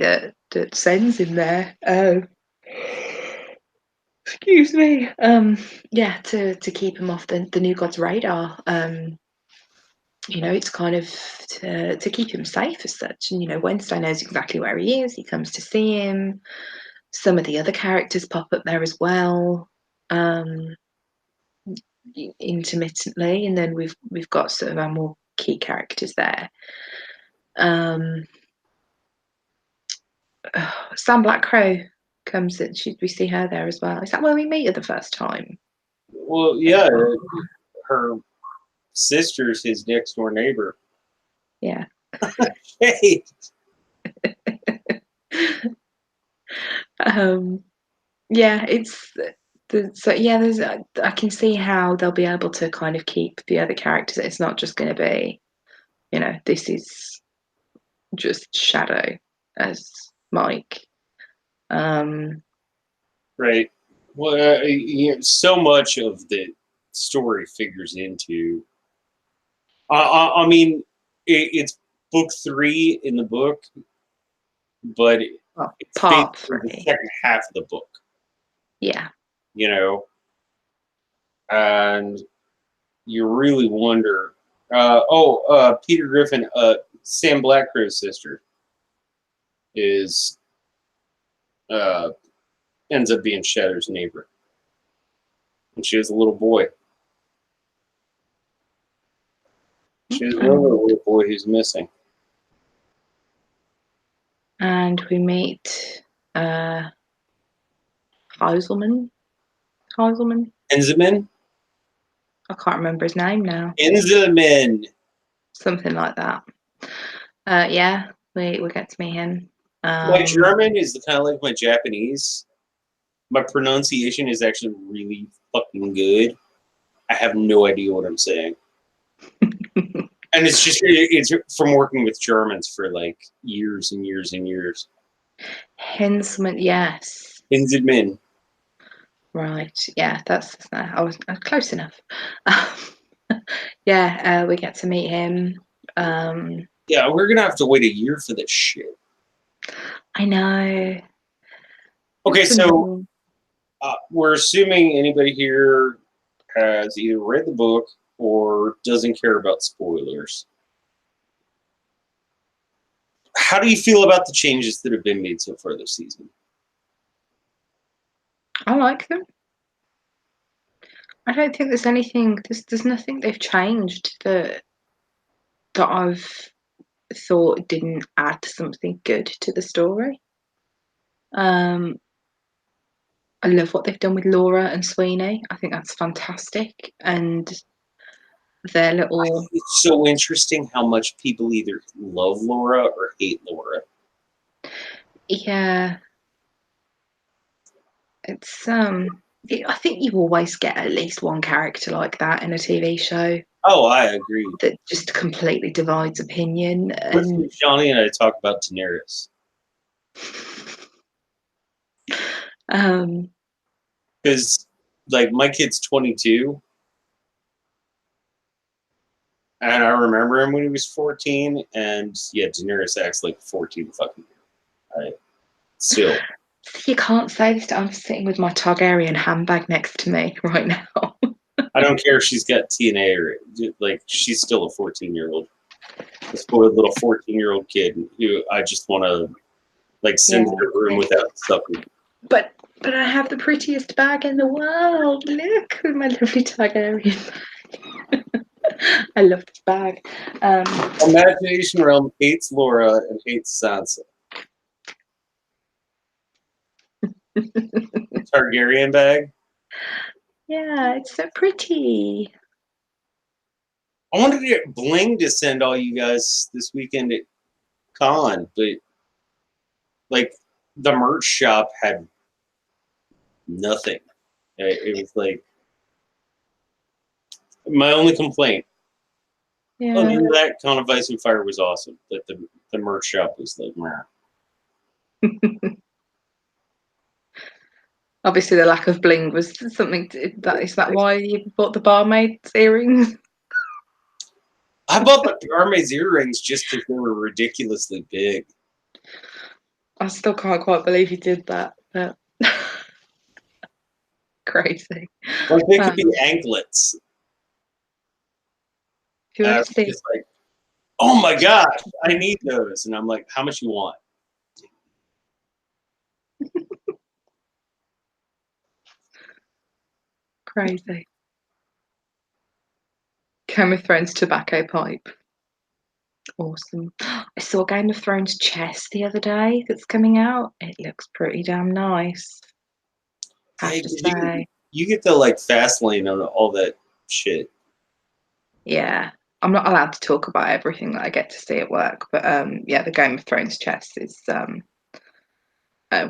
that sends him there. Oh, excuse me. Yeah, to keep him off the new god's radar. It's kind of to keep him safe as such. And Wednesday knows exactly where he is. He comes to see him. Some of the other characters pop up there as well, um, intermittently, and then we've got sort of our more key characters there. Sam Blackcrow comes in. We see her there as well. Is that where we meet her the first time? Well, yeah, her sister's his next door neighbor. Yeah. Hey, Yeah, there's I can see how they'll be able to kind of keep the other characters. It's not just going to be, this is just Shadow as Mike. right. Well, so much of the story figures into. I mean, it's book 3 in the book, but Well, it's part basically the 3. second half of the book. Yeah. You know, and you really wonder. Peter Griffin, Sam Blackcrow's sister. is ends up being Shatter's neighbor, and she has a little boy. She has one little boy who's missing. And we meet Heiselman. Enzelman? I can't remember his name now. Enzelman. Something like that. Yeah, we get to meet him. My German is kind of like my Japanese. My pronunciation is actually really fucking good. I have no idea what I'm saying. And it's from working with Germans for like years and years and years. Hensman, yes. Enzelman. Right, yeah, I was close enough. Yeah, we get to meet him. Yeah, we're gonna have to wait a year for this shit. I know. Okay, so we're assuming anybody here has either read the book or doesn't care about spoilers. How do you feel about the changes that have been made so far this season? I like them. I don't think there's anything. There's nothing they've changed that I've thought didn't add something good to the story. I love what they've done with Laura and Sweeney. I think that's fantastic, and their little. It's so interesting how much people either love Laura or hate Laura. Yeah, it's I think you always get at least one character like that in a TV show. Oh, I agree. That just completely divides opinion. And Johnny and I talk about Daenerys. Because, like, my kid's 22, and I remember him when he was 14, and yeah, Daenerys acts like 14 fucking year. Right? Still. You can't say this. I'm sitting with my Targaryen handbag next to me right now. I don't care if she's got TNA or, like, she's still a 14-year-old. A spoiled little 14-year-old kid who I just want to, like, send to her room without sucking. But I have the prettiest bag in the world. Look, with my lovely Targaryen bag. I love this bag. Imagination Realm hates Laura and hates Sansa. Targaryen bag. Yeah, it's so pretty. I wanted to get bling to send all you guys this weekend at con, but like the merch shop had nothing. It was like my only complaint. Yeah. Other than that, Con of Ice and Fire was awesome, but the merch shop was like, meh. Obviously, the lack of bling was something. Is that why you bought the barmaid's earrings? I bought the barmaid's earrings just because they were ridiculously big. I still can't quite believe you did that. But crazy. Like they could be anklets. I was just like, oh my gosh, I need those. And I'm like, how much you want? Crazy. Game of Thrones tobacco pipe. Awesome. I saw Game of Thrones chess the other day that's coming out. It looks pretty damn nice. Have Hey, to say. you get the like fast lane on all that shit. Yeah. I'm not allowed to talk about everything that I get to see at work, but yeah, the Game of Thrones chess is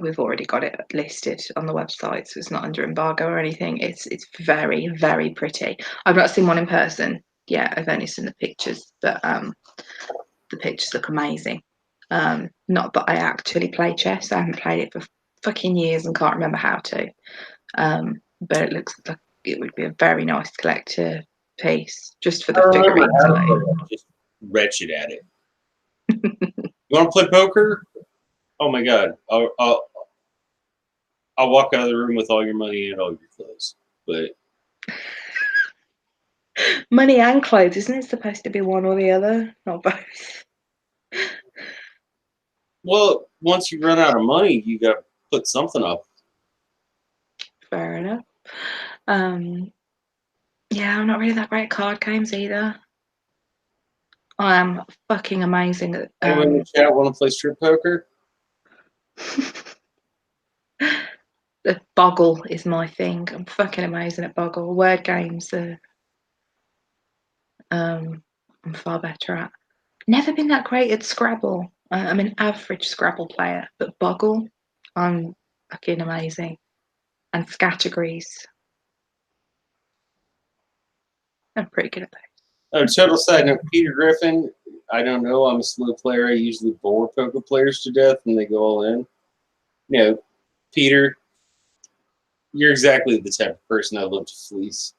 we've already got it listed on the website, so it's not under embargo or anything. It's very, very pretty. I've not seen one in person yet. I've only seen the pictures, but the pictures look amazing. Not that I actually play chess. I haven't played it for fucking years and can't remember how to. But it looks like it would be a very nice collector piece just for the figurines. Just wretched at it. You want to play poker? Oh my god, I'll walk out of the room with all your money and all your clothes. But money and clothes, isn't it supposed to be one or the other, not both? Well, once you run out of money, you got to put something up. Fair enough. Yeah, I'm not really that great at card games either. I am fucking amazing at Anyone in the chat want to play strip poker? the Boggle is my thing. I'm fucking amazing at Boggle. Word games I'm far better at. Never been that great at Scrabble. I'm an average Scrabble player, but Boggle, I'm fucking amazing. And categories, I'm pretty good at those. Oh, total side note, Peter Griffin. I don't know. I'm a slow player. I usually bore poker players to death, and they go all in. No, Peter, you're exactly the type of person I love to fleece.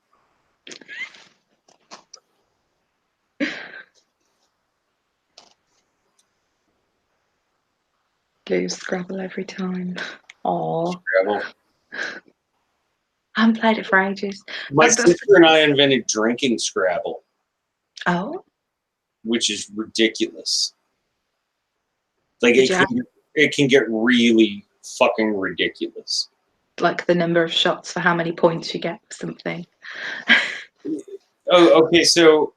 Lose Scrabble every time. Aww. Scrabble. I haven't played it for ages. My sister and I invented drinking Scrabble. Oh? Which is ridiculous. Like Did it can get really fucking ridiculous. Like the number of shots for how many points you get for something. Oh, okay. So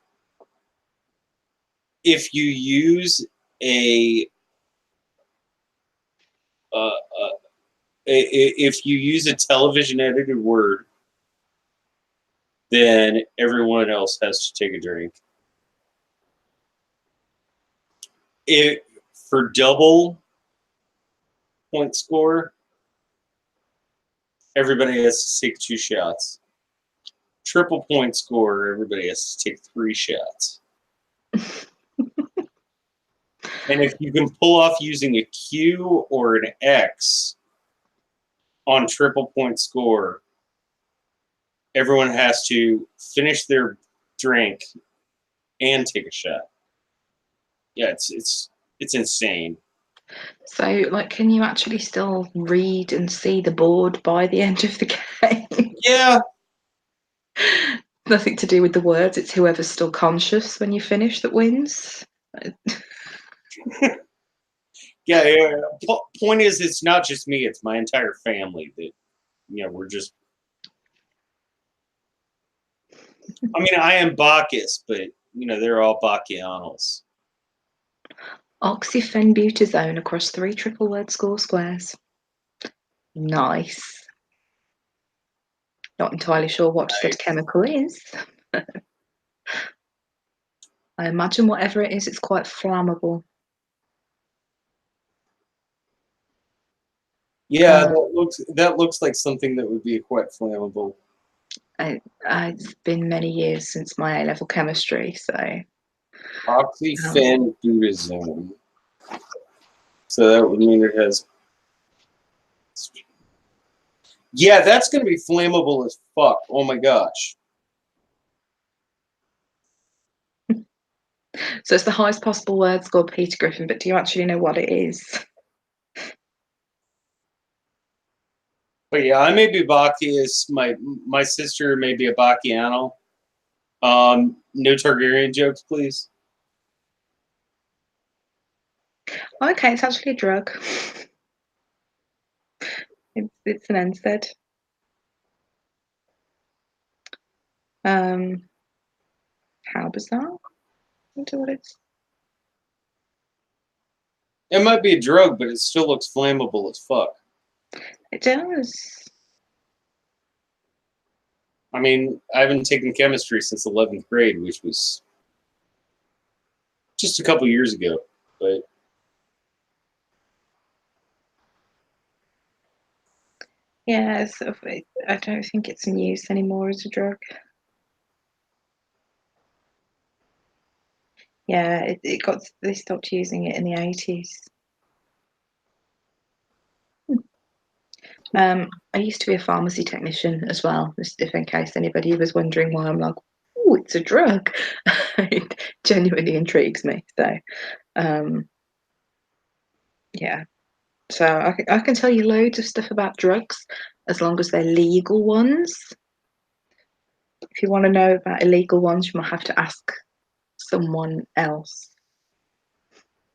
if you use uh, if you use a television edited word, then everyone else has to take a drink. For double point score, everybody has to take 2 shots. Triple point score, everybody has to take 3 shots. And if you can pull off using a Q or an X on triple point score, everyone has to finish their drink and take a shot. Yeah, it's insane. So, like, can you actually still read and see the board by the end of the game? Yeah. Nothing to do with the words. It's whoever's still conscious when you finish that wins. Yeah. Point is, it's not just me; it's my entire family. That we're just. I mean, I am Bacchus, but they're all Bacchianos. Oxyphenbutazone across 3 triple word score squares. Nice. Not entirely sure what said chemical is. I imagine whatever it is, it's quite flammable. Yeah, that looks like something that would be quite flammable. It's been many years since my A-level chemistry, so. Oxyphenbutazone. So that would mean it has. Yeah, that's going to be flammable as fuck. Oh my gosh. So it's the highest possible word score, Peter Griffin, but do you actually know what it is? But yeah, I may be Bacchus. My sister may be a Bacchiano. No Targaryen jokes, please. Okay, it's actually a drug. It's an NSAID. How bizarre. I wonder what it's. It might be a drug, but it still looks flammable as fuck. It does. I mean, I haven't taken chemistry since 11th grade, which was just a couple years ago. But Yeah, I don't think it's in use anymore as a drug. Yeah, they stopped using it in the 80s. I used to be a pharmacy technician as well, just if in case anybody was wondering why I'm like, oh, it's a drug. It genuinely intrigues me. So, yeah. So I can tell you loads of stuff about drugs as long as they're legal ones. If you want to know about illegal ones, you might have to ask someone else.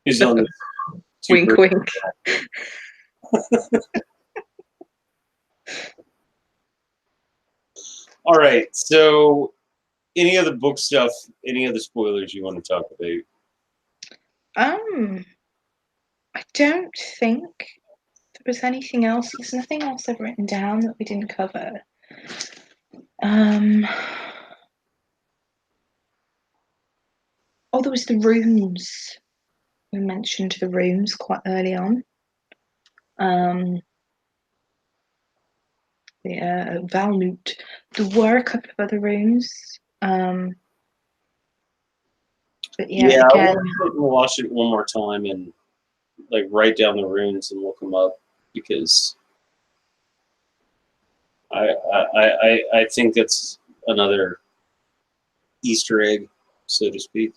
who's on this? Wink, wink. All right. So, any other book stuff? Any other spoilers you want to talk about? I don't think there was anything else. There's nothing else I've written down that we didn't cover. Oh, there was the rooms. We mentioned the rooms quite early on. The Valmut. There were a couple of other rooms. But yeah, I again, want to watch it one more time and like write down the runes and look them up because I think that's another Easter egg, so to speak.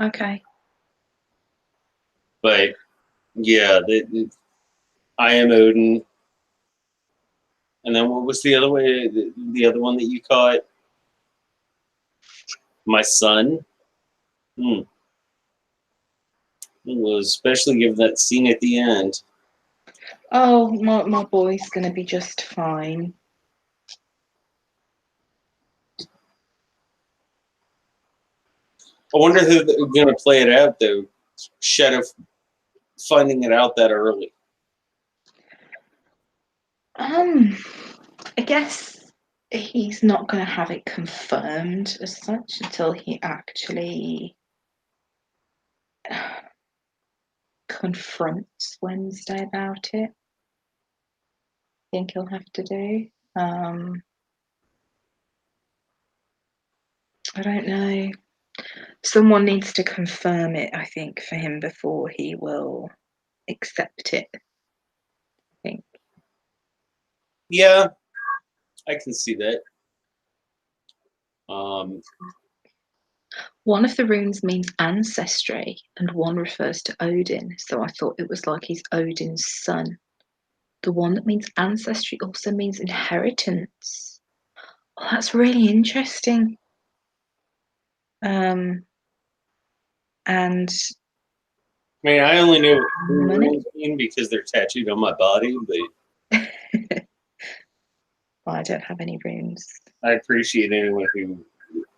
okay. But yeah, I am Odin. And then what was the other way? The other one that you caught? My son. Well, especially given that scene at the end. Oh, my boy's gonna be just fine. I wonder who's going to play it out, though. Shadow finding it out that early. I guess he's not going to have it confirmed as such until he actually confronts Wednesday about it. I think he'll have to do. I don't know. Someone needs to confirm it, I think, for him before he will accept it. I think. Yeah, I can see that. One of the runes means ancestry, and one refers to Odin. So I thought it was like he's Odin's son. The one that means ancestry also means inheritance. Oh, that's really interesting. And I mean, I only know money. because they're tattooed on my body, but Well, I don't have any runes. I appreciate anyone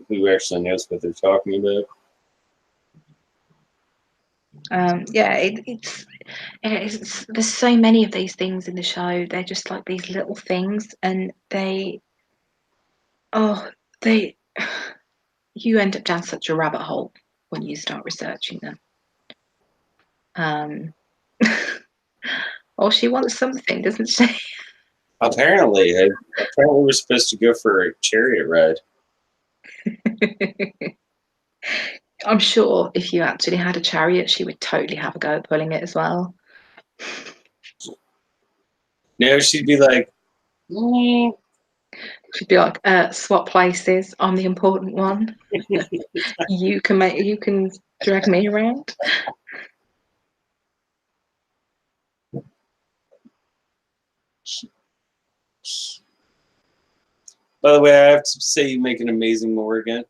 who actually knows what they're talking about. Yeah, it's there's so many of these things in the show. They're just like these little things, and you end up down such a rabbit hole when you start researching them. Oh, she wants something, doesn't she? Apparently we're supposed to go for a chariot ride. I'm sure if you actually had a chariot, she would totally have a go at pulling it as well. No, she'd be like, She'd be like, swap places. I'm the important one. You can drag me around. By the way, I have to say you make an amazing Morrigan.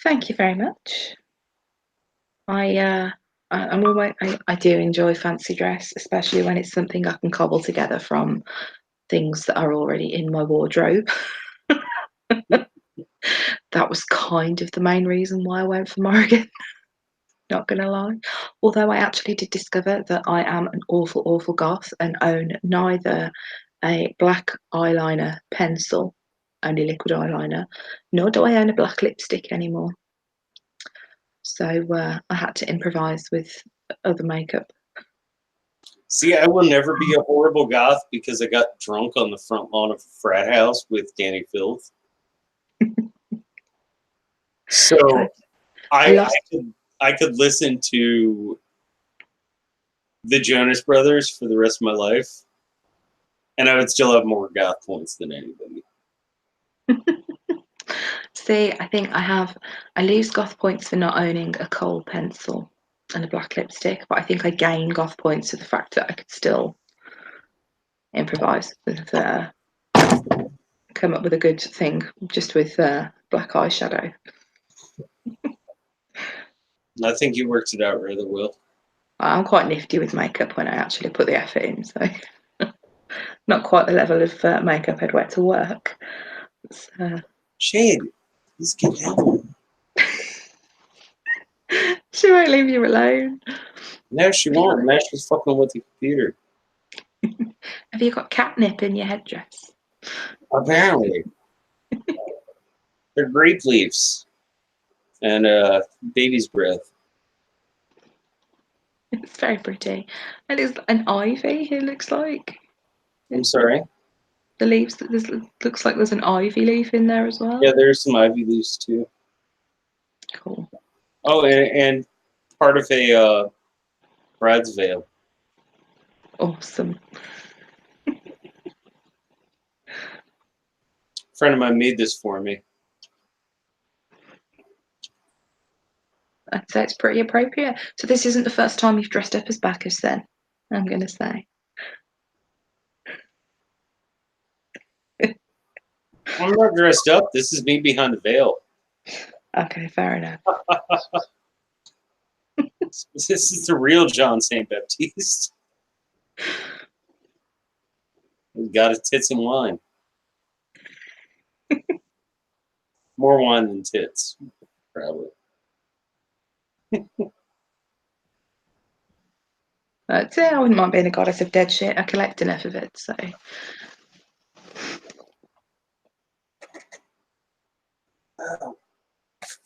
Thank you very much. I do enjoy fancy dress, especially when it's something I can cobble together from things that are already in my wardrobe. That was kind of the main reason why I went for Morrigan. Not gonna lie. Although I actually did discover that I am an awful, awful goth and own neither a black eyeliner pencil, only liquid eyeliner, nor do I own a black lipstick anymore. So I had to improvise with other makeup. See, I will never be a horrible goth because I got drunk on the front lawn of a frat house with Danny Filth. So I could listen to the Jonas Brothers for the rest of my life, and I would still have more goth points than anybody. See, I think I lose goth points for not owning a kohl pencil and a black lipstick, but I think I gain goth points for the fact that I could still improvise and come up with a good thing just with black eyeshadow. I think you worked it out rather well. I'm quite nifty with makeup when I actually put the effort in, so not quite the level of makeup I'd wear to work. Shade, please get help. She won't leave you alone. No, she won't. Now she's fucking with the computer. Have you got catnip in your headdress? Apparently. They're grape leaves and baby's breath. It's very pretty. And it's an ivy, it looks like. I'm sorry. The leaves, looks like there's an ivy leaf in there as well. Yeah, there's some ivy leaves too. Cool. Oh, and part of a Brad's veil. Awesome. A friend of mine made this for me. I'd say it's pretty appropriate. So this isn't the first time you've dressed up as Bacchus then, I'm going to say. I'm not dressed up. This is me behind the veil. Okay, fair enough. This is the real John St. Baptiste. He's got his tits and wine. More wine than tits, probably. But yeah, I wouldn't mind being a goddess of dead shit. I collect enough of it, so.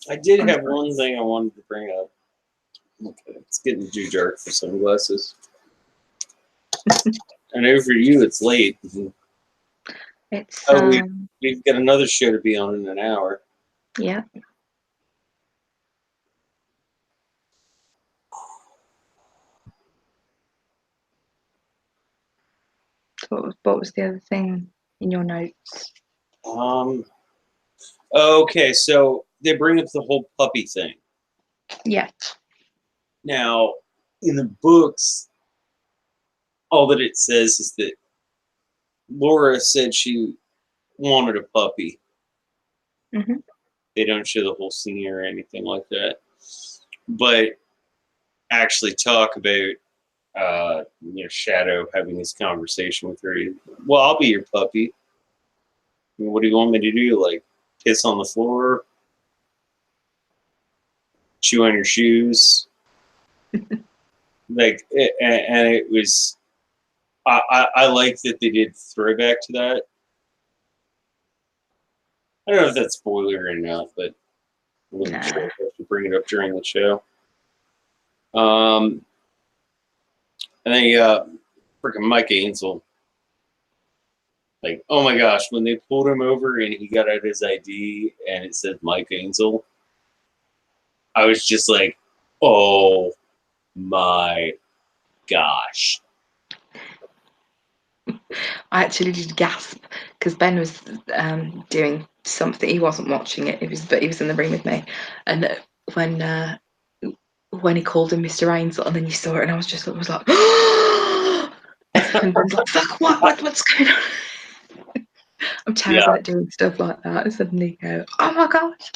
I did have one thing I wanted to bring up. Okay, it's getting too dark for sunglasses. I know for you it's late. It's, We've got another show to be on in an hour. yeah. What was the other thing in your notes? Okay, so they bring up the whole puppy thing. Yeah. Now, in the books, all that it says is that Laura said she wanted a puppy. Mm-hmm. They don't show the whole scene or anything like that. But actually talk about Shadow having this conversation with her. Well, I'll be your puppy. What do you want me to do? Like piss on the floor? Chew on your shoes? And it was I like that they did throwback to that. I don't know if that's spoiler or not, but I wasn't sure if I should bring it up during the show. And then freaking Mike Ainsel. Like, oh my gosh, when they pulled him over and he got out his ID and it said Mike Ainsel, I was just like, oh my gosh. I actually did gasp because Ben was doing something. He wasn't watching it. But he was in the room with me, and when he called him Mr. Ainsel, and then you saw it, and I was like, and Ben's like, fuck, what's going on? I'm terrible at doing stuff like that. And suddenly go, oh my gosh.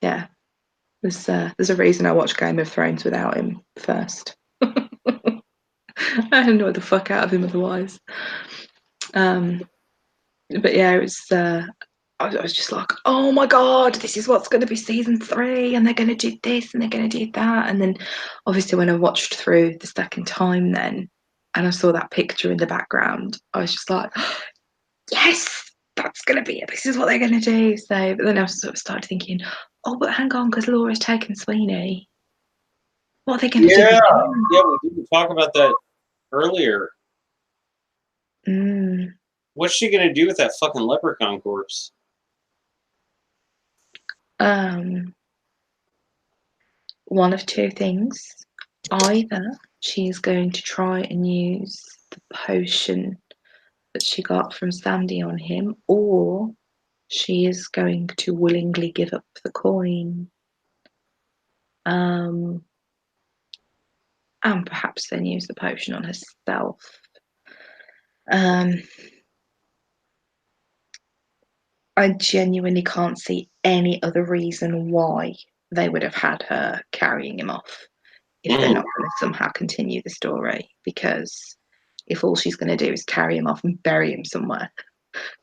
Yeah, there's a reason I watched Game of Thrones without him first. I annoyed the fuck out of him otherwise. But yeah, it was. I was just like, oh my god, this is what's going to be season 3, and they're going to do this and they're going to do that. And then, obviously, when I watched through the second time, then, and I saw that picture in the background, I was just like, yes, that's going to be it. This is what they're going to do. So, but then I sort of started thinking, oh, but hang on, because Laura's taken Sweeney. What are they going to do? Yeah, we didn't talk about that earlier. What's she gonna do with that fucking leprechaun corpse? One of two things. Either she's going to try and use the potion that she got from Sandy on him, or she is going to willingly give up the coin. And perhaps then use the potion on herself. I genuinely can't see any other reason why they would have had her carrying him off if they're not going to somehow continue the story, because if all she's going to do is carry him off and bury him somewhere,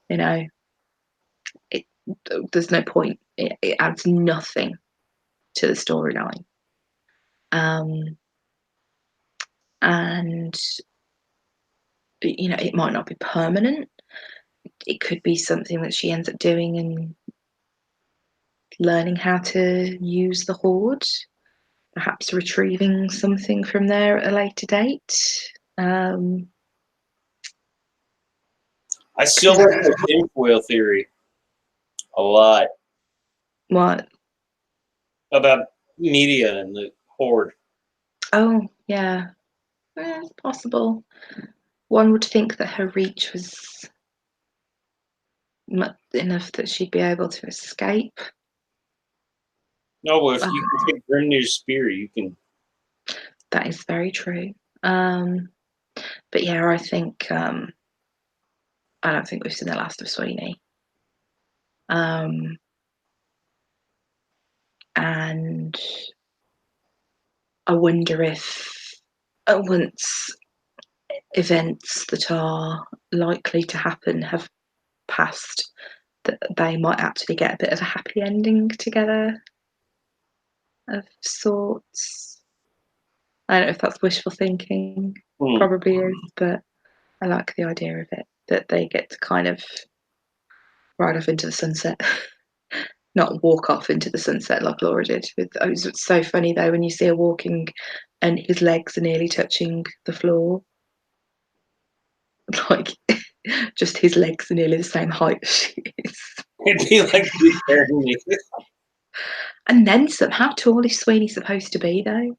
you know, there's no point. It adds nothing to the storyline. And you know, it might not be permanent. It could be something that she ends up doing and learning how to use the Horde, perhaps retrieving something from there at a later date. I still like the tinfoil theory a lot. What? About media and the Horde. Oh, yeah. It's possible. One would think that her reach was enough that she'd be able to escape. No, well, if you can take Grimnir's spear, you can. That is very true. But yeah, I think I don't think we've seen the last of Sweeney. And I wonder if once events that are likely to happen have passed, that they might actually get a bit of a happy ending together of sorts. I don't know if that's wishful thinking, probably is, but I like the idea of it, that they get to kind of ride off into the sunset. Not walk off into the sunset like Laura did. It's so funny though when you see her walking and his legs are nearly touching the floor. Like, just his legs are nearly the same height as she is. It'd be like you carrying me. And then some. How tall is Sweeney supposed to be though?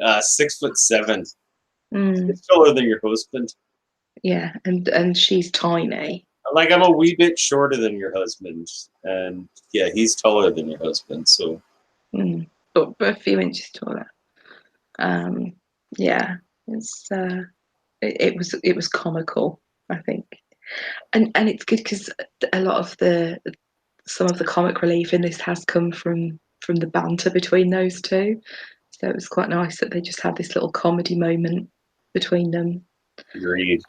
6'7". Mm. It's taller than your husband. Yeah, and she's tiny. Like, I'm a wee bit shorter than your husband, and yeah, he's taller than your husband. So, but a few inches taller. Yeah, it was comical, I think, and it's good because a lot of some of the comic relief in this has come from the banter between those two. So it was quite nice that they just had this little comedy moment between them. agreed.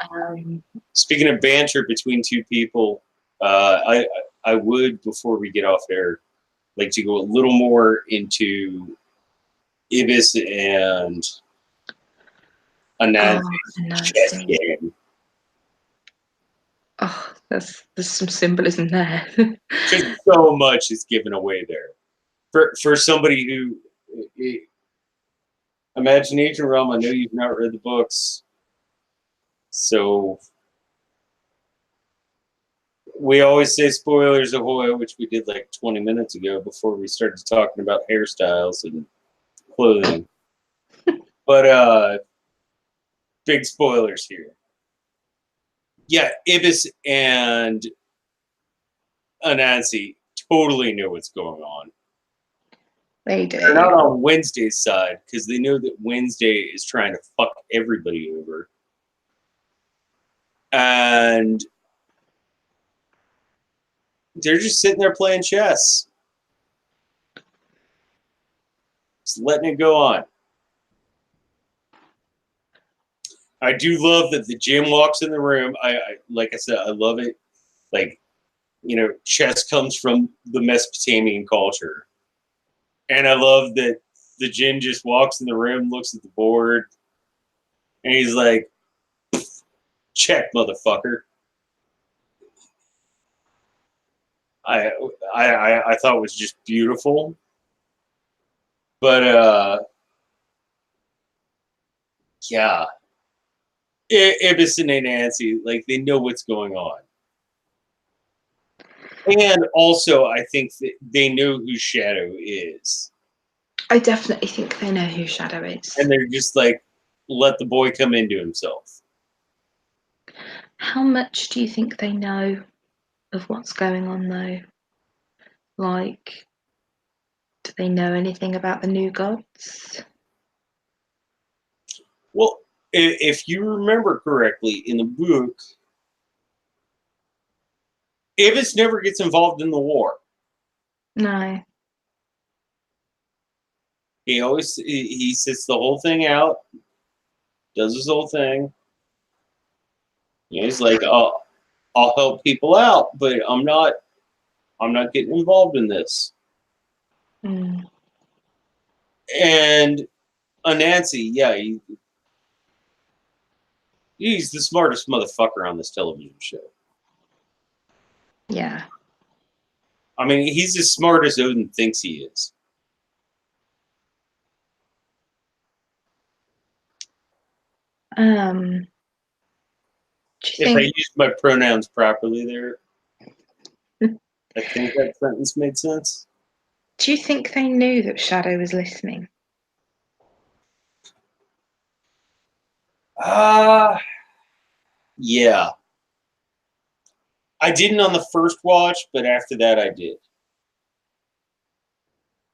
Speaking of banter between two people, I would, before we get off air, like to go a little more into Ibis and Anansi's chess game. Oh, there's some symbolism there. Just so much is given away there. For somebody who Imagination Realm, I know you've not read the books, so we always say spoilers ahoy, which we did like 20 minutes ago before we started talking about hairstyles and clothing. But big spoilers here. Yeah, Ibis and Anansi totally know what's going on. They do. They're not on Wednesday's side because they know that Wednesday is trying to fuck everybody over. And they're just sitting there playing chess. Just letting it go on. I do love that the Djinn walks in the room. I like I said, I love it. Like, you know, chess comes from the Mesopotamian culture. And I love that the Djinn just walks in the room, looks at the board, and he's like, check, motherfucker. I thought it was just beautiful. But yeah. Ibis and Nancy, like, they know what's going on. And also, I think that they know who Shadow is. I definitely think they know who Shadow is. And they're just like, let the boy come into himself. How much do you think they know of what's going on, though? Like, do they know anything about the new gods? Well, if you remember correctly, in the book, Ibis never gets involved in the war. No. He sits the whole thing out, does his whole thing. He's like, "Oh, I'll help people out, but I'm not getting involved in this." Mm. And Anansi, yeah, he's the smartest motherfucker on this television show. Yeah. I mean, he's as smart as Odin thinks he is. Do you If I think? used my pronouns properly there, I think that sentence made sense. Do you think they knew that Shadow was listening? Yeah. I didn't on the first watch, but after that I did.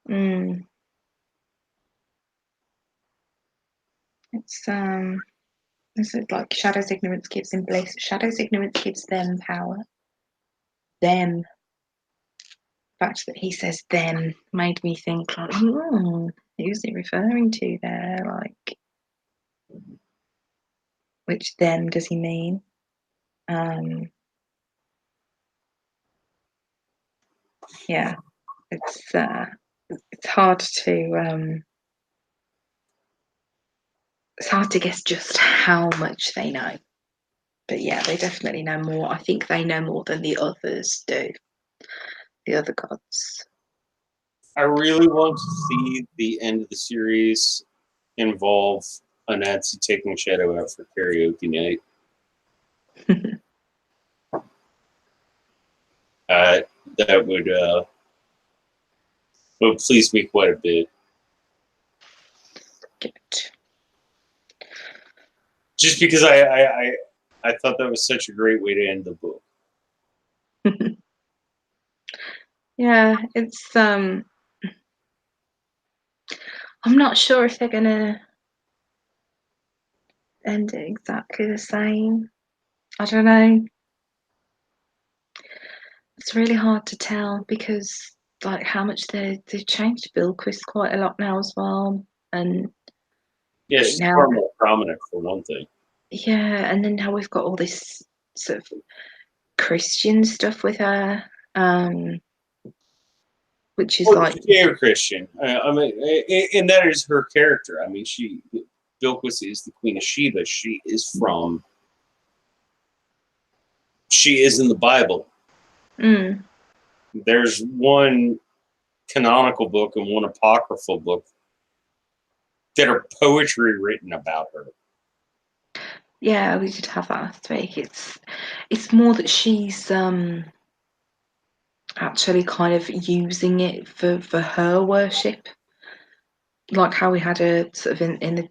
Mm. It's is it like Shadow's ignorance gives him bliss? Shadow's ignorance gives them power. Them. The fact that he says them made me think like, who's he referring to there? Like, which them does he mean? Yeah, it's hard to it's hard to guess just how much they know. But yeah, they definitely know more. I think they know more than the others do. The other gods. I really want to see the end of the series involve Anansi taking Shadow out for karaoke night. That would please me quite a bit. Good. Just because I thought that was such a great way to end the book. Yeah, it's I'm not sure if they're gonna end it exactly the same. I don't know. It's really hard to tell because like how much they've changed Bilquis quite a lot now as well. And Yeah, she's now far more prominent for one thing. yeah, and then now we've got all this sort of Christian stuff with her. Which is Well, like she's a Christian. I mean, and that is her character. I mean, Bilquis is the Queen of Sheba. She is in the Bible. mm, There's one canonical book and one apocryphal book that are poetry written about her. yeah, we did have that last week. It's more that she's actually kind of using it for her worship, like how we had a sort of in the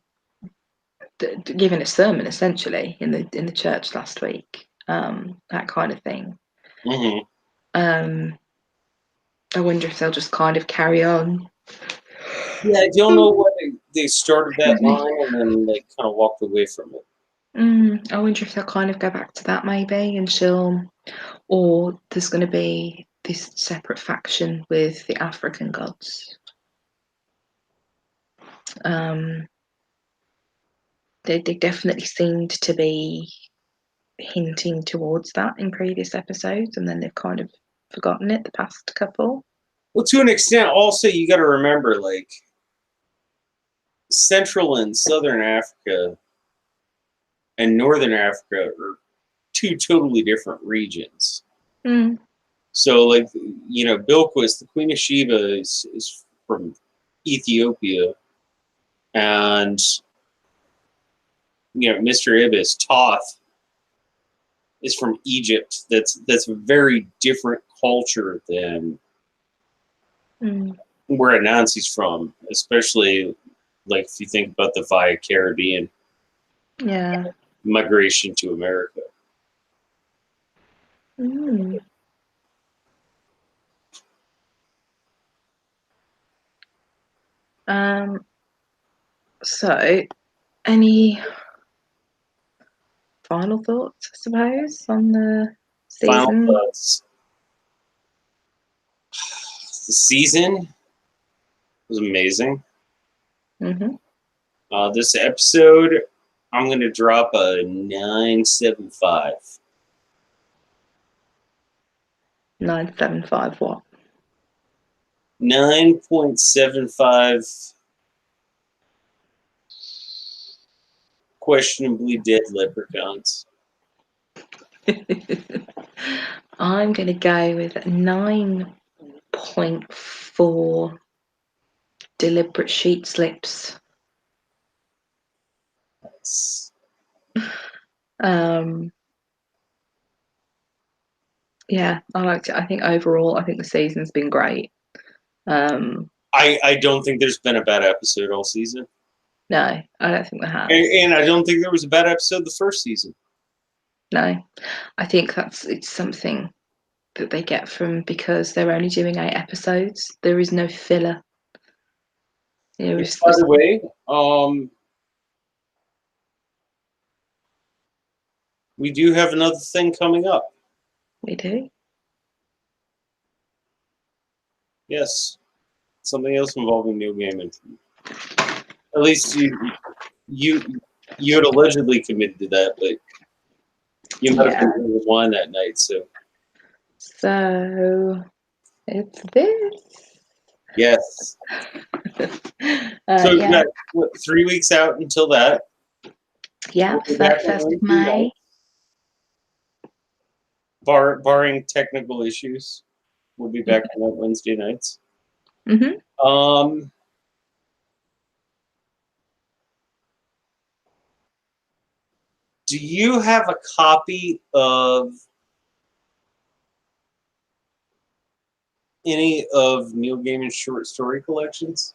giving a sermon essentially in the church last week, that kind of thing. Mm-hmm. I wonder if they'll just kind of carry on. Yeah, I don't know why they started that line and then they kind of walked away from it. I wonder if they'll kind of go back to that maybe, or there's going to be this separate faction with the African gods. They definitely seemed to be hinting towards that in previous episodes, and then they've kind of forgotten it the past couple. Well, to an extent, also you got to remember, like Central and Southern Africa and Northern Africa are two totally different regions. Mm. So, like, Bilquis, the Queen of Sheba, is from Ethiopia, and Mr. Ibis, Toth, is from Egypt. That's a very different culture than where Anansi's from, especially like if you think about the via Caribbean migration to America. Mm. So, any final thoughts, I suppose, on the Final season? thoughts. The season was amazing. This episode, I'm going to drop a 9.75. 9.75 what? 9.75 questionably dead leprechauns. I'm going to go with 9.4 deliberate sheet slips. Nice. Yeah, I liked it. I think overall, I think the season's been great. I don't think there's been a bad episode all season. No, I don't think there has. And I don't think there was a bad episode the first season. No, I think it's something that they get from because they're only doing 8 episodes. There is no filler. By the way, we do have another thing coming up. We do? Yes. Something else involving Neil Gaiman. At least you had allegedly committed to that, but you might have been drinking wine that night, so it's this. yes. So we've got 3 weeks out until that. Yeah, We'll 31st of May. Barring technical issues, we'll be back on Wednesday nights. Do you have a copy of any of Neil Gaiman's short story collections?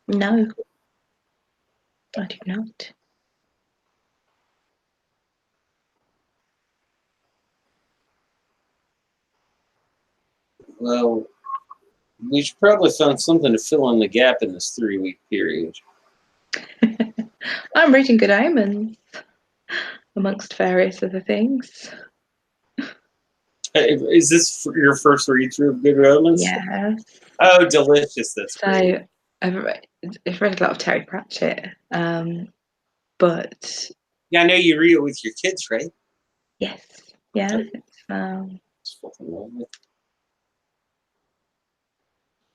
No, I do not. Well, we should probably find something to fill in the gap in this 3-week period. I'm reading Good Omens, amongst various other things. Is this your first read through of Good Omens? Yeah. Oh, delicious! That's great. I've read a lot of Terry Pratchett, but yeah, I know you read it with your kids, right? Yes. Yeah. It's fucking lovely.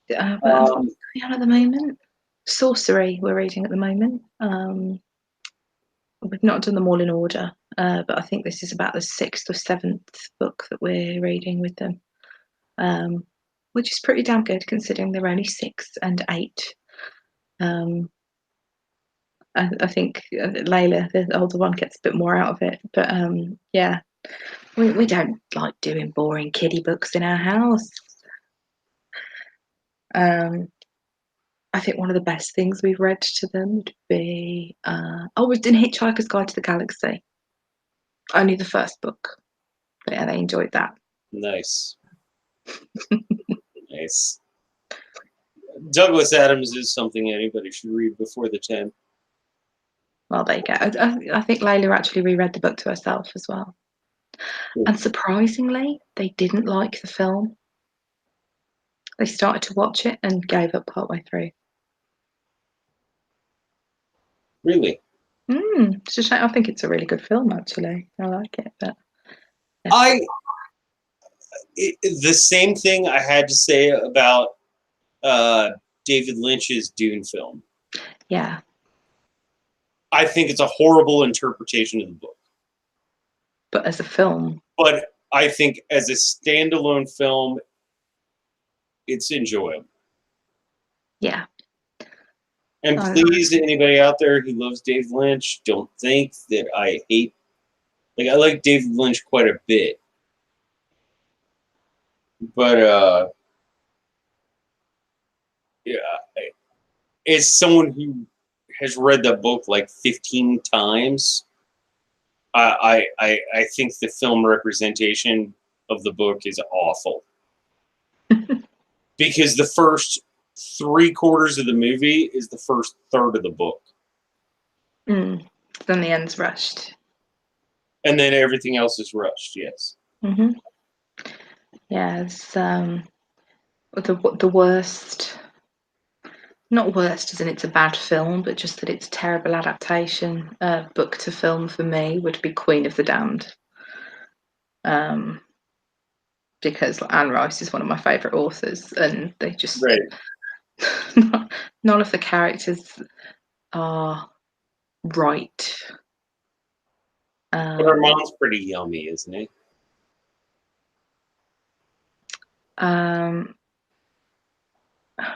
What are we on at the moment? Sorcery we're reading at the moment. We've not done them all in order, but I think this is about the 6th or 7th book that we're reading with them, which is pretty damn good considering they're only 6 and 8. I think Layla, the older one, gets a bit more out of it, but yeah, we don't like doing boring kiddie books in our house. I think one of the best things we've read to them would be we've done Hitchhiker's Guide to the Galaxy. Only the first book, but yeah, they enjoyed that. Nice. Nice. Douglas Adams is something anybody should read before the 10. Well, there you go. I think Layla actually reread the book to herself as well. And surprisingly, they didn't like the film. They started to watch it and gave up partway through. Really? It's a shame. I think it's a really good film, actually. I like it, but yeah. The same thing I had to say about David Lynch's Dune film. Yeah. I think it's a horrible interpretation of the book. But as a film. But I think as a standalone film, it's enjoyable. Yeah. And please, anybody out there who loves David Lynch, don't think that I hate. I like David Lynch quite a bit. But yeah, as someone who has read the book like 15 times, I think the film representation of the book is awful. Because the first 3/4 of the movie is the first third of the book. Then the end's rushed. And then everything else is rushed, yes. Yeah, it's the worst Not worst as in it's a bad film, but just that it's a terrible adaptation. Book to film for me would be Queen of the Damned. Because Anne Rice is one of my favourite authors, and they just Right. none of the characters are right. But Armand's pretty yummy, isn't he?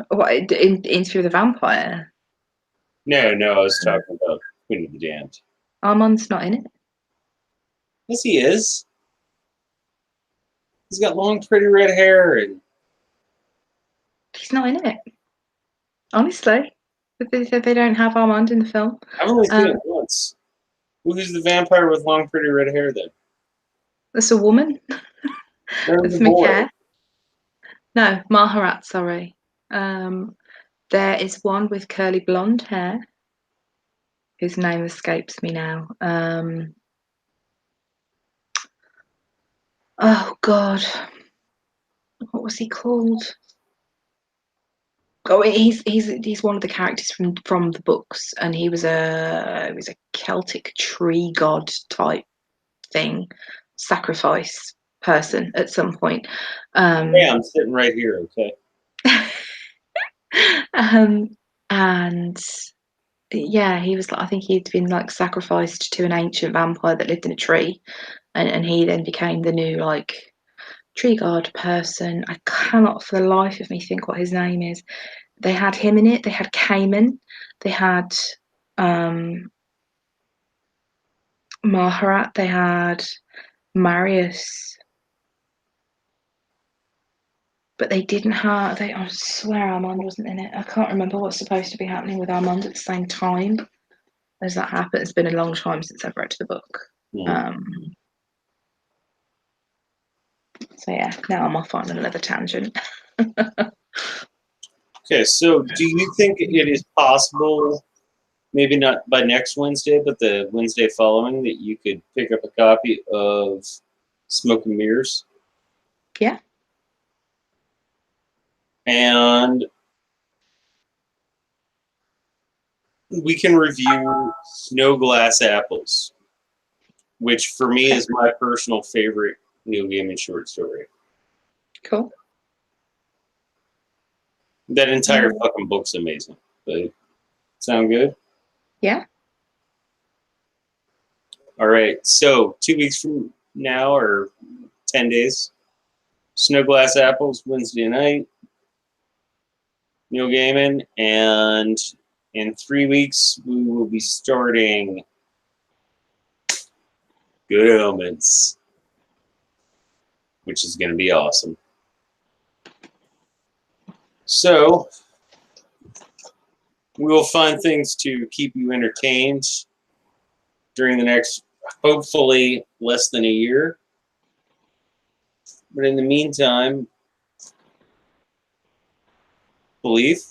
What in Interview with the Vampire? No, I was talking about Queen of the Damned. Armand's not in it. Yes, he is. He's got long, pretty red hair, and He's not in it. Honestly, they don't have Armand in the film. I've only seen it once. Who's the vampire with long, pretty red hair then? That's a woman. There's That's the boy. McCare. No, Maharat. Sorry. There is one with curly blonde hair, whose name escapes me now. Oh God, what was he called? Oh, he's one of the characters from the books, and he was a Celtic tree god type thing, sacrifice person at some point. Hey, I'm sitting right here, okay? And yeah, he was. I think he'd been like sacrificed to an ancient vampire that lived in a tree, and he then became the new like tree guard person. I cannot for the life of me think what his name is. They had him in it. They had Cayman. They had Maharat. They had Marius. But they didn't have. I swear Armand wasn't in it. I can't remember what's supposed to be happening with Armand at the same time as that happened. It's been a long time since I've read the book. So yeah, now I'm off on another tangent. Okay, so do you think it is possible, maybe not by next Wednesday, but the Wednesday following, that you could pick up a copy of Smoke and Mirrors? Yeah. And we can review Snow Glass Apples, which for me is my personal favorite Neil Gaiman short story. Cool. That entire fucking book's amazing. But sound good? Yeah. All right. So 2 weeks from now, or 10 days, Snow Glass Apples, Wednesday night, Neil Gaiman, and in 3 weeks we will be starting Good Omens, which is going to be awesome. So we will find things to keep you entertained during the next, hopefully, less than a year. But in the meantime, believe.